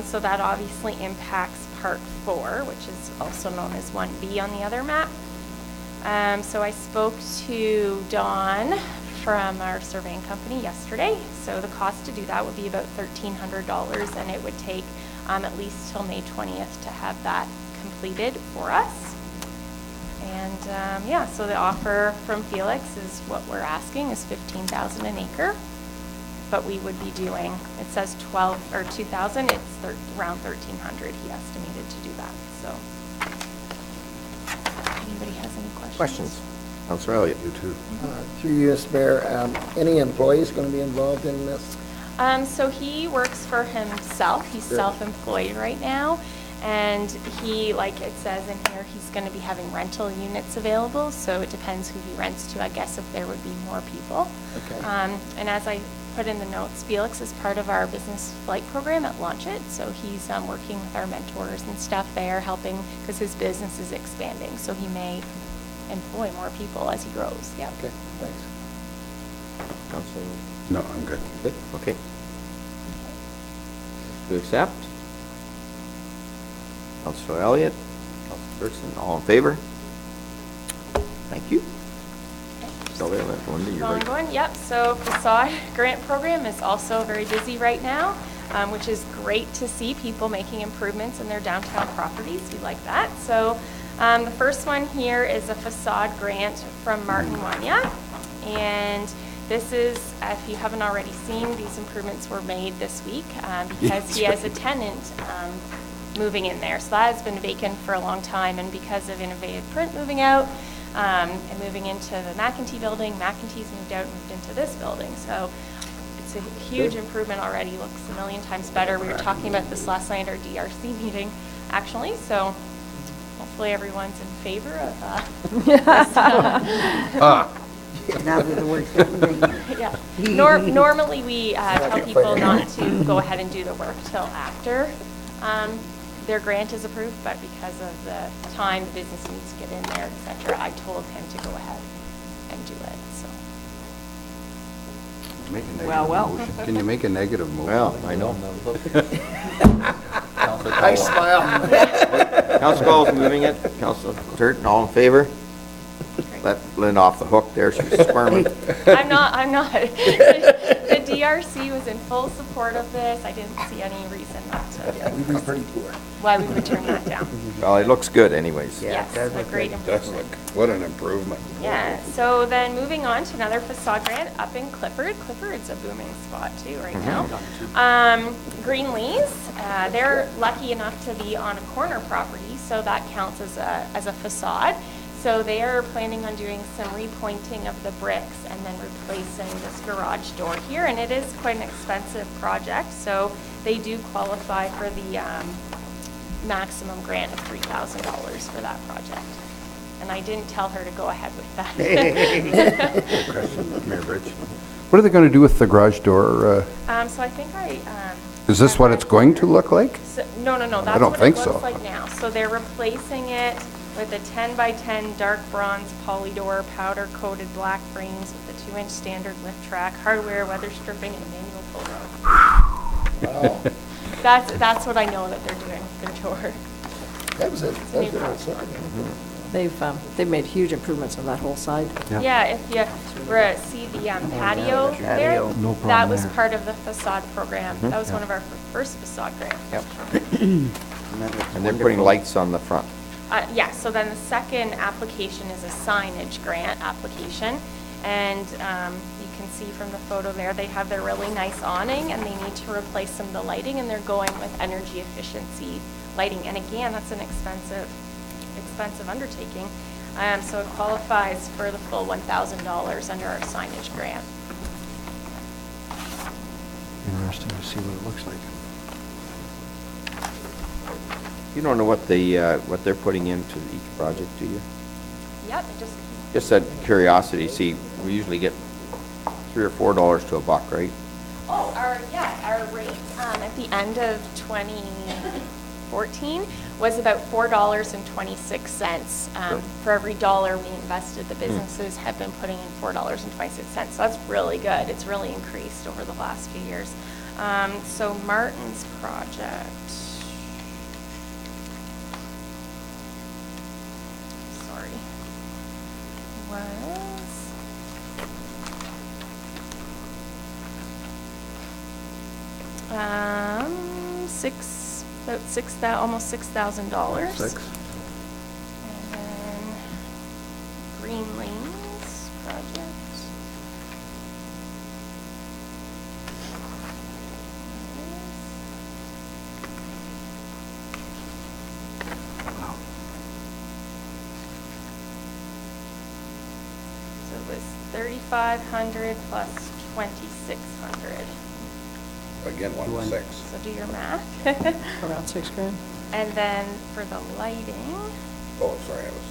So that obviously impacts Part 4, which is also known as 1B on the other map. So I spoke to Dawn from our surveying company yesterday. So the cost to do that would be about $1,300, and it would take at least till May 20th to have that completed for us. And yeah, so the offer from Felix is what we're asking is $15,000 an acre, but we would be doing, it says 12 or 2,000, it's around 1,300 he estimated to do that. So anybody has any questions? Questions? Councillor Elliott. You too. Through you, Mr. Mayor, any employees going to be involved in this? So he works for himself. He's Good. self-employed right now. And he, like it says in here, he's going to be having rental units available. So it depends who he rents to, I guess, if there would be more people. Okay. And as I put in the notes, Felix is part of our business flight program at Launch It. So he's working with our mentors and stuff there, helping, because his business is expanding. So he may employ more people as he grows. Yeah. Okay, thanks. Councillor. No, I'm good. Good, okay. To accept? Councillor Elliott, Councillor Turton, all in favor? Thank you. Still there, that's Linda, you're right. Ongoing, yep. So facade grant program is also very busy right now, which is great to see people making improvements in their downtown properties. We like that. So the first one here is a facade grant from Martin Wanya. And this is, if you haven't already seen, these improvements were made this week because he has a tenant moving in there. So that has been vacant for a long time, and because of Innovative Print moving out and moving into the McEntee building, McEntee's moved out and moved into this building. So it's a huge improvement already, looks a million times better. We were talking about this last night at our DRC meeting, actually, so hopefully everyone's in favor of this. Now that the work's getting done. Yeah. Normally, we tell people not to go ahead and do the work till after their grant is approved, but because of the time the business needs to get in there, et cetera, I told him to go ahead and do it, so. Make a negative Well. motion. Can you make a negative motion? Well, I know. I smile. Councillor Cole's moving it, Councillor Turton, all in favor? Let Lynn off the hook there, she's squirming. I'm not. The DRC was in full support of this. I didn't see any reason not to, We'd be pretty poor. why we would turn that down. Well, it looks good anyways. Yes, a great Does improvement. look, what an improvement. Yeah, so then moving on to another facade grant up in Clifford. Clifford's a booming spot too right now. Greenlees, they're lucky enough to be on a corner property, so that counts as a facade. So they are planning on doing some repointing of the bricks and then replacing this garage door here, and it is quite an expensive project, so they do qualify for the maximum grant of $3,000 for that project. And I didn't tell her to go ahead with that. Mayor Bridge. What are they going to do with the garage door? So I think Is this what it's going to look like? No, that's don't what think it so. looks like now. So they're replacing it with a 10 by 10 dark bronze poly door, powder coated black frames with a 2-inch standard lift track, hardware, weather stripping, and manual pull rod. That's what I know that they're doing with their door. That was it. It's a new project. They've made huge improvements on that whole side. Yeah, if you see the patio there, No problem that was there. part of the facade program. That was one of our first facade grants. Yep. And they're putting lights on the front. Yeah, so then the second application is a signage grant application. And you can see from the photo there, they have their really nice awning and they need to replace some of the lighting, and they're going with energy efficiency lighting. And again, that's an expensive undertaking. So it qualifies for the full $1,000 under our signage grant. Interesting to see what it looks like. You don't know what they're putting into each project, do you? Yep, Just out of curiosity, see, we usually get $3 or $4 to a buck, right? Oh, our rate at the end of 2014 was about $4.26. For every dollar we invested, the businesses have been putting in $4.26. So that's really good. It's really increased over the last few years. So Martin's project. Sorry. Was almost $6,000. Six. And then Green Lanes project. So it was 3,500 plus 2,600. Again, 1-6. So do your math. Around $6,000. And then for the lighting, Oh, sorry, I was.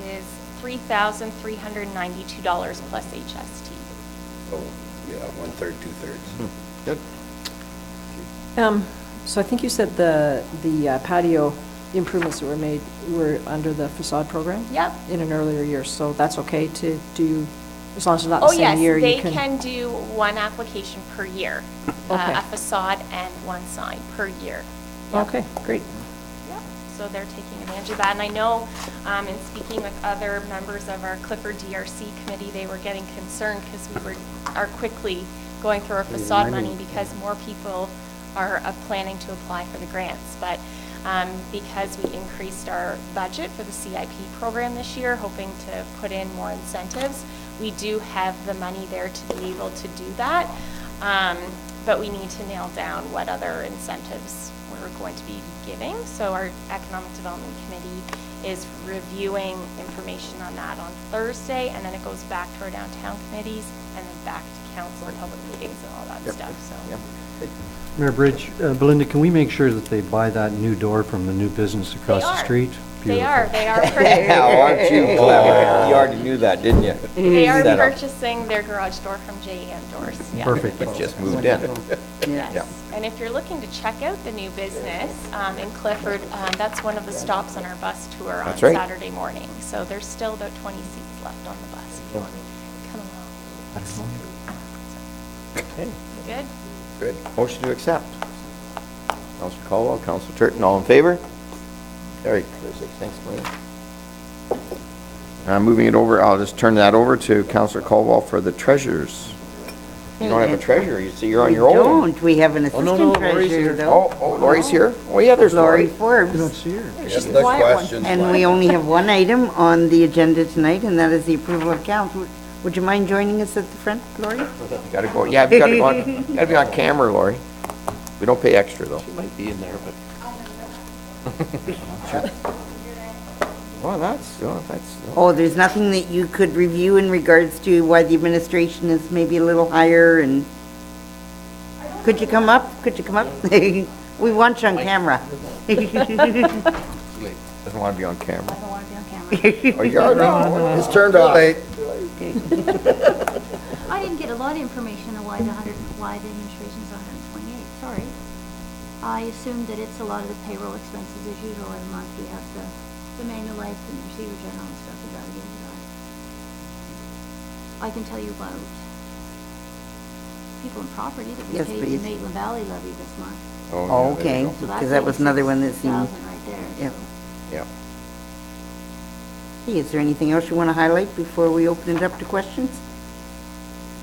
is $3,392 plus HST. Oh, yeah, 1/3, 2/3. Good. So I think you said the patio improvements that were made were under the facade program? Yep. In an earlier year, so that's okay to do, as long as it's not the Oh, same yes, year? they you can do one application per year. Okay. A facade and one sign per year. Yep. Okay, great. Yep. So they're taking advantage of that. And I know, in speaking with other members of our Clifford DRC committee, they were getting concerned because we are quickly going through our facade money because more people are planning to apply for the grants. But because we increased our budget for the CIP program this year, hoping to put in more incentives, we do have the money there to be able to do that. But we need to nail down what other incentives we're going to be giving. So our Economic Development Committee is reviewing information on that on Thursday, and then it goes back to our downtown committees, and then back to council and public meetings and all that stuff, so. Yep. Mayor Bridge, Belinda, can we make sure that they buy that new door from the new business across the street? They are Now, aren't you clever? You already knew that, didn't you? They are Set up. purchasing their garage door from J.E.M. Doors, yeah. Perfect. It just moved in. Yes. Yeah. And if you're looking to check out the new business in Clifford, that's one of the stops on our bus tour on That's right. Saturday morning. So there's still about 20 seats left on the bus if you want to come along. Okay, Good? good. Motion to accept. Councilor Caldwell, Councilor Turton, all in favor? Carried. Thanks, Maria. Moving it over, I'll just turn that over to Councilor Caldwell for the treasurers. You don't have a treasurer, you see, you're on your own. Don't, we have an assistant treasurer though. Oh, Lori's here? Oh, yeah, there's Lori Lori. Forbes. You don't see her. She's the quiet one. And we only have one item on the agenda tonight, and that is the approval of accounts. Would you mind joining us at the front, Lori? You gotta go, yeah, you gotta be on camera, Lori. We don't pay extra, though. She might be in there, but Well, that's. Oh, there's nothing that you could review in regards to why the administration is maybe a little higher and... Could you come up? Could you come up? We want you on camera. Doesn't want to be on camera. I don't want to be on camera. Oh, you're no. It's turned off. I didn't get a lot of information on why the administration's 128, sorry. I assumed that it's a lot of the payroll expenses as usual every month. We have the manual life and the receiver general and stuff we gotta get into that. I can tell you about people in property that we Yes, paid the please. Maitland Valley levy this month. Oh, okay, So that's because that was another one that seemed... 86,000 right there. Yep. So. Yeah. Hey, is there anything else you want to highlight before we open it up to questions?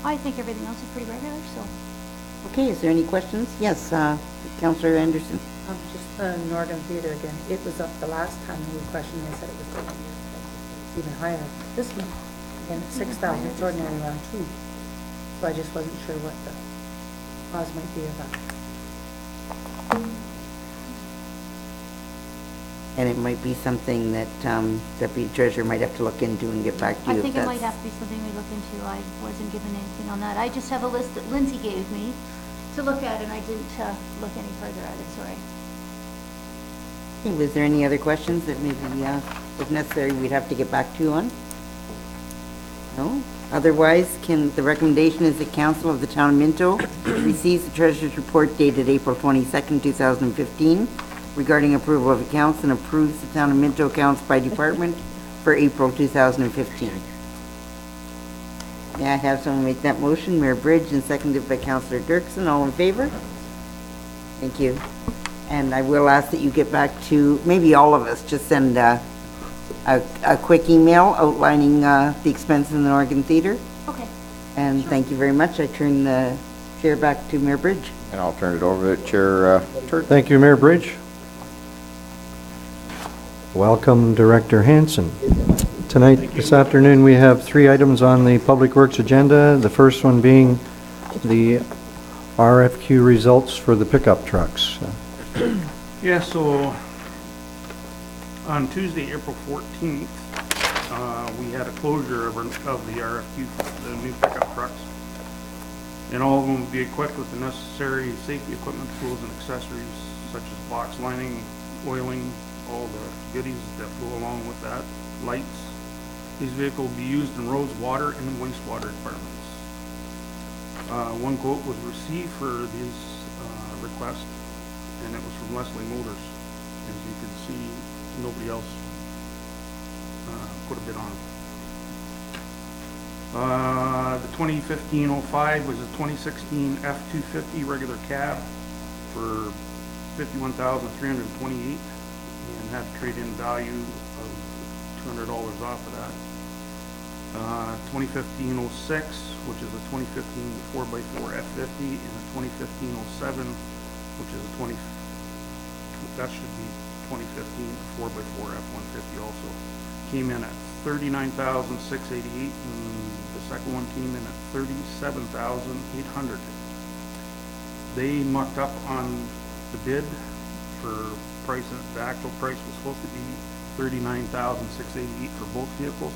I think everything else is pretty regular, so. Okay, is there any questions? Yes, Councillor Anderson. Just Northern Theatre again. It was up the last time we questioned, they said it was going to be even higher. This month, again, it's 6,000, it's ordinarily around 2. So I just wasn't sure what the cause might be of that. And it might be something that Deputy Treasurer might have to look into and get back to you. I think if it might that's- have to be something we look into. I wasn't given anything on that. I just have a list that Lindsay gave me to look at, and I didn't look any further at it, sorry. Okay, was there any other questions that maybe, if necessary, we'd have to get back to you on? No? Otherwise, the recommendation is that Council of the Town of Minto receives the Treasurer's report dated April 22nd, 2015, regarding approval of accounts and approves the Town of Minto accounts by department for April 2015. May I have someone make that motion? Mayor Bridge, and seconded by Councillor Dirksen. All in favor? Thank you. And I will ask that you get back to, maybe all of us, just send a quick email outlining the expense in the Oregon Theatre. Okay. And thank you very much. I turn the chair back to Mayor Bridge. And I'll turn it over to Chair Turk. Thank you, Mayor Bridge. Welcome, Director Hanson. Tonight, this afternoon, we have 3 items on the Public Works agenda. The first one being the RFQ results for the pickup trucks. Yeah, so on Tuesday, April 14th, we had a closure of the RFQ for the new pickup trucks. And all of them will be equipped with the necessary safety equipment, tools, and accessories such as box lining, oiling, all the goodies that go along with that, lights. These vehicles will be used in roads, water, and wastewater departments. One quote was received for these requests, and it was from Leslie Motors. As you can see, nobody else put a bid on it. The 2015-05 was a 2016 F-250 regular cab for $51,328 and had a trade-in value of $200 off of that. 2015-06, which is a 2015 4x4 F-50, and a 2015-07, which is a that should be 2015 4x4 F-150 also. Came in at $39,688, and the second one came in at $37,800. They mucked up on the bid for price. The actual price was supposed to be $39,688 for both vehicles.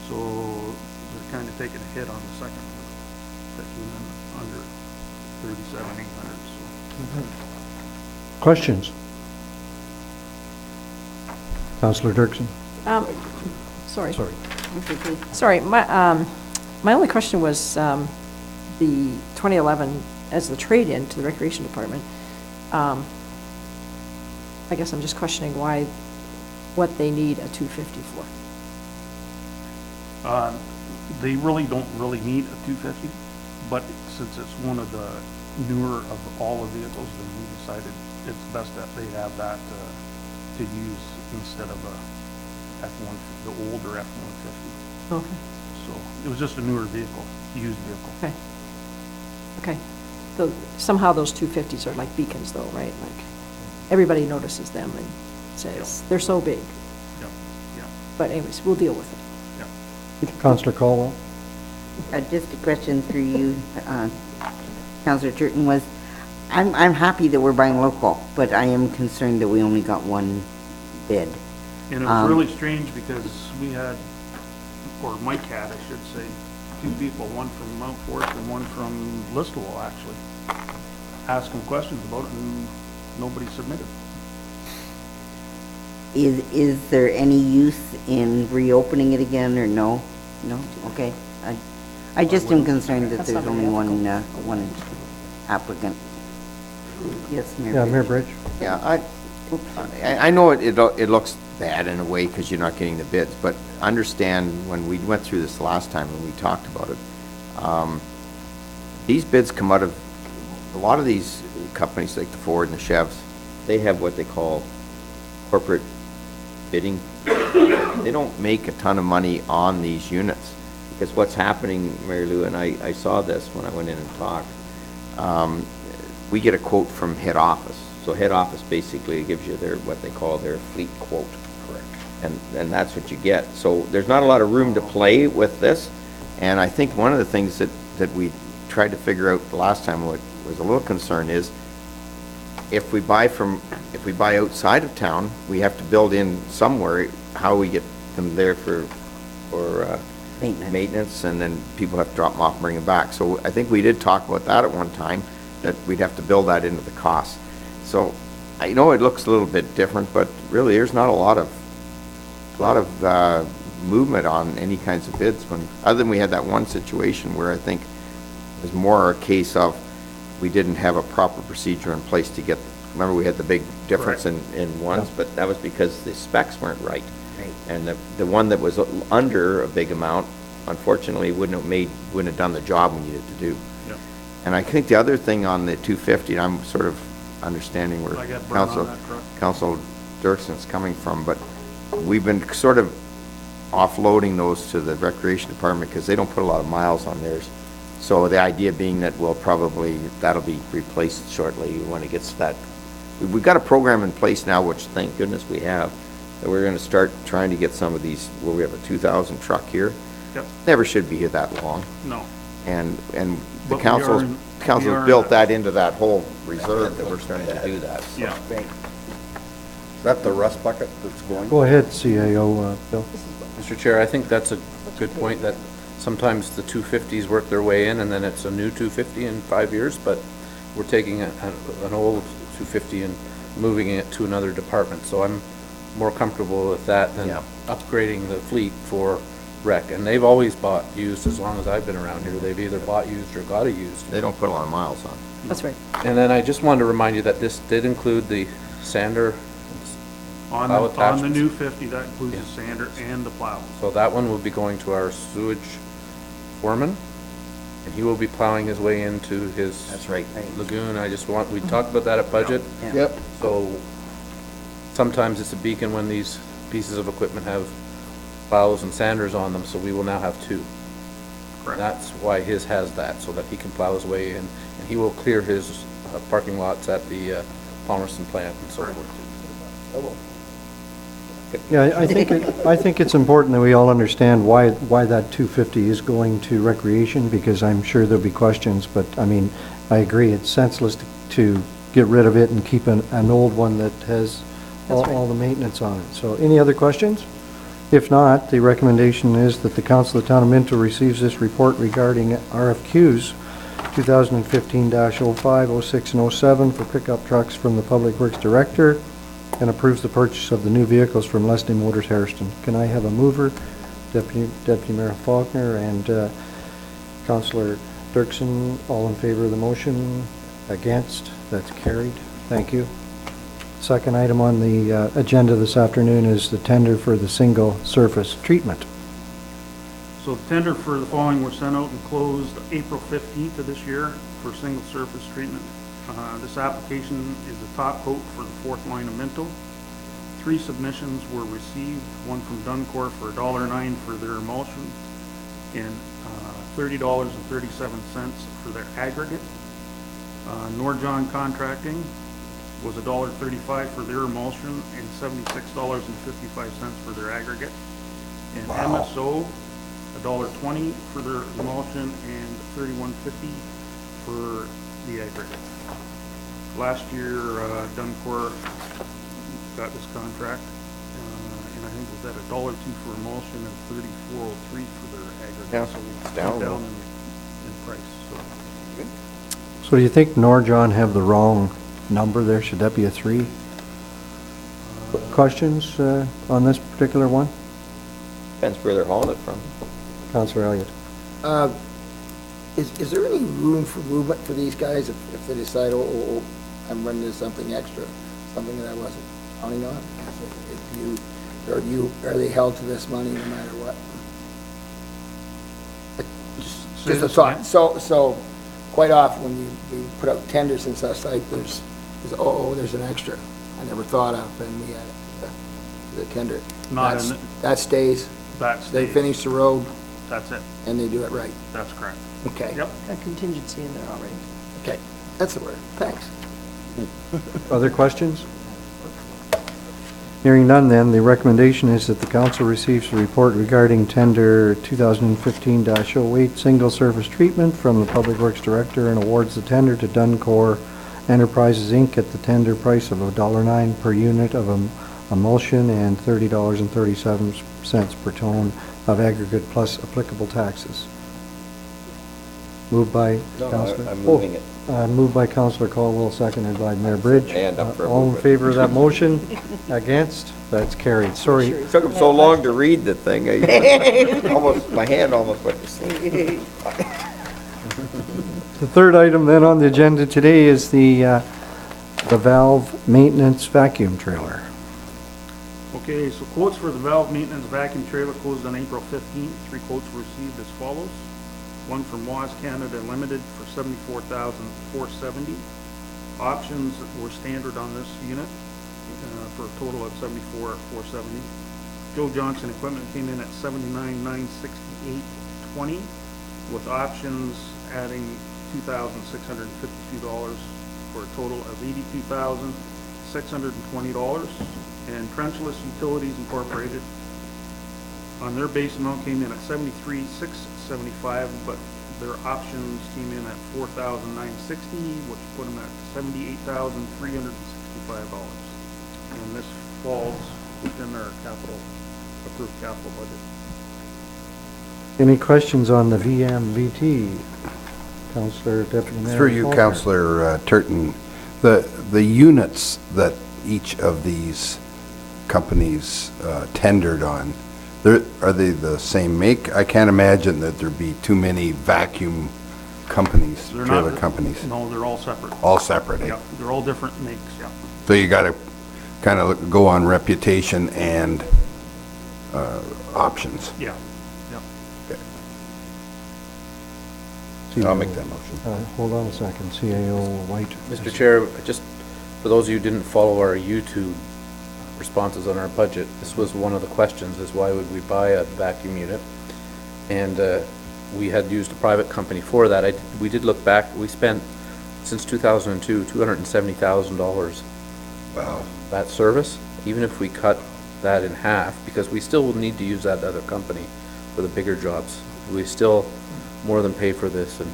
So they're kind of taking a hit on the second one that came in under $37,800. So. Questions? Councillor Dirksen. Sorry. Okay. Sorry, my only question was the 2011 as the trade-in to the Recreation Department. I guess I'm just questioning what they need a 250 for. They really don't really need a 250, but since it's one of the newer of all the vehicles, then we decided it's best that they have that to use instead of a F1, the older F-150. Okay. So it was just a newer vehicle, used vehicle. Okay. Okay. So somehow those 250s are like beacons though, right? Like everybody notices them and says, they're so big. Yep. Yeah. But anyways, we'll deal with it. Councillor Caldwell. Just a question through you, Councillor Turton, was I'm happy that we're buying local, but I am concerned that we only got one bid. And it was really strange because we had, or Mike had, I should say, two people, one from Mount Forest and one from Listowel, actually, asking questions about it, and nobody submitted. Is there any use in reopening it again, or no? No? Okay. I just am concerned that That's there's not only very one applicant. Yes, Mayor Yeah, Bridge. Mayor Bridge? Yeah, I know it looks bad in a way because you're not getting the bids, but understand when we went through this last time and we talked about it, these bids come out of, a lot of these companies like the Ford and the Chevs, they have what they call corporate bidding. They don't make a ton of money on these units, because what's happening, Mary Lou, and I saw this when I went in and talked, we get a quote from head office. So head office basically gives you their, what they call their fleet quote. Correct. And that's what you get. So there's not a lot of room to play with this, and I think one of the things that we tried to figure out the last time, what was a little concern is, if we buy outside of town, we have to build in somewhere how we get them there for maintenance, and then people have to drop them off and bring them back. So I think we did talk about that at one time, that we'd have to build that into the cost. So I know it looks a little bit different, but really there's not a lot of movement on any kinds of bids, other than we had that one situation where I think it was more a case of we didn't have a proper procedure in place to get, remember we had the big difference in ones, but that was because the specs weren't right. And the one that was under a big amount, unfortunately, wouldn't have done the job we needed to do. Yep. And I think the other thing on the 250, and I'm sort of understanding where I got burned on that truck. Council Dirkson's coming from, but we've been sort of offloading those to the Recreation Department because they don't put a lot of miles on theirs. So the idea being that that'll be replaced shortly when it gets to that. We've got a program in place now, which thank goodness we have, that we're gonna start trying to get some of these, where we have a 2000 truck here. Yep. Never should be here that long. No. And the But council's we are built in that into that whole reserve that we're starting to do that. So. Yeah. Is that the rust bucket that's going? Go ahead, CAO, Bill. Mr. Chair, I think that's a good point, that sometimes the 250s work their way in, and then it's a new 250 in 5 years, but we're taking an old 250 and moving it to another department, so I'm more comfortable with that than upgrading the fleet for rec. And they've always bought used as long as I've been around here. They've either bought used or got a used. They don't put a lot of miles on. That's right. And then I just wanted to remind you that this did include the sander. On plow the attachments. new 50, that includes the sander and the plow. So that one will be going to our sewage foreman, and he will be plowing his way into his That's right. lagoon. We talked about that at budget. Yep. So sometimes it's a beacon when these pieces of equipment have plows and sanders on them, so we will now have two. Correct. That's why his has that, so that he can plow his way in, and he will clear his parking lots at the Palmerston plant and so forth. Yeah, I think it's important that we all understand why that 250 is going to recreation, because I'm sure there'll be questions, but I mean, I agree, it's senseless to get rid of it and keep an old one that has all the maintenance on it. So any other questions? If not, the recommendation is that the Council of the Town of Minto receives this report regarding RFQs 2015-05, 06, and 07 for pickup trucks from the Public Works Director, and approves the purchase of the new vehicles from Leslie Motors Harrison. Can I have a mover? Deputy Mayor Faulkner and Councillor Dirksen, all in favor of the motion? Against? That's carried. Thank you. Second item on the agenda this afternoon is the tender for the single surface treatment. So the tender for the following was sent out and closed April 15th of this year for single surface treatment. This application is the top coat for the fourth line of Minto. 3 submissions were received, one from Duncor for $1.09 for their emulsion and $30.37 for their aggregate. Norjohn Contracting was $1.35 for their emulsion and $76.55 for their aggregate. And MSO, $1.20 for their emulsion and $31.50 for the aggregate. Last year, Duncor got this contract, and I think it was at $1.02 for emulsion and $34.03 for their aggregate. Yeah, So it's it's down. down in price, so. So do you think Norjon have the wrong number there? Should that be a 3? Questions on this particular one? Depends where they're hauling it from. Councillor Elliott. Is there any room for movement for these guys if they decide, oh, I'm running into something extra, something that I wasn't counting on? Are they held to this money no matter what? Just a thought. So quite often when we put out tenders and such like, there's an extra I never thought of, and we had the tender. That stays. That stays. They finish the road. That's it. And they do it right. That's correct. Okay. Yep. A contingency in there already. Okay, that's the word. Thanks. Other questions? Hearing none then, the recommendation is that the council receives a report regarding tender 2015-08 single surface treatment from the Public Works Director and awards the tender to Duncor Enterprises, Inc. at the tender price of $1.09 per unit of emulsion and $30.37 per ton of aggregate plus applicable taxes. Moved by Councillor... I'm moving it. Moved by Councillor Caldwell, seconded by Mayor Bridge. Hand up for a All in movement. favor of that motion? Against? That's carried. Sorry. It took him so long to read the thing, my hand almost went to sleep. The third item then on the agenda today is the valve maintenance vacuum trailer. Okay, so quotes for the valve maintenance vacuum trailer closed on April 15th. 3 quotes were received as follows. One from Moz Canada Limited for $74,470. Options were standard on this unit for a total of $74,470. Joe Johnson Equipment came in at $79,968.20, with options adding $2,652 for a total of $82,620. And Trenchless Utilities Incorporated, on their base amount, came in at $73,675, but their options came in at $4,960, which put them at $78,365. And this falls within their approved capital budget. Any questions on the VMVT? Councillor Deputy Mayor. Through you, Faulkner. Councillor Turton, the units that each of these companies tendered on, are they the same make? I can't imagine that there'd be too many vacuum companies, trailer companies. No, they're all separate. All separate, eh? Yeah, they're all different makes, yeah. So you got to kind of go on reputation and options. Yeah, yeah. I'll make that motion. Hold on a second. CAO White. Mr. Chair, just for those of you who didn't follow our YouTube responses on our budget, this was one of the questions, is why would we buy a vacuum unit? And we had used a private company for that. We did look back, we spent, since 2002, $270,000. Wow. That service, even if we cut that in half, because we still will need to use that other company for the bigger jobs. We still more than pay for this in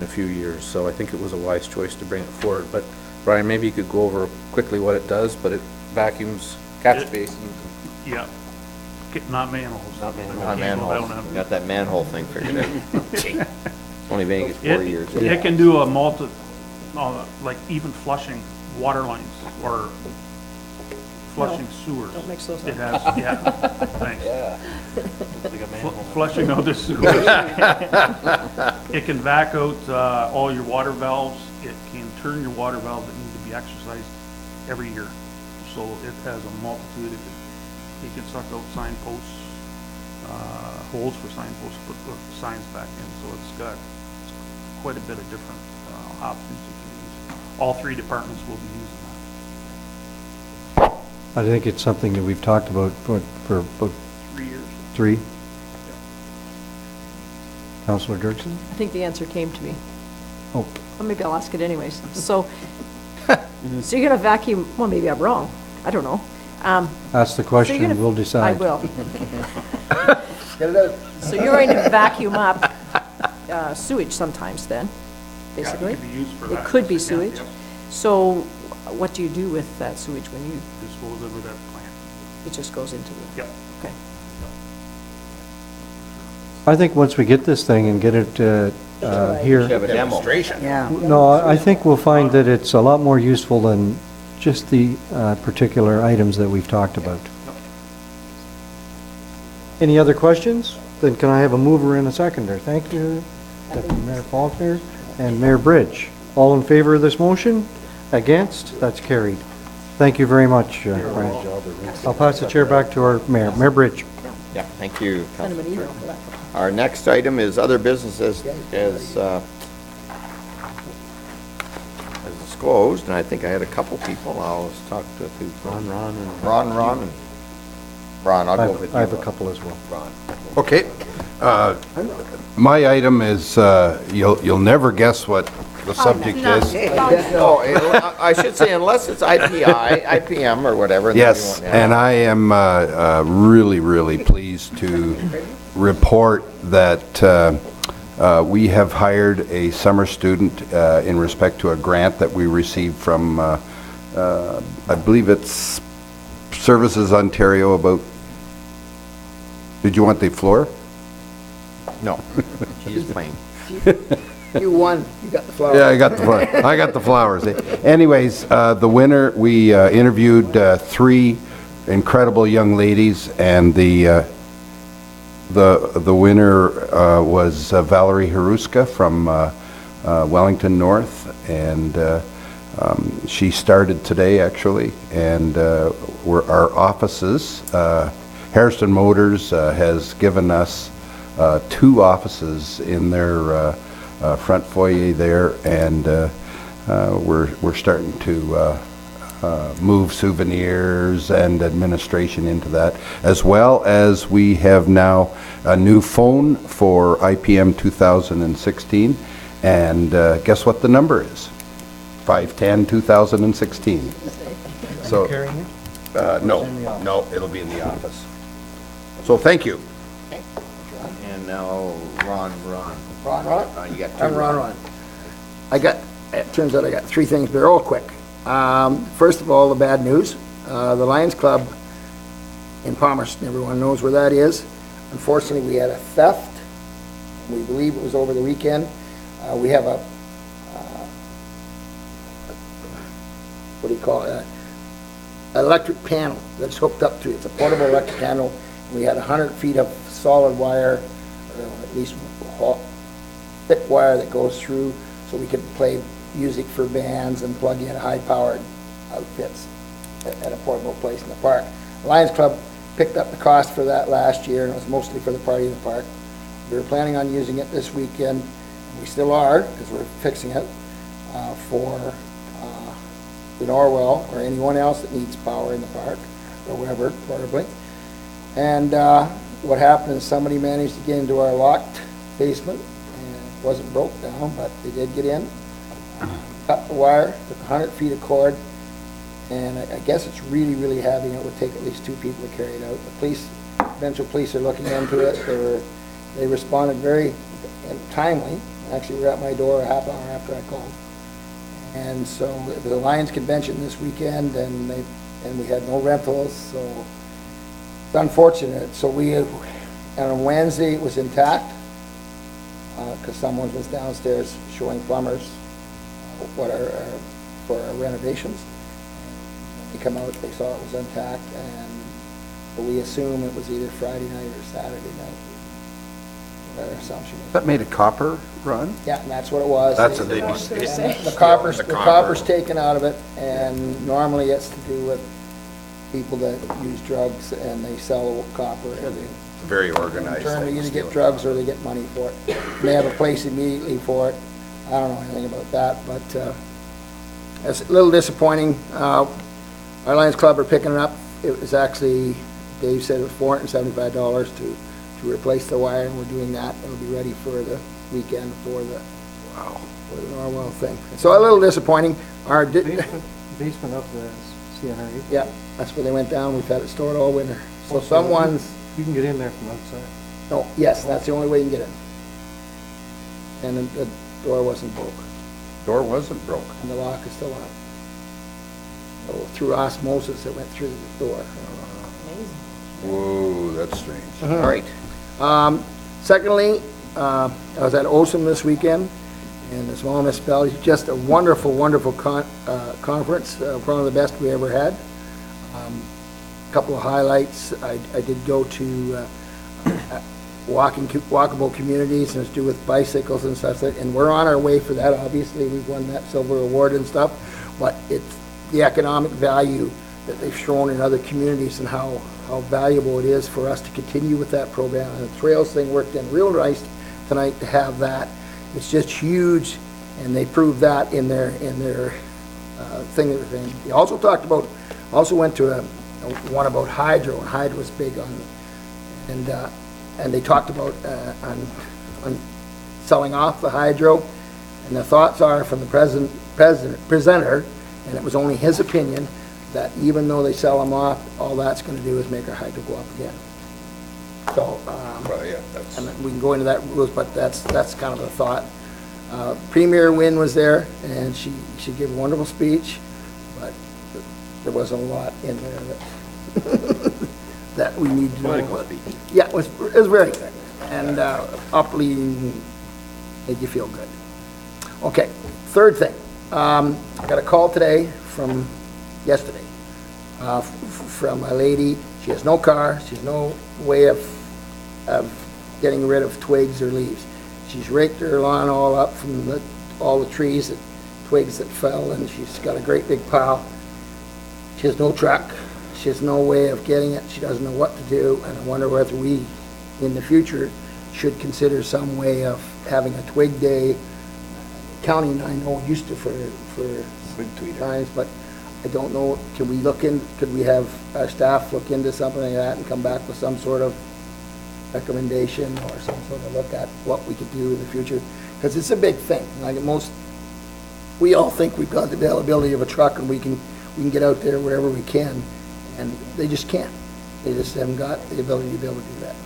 a few years, so I think it was a wise choice to bring it forward. But Brian, maybe you could go over quickly what it does, but it vacuums catch basins. Yeah. Not manholes. Not manholes. Got that manhole thing figured out. It's only been 4 years. It can do a like even flushing water lines or flushing sewers. Don't mix those It up. has, yeah, thanks. Yeah. Flushing out the sewers. It can vac out all your water valves. It can turn your water valves that need to be exercised every year. So it has a multitude. It can suck out signposts, holes for signposts, put signs back in. So it's got quite a bit of different options you can use. All 3 departments will be using that. I think it's something that we've talked about for about 3 years. 3. Councillor Dirksen? I think the answer came to me. Oh. Well, maybe I'll ask it anyways. So you're going to vacuum, well, maybe I'm wrong. I don't know. Ask the question, gonna- we'll decide. I will. Get it out. So you're going to vacuum up sewage sometimes then, basically? Yeah, it could be used for It that. could be Yes, it can, sewage. yep. So what do you do with that sewage when you, Dispose of it at the plant. it just goes into the? Yep. Okay. I think once we get this thing and get it here, Have a demo. Yeah. no, I think we'll find that it's a lot more useful than just the particular items that we've talked about. Any other questions? Then can I have a mover and a seconder? Thank you, Deputy Mayor Faulkner and Mayor Bridge. All in favor of this motion? Against? That's carried. Thank you very much, Brian. I'll pass the chair back to our mayor, Mayor Bridge. Yeah, thank you. Send them an email for that. Our next item is other businesses as disclosed, and I think I had a couple people. I'll talk to Ron, and Ron, I'll go with you. I have a couple as well. Ron. Okay. My item is, you'll never guess what the subject is. Oh, I should say unless it's IPM or whatever. then you Yes, won't have and it. I am really, really pleased to report that we have hired a summer student in respect to a grant that we received from, I believe it's Services Ontario about, did you want the floor? No, she's playing. You won, you got the flower. Yeah, I got the flowers. Anyways, the winner, we interviewed 3 incredible young ladies, and the winner was Valerie Haruska from Wellington North, and she started today, actually, and our offices, Harrison Motors has given us 2 offices in their front foyer there, and we're starting to move souvenirs and administration into that, as well as we have now a new phone for IPM 2016, and guess what the number is? 510-2016. So, no, it'll be in the office. So thank you. And now Ron. Ron? You got 2. I'm Ron. It turns out I got 3 things, they're all quick. First of all, the bad news. The Lions Club in Palmerston, everyone knows where that is. Unfortunately, we had a theft. We believe it was over the weekend. We have a, what do you call it? Electric panel that's hooked up to it. It's a portable electric panel. We had 100 feet of solid wire, or at least thick wire that goes through, so we could play music for bands and plug in high-powered outfits at a portable place in the park. The Lions Club picked up the cost for that last year, and it was mostly for the party in the park. We were planning on using it this weekend, and we still are, because we're fixing it for the Norwell or anyone else that needs power in the park, or wherever, preferably. And what happened is somebody managed to get into our locked basement, and it wasn't broke down, but they did get in. Cut the wire, took 100 feet of cord, and I guess it's really, really heavy, and it would take at least 2 people to carry it out. The police, provincial police are looking into it. They responded very timely. Actually, we were at my door a half hour after I called. And so it was a Lions convention this weekend, and we had no rentals, so it's unfortunate. So on Wednesday, it was intact, because someone was downstairs showing plumbers for our renovations. They come out, they saw it was intact, but we assume it was either Friday night or Saturday night. Our assumption is. That made of copper, Ron? Yeah, and that's what it was. That's They- a the copper's taken out of it, and normally it's to do with people that use drugs and they sell copper. And Very organized. in turn, they thing, either steal get it. drugs or they get money for it. And they have a place immediately for it. I don't know anything about that, but it's a little disappointing. Our Lions Club are picking it up. It was actually, Dave said it was $475 to replace the wire, and we're doing that. It'll be ready for the weekend for the Norwell thing. So a little disappointing. Our Basement of the CNRE. yeah, that's where they went down. We've had it stored all winter. So someone's, You can get in there from outside. no, yes, that's the only way you can get in. And the door wasn't broke, Door wasn't broke. and the lock is still on. So through osmosis, it went through the door. Whoa, that's strange. All right. Secondly, I was at OSM this weekend, and the small municipality, just a wonderful, wonderful conference, one of the best we ever had. Couple of highlights, I did go to walkable communities, and it's to do with bicycles and stuff, and we're on our way for that. Obviously, we've won that silver award and stuff, but it's the economic value that they've shown in other communities and how valuable it is for us to continue with that program. And the trails thing worked in real nice tonight to have that. It's just huge, and they proved that in their thing. They also talked about, also went to one about hydro, and hydro was big on, and they talked about on selling off the hydro, and the thoughts are from the presenter, and it was only his opinion, that even though they sell them off, all that's going to do is make our hydro go up again. So, Well, yeah, that's, and we can go into that rules, but that's kind of a thought. Premier Wynn was there, and she gave a wonderful speech, but there wasn't a lot in there that that we need to know. Yeah, it was very good, and upleading, made you feel good. Okay, third thing, I got a call today from yesterday from a lady. She has no car, she has no way of getting rid of twigs or leaves. She's raked her lawn all up from all the trees, twigs that fell, and she's got a great big pile. She has no truck, she has no way of getting it, she doesn't know what to do, and I wonder whether we, in the future, should consider some way of having a twig day. County, I know, used to for times, but I don't know, can we look in, could we have our staff look into something like that and come back with some sort of recommendation or some sort of look at what we could do in the future? Because it's a big thing. Like we all think we've got the availability of a truck and we can get out there wherever we can, and they just can't. They just haven't got the ability to be able to do that.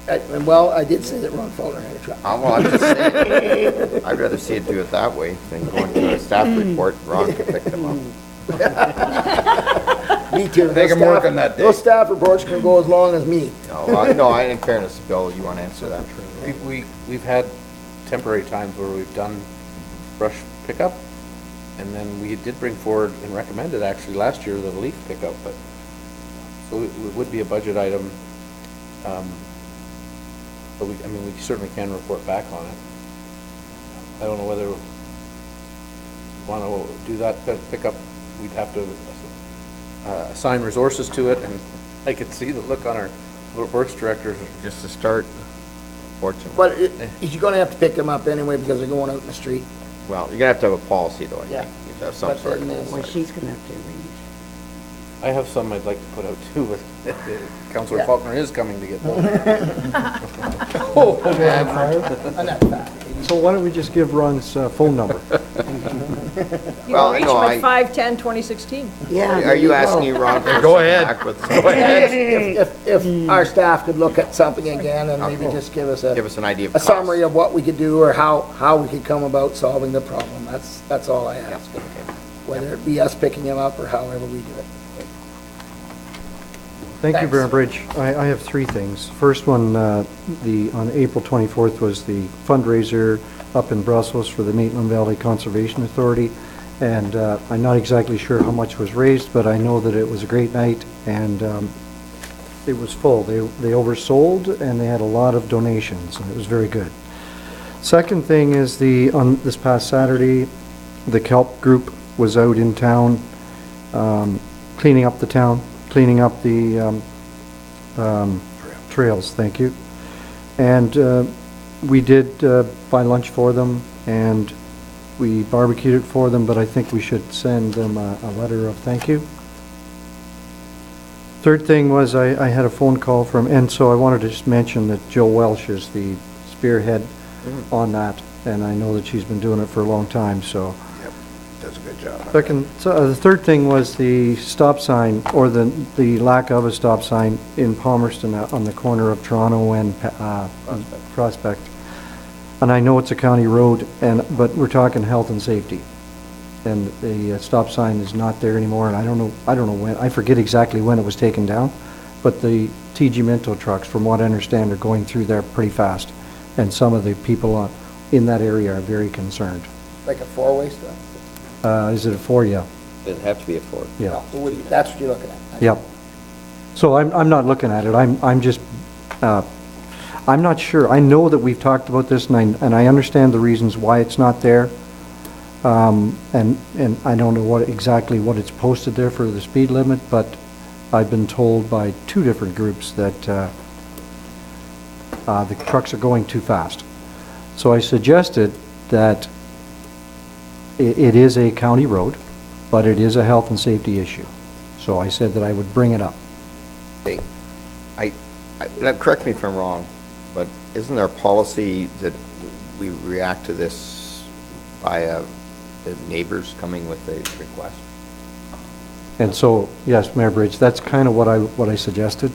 So, well, I did say that Ron Fowler had a truck. Well, I'm just saying, I'd rather see it do it that way than going to a staff report, Ron can pick them up. Me too. They can work on that day. Those staff reports can go as long as me. No, in fairness, Bill, you want to answer that? We've had temporary times where we've done brush pickup, and then we did bring forward and recommended actually last year the leaf pickup, but so it would be a budget item. But we certainly can report back on it. I don't know whether we want to do that pickup. We'd have to assign resources to it, and I could see the look on our works director. Just to start, fortunately. But you're going to have to pick them up anyway because they're going out in the street. Well, you're going to have a policy though, I Yeah. think. You have to have some sort of. Well, she's going to have to arrange. I have some I'd like to put out too, but Councillor Yeah. Faulkner is coming to get one. Oh, man. I'm not fat. So why don't we just give Ron's phone number? You Well, can reach no, him at 5/10/2016. Yeah. Are you asking Ron to Go ahead. back with Go ahead. If our staff could look at something again and maybe just give us give us an idea of a cost? summary of what we could do or how we could come about solving the problem. That's all I ask. Whether it be us picking them up or however we do it. Thank you, Thanks. Bridge. I have three things. First one, on April 24th was the fundraiser up in Brussels for the Maitland Valley Conservation Authority, and I'm not exactly sure how much was raised, but I know that it was a great night, and it was full. They oversold, and they had a lot of donations, and it was very good. Second thing is on this past Saturday, the Kelp group was out in town cleaning up the town, cleaning up the trails, thank you. And we did buy lunch for them, and we barbecued it for them, but I think we should send them a letter of thank you. Third thing was I had a phone call from, and so I wanted to just mention that Jill Welsh is the spearhead on that, and I know that she's been doing it for a long time, so. Does a good job. The third thing was the stop sign, or the lack of a stop sign in Palmerston on the corner of Toronto and Prospect. And I know it's a county road, but we're talking health and safety. and the stop sign is not there anymore, and I don't know when, I forget exactly when it was taken down, but the TG Minto trucks, from what I understand, are going through there pretty fast, and some of the people in that area are very concerned. Like a four-way stuff? Is it a 4? Yeah. It'd have to be a 4. Yeah. That's what you're looking at? Yep. So I'm not looking at it, I'm just, I'm not sure. I know that we've talked about this, and I understand the reasons why it's not there. And I don't know exactly what it's posted there for the speed limit, but I've been told by 2 different groups that the trucks are going too fast. So I suggested that it is a county road, but it is a health and safety issue. So I said that I would bring it up. Okay. Correct me if I'm wrong, but isn't there a policy that we react to this via the neighbors coming with a request? And so, yes, Mayor Bridge, that's kind of what I suggested.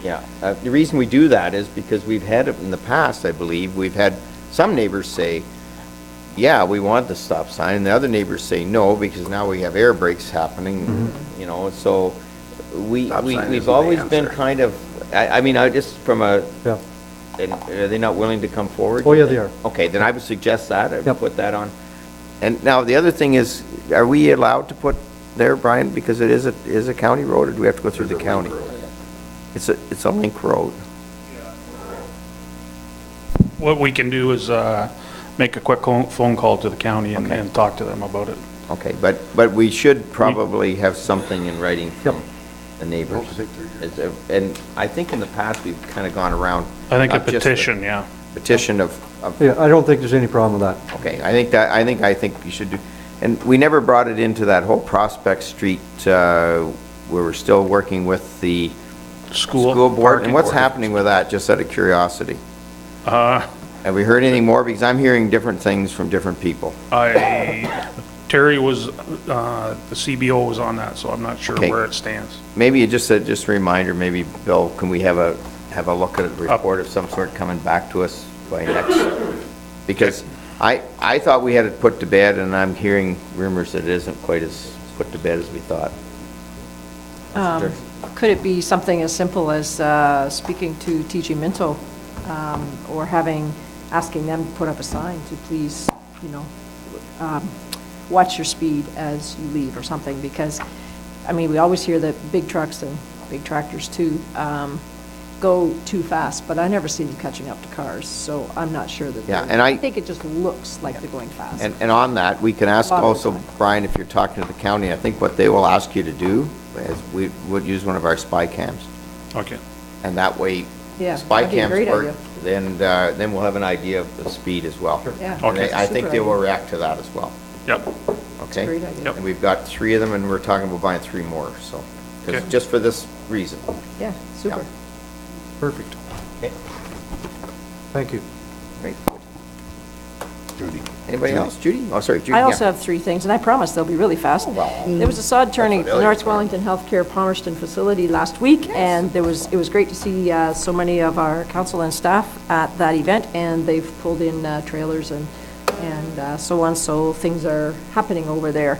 Yeah. The reason we do that is because we've had it in the past, I believe, we've had some neighbors say, yeah, we want the stop sign, and the other neighbors say no, because now we have air brakes happening, you know, so we've always been kind of, I mean, I just from a, Yeah. are they not willing to come forward? Oh, yeah, they are. Okay, then I would suggest that, I would Yep. put that on. And now, the other thing is, are we allowed to put there, Brian, because it is a county road, or do we have to go through the county? It's a link road. What we can do is make a quick phone call to the county and talk to them about it. Okay, but we should probably have something in writing from the neighbors. And I think in the past, we've kind of gone around. I think a not just petition, yeah. Petition of, Yeah, I don't think there's any problem with that. okay, I think you should do, and we never brought it into that whole Prospect Street, where we're still working with the school board. And what's happening with that, just out of curiosity? Have we heard anything more? Because I'm hearing different things from different people. Terry was, the CBO was on that, so I'm not sure Okay. where it stands. Maybe just a reminder, maybe, Bill, can we have a look at a report of some sort coming back to us by next? Because I thought we had it put to bed, and I'm hearing rumors that it isn't quite as put to bed as we thought. Could it be something as simple as speaking to TG Minto, or asking them to put up a sign to please, watch your speed as you leave or something? Because, I mean, we always hear that big trucks and big tractors too go too fast, but I never see them catching up to cars, so I'm not sure that. Yeah, and I think it just looks like they're going fast. And on that, we can ask A lot of also, the time. Brian, if you're talking to the county, I think what they will ask you to do is we would use one of our spy cams. Okay. And that way, Yeah, spy that'd be a cams great work, idea. then we'll have an idea of the speed as well. Yeah, And Okay. I think super they will idea. react to that as well, Yep. okay? great idea. Yep. And we've got 3 of them, and we're talking about buying 3 more, so, 'cause Okay. just for this reason. Yeah, super. Yeah. Perfect. Okay. Thank you. Great. Anybody else? Judy? Oh, sorry, Judy. I also yeah. have 3 things, and I promise they'll be really fast. well. There was a sod turning at the That's what North Elliot's Wellington Healthcare Palmerston facility last week, and it was great to see so many of our council and staff at that event, and they've pulled in trailers and so on, so things are happening over there.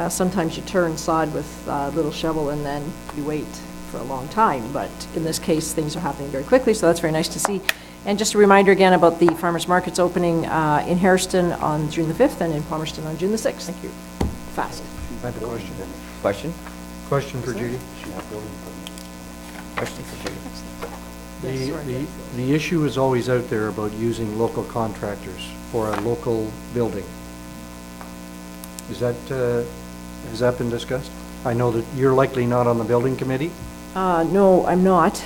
Sometimes you turn sod with a little shovel and then you wait for a long time, but in this case, things are happening very quickly, so that's very nice to see. And just a reminder again about the farmers markets opening in Hairston on June the 5th and in Palmerston on June the 6th. Thank you. Fast. I have a question. Question? Question for Judy. Question for Judy? The issue is always out there about using local contractors for a local building. Is that, has that been discussed? I know that you're likely not on the building committee. No, I'm not.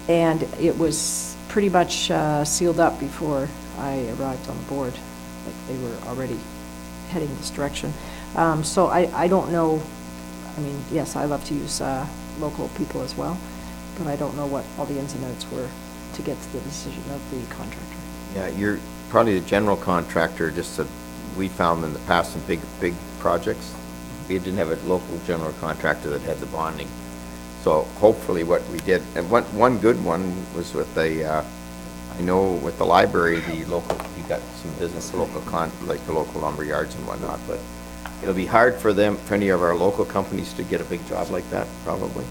And it was pretty much sealed up before I arrived on the board. Like they were already heading this direction. So I don't know. I mean, yes, I love to use local people as well, but I don't know what all the ins and outs were to get to the decision of the contractor. Yeah, you're probably the general contractor, just that we found in the past some big projects. We didn't have a local general contractor that had the bonding. So hopefully what we did, and one good one was with the I know with the library, the local, you got some business, like the local lumber yards and whatnot, but it'll be hard for them, for any of our local companies to get a big job like that, probably.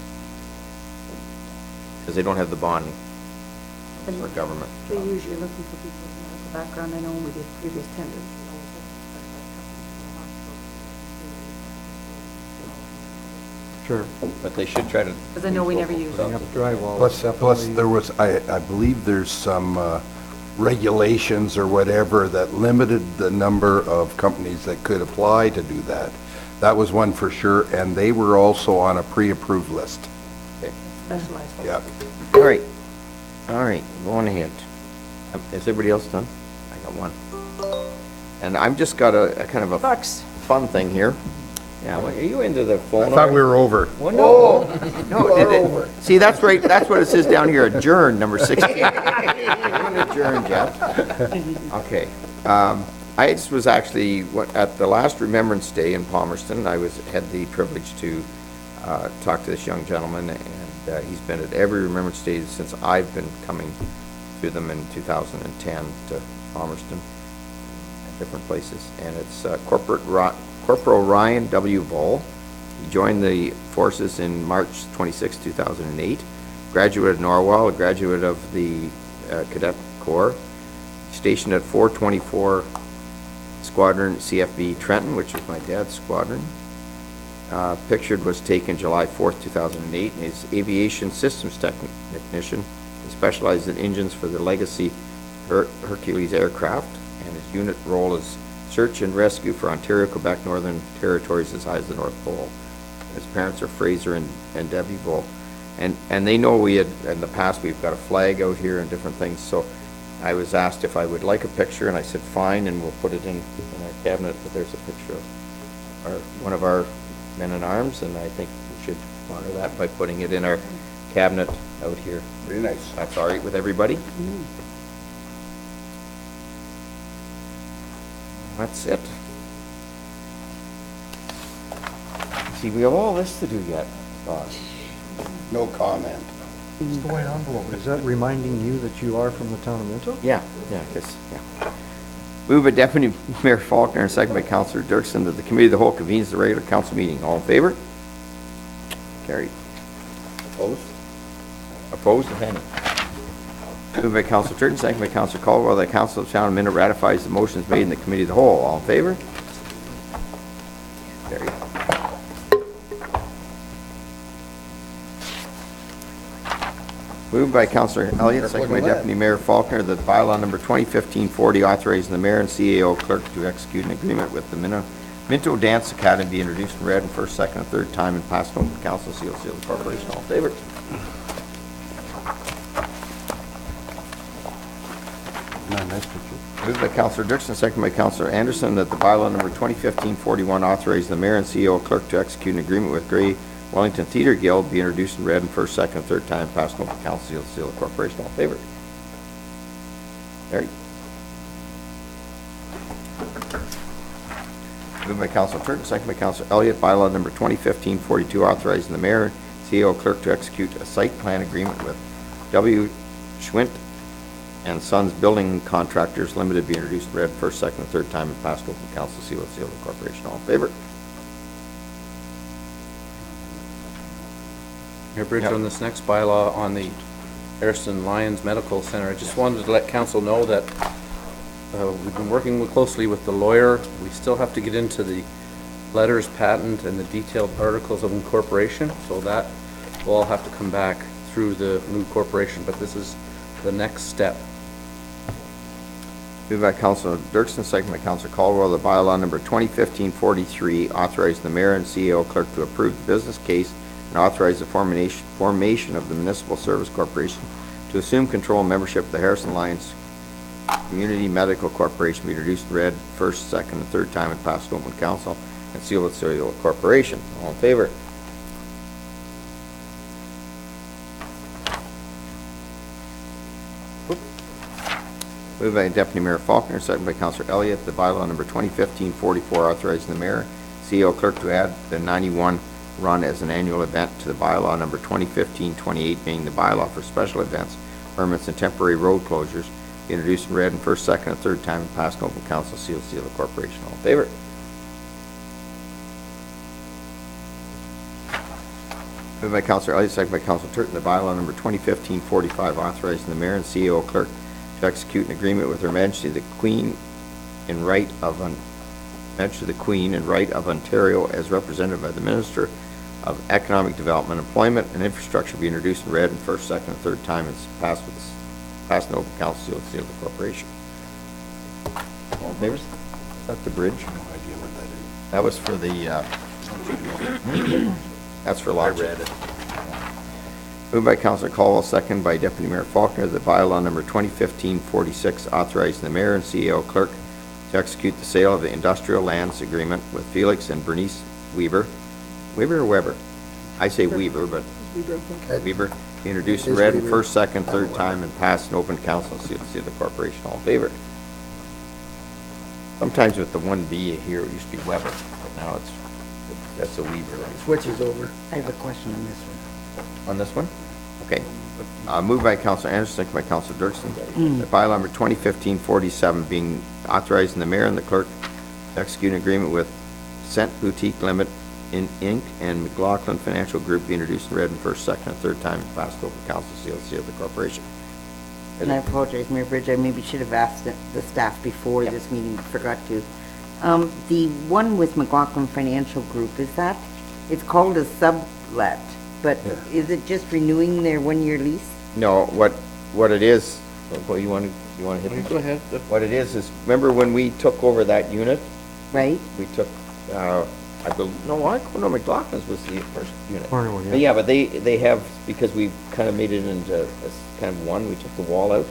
Because they don't have the bonding for government. They're usually looking for people with medical background. I know when we did previous tenders. Sure. But they should try to. Because I know we never use Putting up drywall. Plus, definitely- there was, I believe there's some regulations or whatever that limited the number of companies that could apply to do that. That was one for sure, and they were also on a pre-approved list. specialized. Yeah. All right, going ahead. Is everybody else done? I got one. And I've just got a kind of a Bucks. fun thing here. Yeah, well, are you into the phone? I thought we were over. Well, no. No, see, that's right, that's what it says down here, adjourn, number 16. We're gonna adjourn, Jeff. Okay. I just was actually, at the last Remembrance Day in Palmerston, had the privilege to talk to this young gentleman, and he's been at every Remembrance Day since I've been coming to them in 2010 to Palmerston, at different places. And it's Corporal Ryan W. Voll. He joined the forces in March 26, 2008. Graduate of Norwell, a graduate of the Cadet Corps. Stationed at 424 Squadron CFB Trenton, which is my dad's squadron. Pictured was taken July 4th, 2008. And he's aviation systems technician. He specialized in engines for the Legacy Hercules aircraft, and his unit role is search and rescue for Ontario, Quebec, Northern Territories as high as the North Pole. His parents are Fraser and Debbie Bull. And they know we had, in the past, we've got a flag out here and different things, so I was asked if I would like a picture, and I said, fine, and we'll put it in our cabinet, but there's a picture of one of our men in arms, and I think we should honor that by putting it in our cabinet out here. Very nice. That's all right with everybody? That's it. See, we have all this to do yet, boss. No comment. It's the white envelope. Is that reminding you that you are from the town of Minto? Yeah, because, yeah. Moved by Deputy Mayor Faulkner and second by Councillor Dirksen that the Committee of the Whole convenes the regular council meeting. All in favor? Carried. Opposed? Opposed, if any. Moved by Councillor Turton, second by Councillor Caldwell, that Council of the Town of Minto ratifies the motions made in the Committee of the Whole. All in favor? Carried. Moved by Councillor Elliott, second by Deputy Mayor Faulkner, that bylaw number 2015-40 authorizing the mayor and CAO clerk to execute an agreement with the Minto Dance Academy be introduced and read in first, second, and third time and passed on to the council, seal the corporation. All in favor? Nice picture. Moved by Councillor Dirksen, second by Councillor Anderson, that the bylaw number 2015-41 authorizing the mayor and CEO clerk to execute an agreement with Grey Wellington Theatre Guild be introduced and read in first, second, and third time, passed on to the council, seal the corporation. All in favor? Carried. Moved by Councillor Turton, second by Councillor Elliott, bylaw number 2015-42 authorizing the mayor and CEO clerk to execute a site plan agreement with W. Schwint and Sons Building Contractors Limited be introduced and read first, second, and third time, and passed over to council, seal the corporation. All in favor? Mayor Bridge, on this next bylaw on the Harrison Lions Medical Center, I just wanted to let council know that we've been working closely with the lawyer. We still have to get into the letters patent and the detailed articles of incorporation, so that will all have to come back through the new corporation, but this is the next step. Moved by Councillor Dirksen, second by Councillor Caldwell, the bylaw number 2015-43 authorizing the mayor and CEO clerk to approve the business case and authorize the formation of the Municipal Service Corporation to assume control and membership of the Harrison Lions Community Medical Corporation be introduced and read first, second, and third time and passed open council and seal with the corporation. All in favor? Moved by Deputy Mayor Faulkner, second by Councillor Elliott, the bylaw number 2015-44 authorizing the mayor, CEO clerk to add the 91 run as an annual event to the bylaw number 2015-28 being the bylaw for special events permits and temporary road closures be introduced and read in first, second, and third time and passed in open council, seal of the corporation. All in favor? Moved by Councillor Elliott, second by Councillor Turton, the bylaw number 2015-45 authorizing the mayor and CEO clerk to execute an agreement with Her Majesty the Queen in right of Ontario as represented by the Minister of Economic Development, Employment, and Infrastructure be introduced and read in first, second, and third time and passed in open council, seal of the corporation. All in favor? Is that the bridge? No idea what that is. That was for the, that's for law. I read it. Moved by Councillor Caldwell, second by Deputy Mayor Faulkner, the bylaw number 2015-46 authorizing the mayor and CEO clerk to execute the sale of the industrial lands agreement with Felix and Bernice Weber. Weber or Weber? I say Weber, but Weber. Be introduced and read in first, second, third time and passed in open council, seal of the corporation. All in favor? Sometimes with the 1B here, it used to be Weber, but now that's a Weber. Switches over. I have a question on this one. On this one? Okay. Moved by Councillor Anderson, second by Councillor Dirksen. The bylaw number 2015-47 being authorizing the mayor and the clerk to execute an agreement with Cent Boutique Limit Inc. and McLaughlin Financial Group be introduced and read in first, second, and third time and passed open council, seal of the corporation. And I apologize, Mayor Bridge, I maybe should have asked the staff before this meeting, but forgot to. The one with McLaughlin Financial Group, is that, it's called a sublet, but is it just renewing their one-year lease? No, what it is, well, you want to hit it? Go ahead. What it is, remember when we took over that unit? Right? We took, McLaughlin's was the first unit. Corner one, yeah. But yeah, but they have, because we kind of made it into a kind of one, we took the wall out.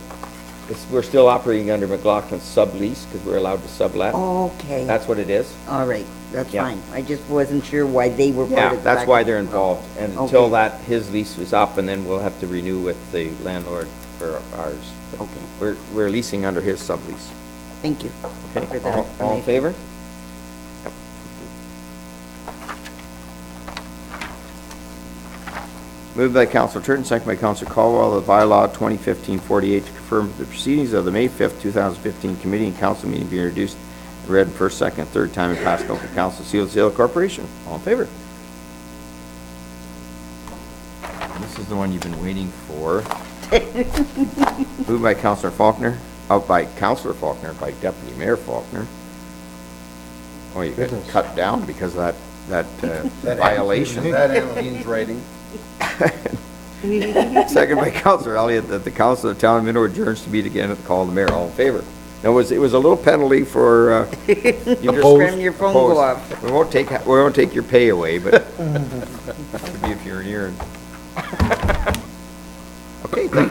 We're still operating under McLaughlin's sublease because we're allowed to sublet. Okay. That's what it is. All right, that's Yeah. fine. I just wasn't sure why they were part Yeah, of the that's why package. they're involved. And until Okay. that, his lease was up, and then we'll have to renew with the landlord for ours. But Okay. We're leasing under his sublease. Thank you. Okay, for that all in information. favor? Yep. Moved by Councillor Turton, second by Councillor Caldwell, the bylaw 2015-48 to confirm the proceedings of the May 5th, 2015 committee and council meeting be introduced and read in first, second, and third time and passed in open council, seal of the corporation. All in favor? This is the one you've been waiting for. Moved by Councillor Faulkner, by Deputy Mayor Faulkner. Oh, you got cut down because of that violation. That Annaline's writing. Second by Councillor Elliott, that the council of the town of Minto adjourns to meet again at the call of the mayor. All in favor? No, it was a little penalty for, you just Scram your phone go opposed. off. We won't take your pay away, but that would be if you're here. Okay, thank you.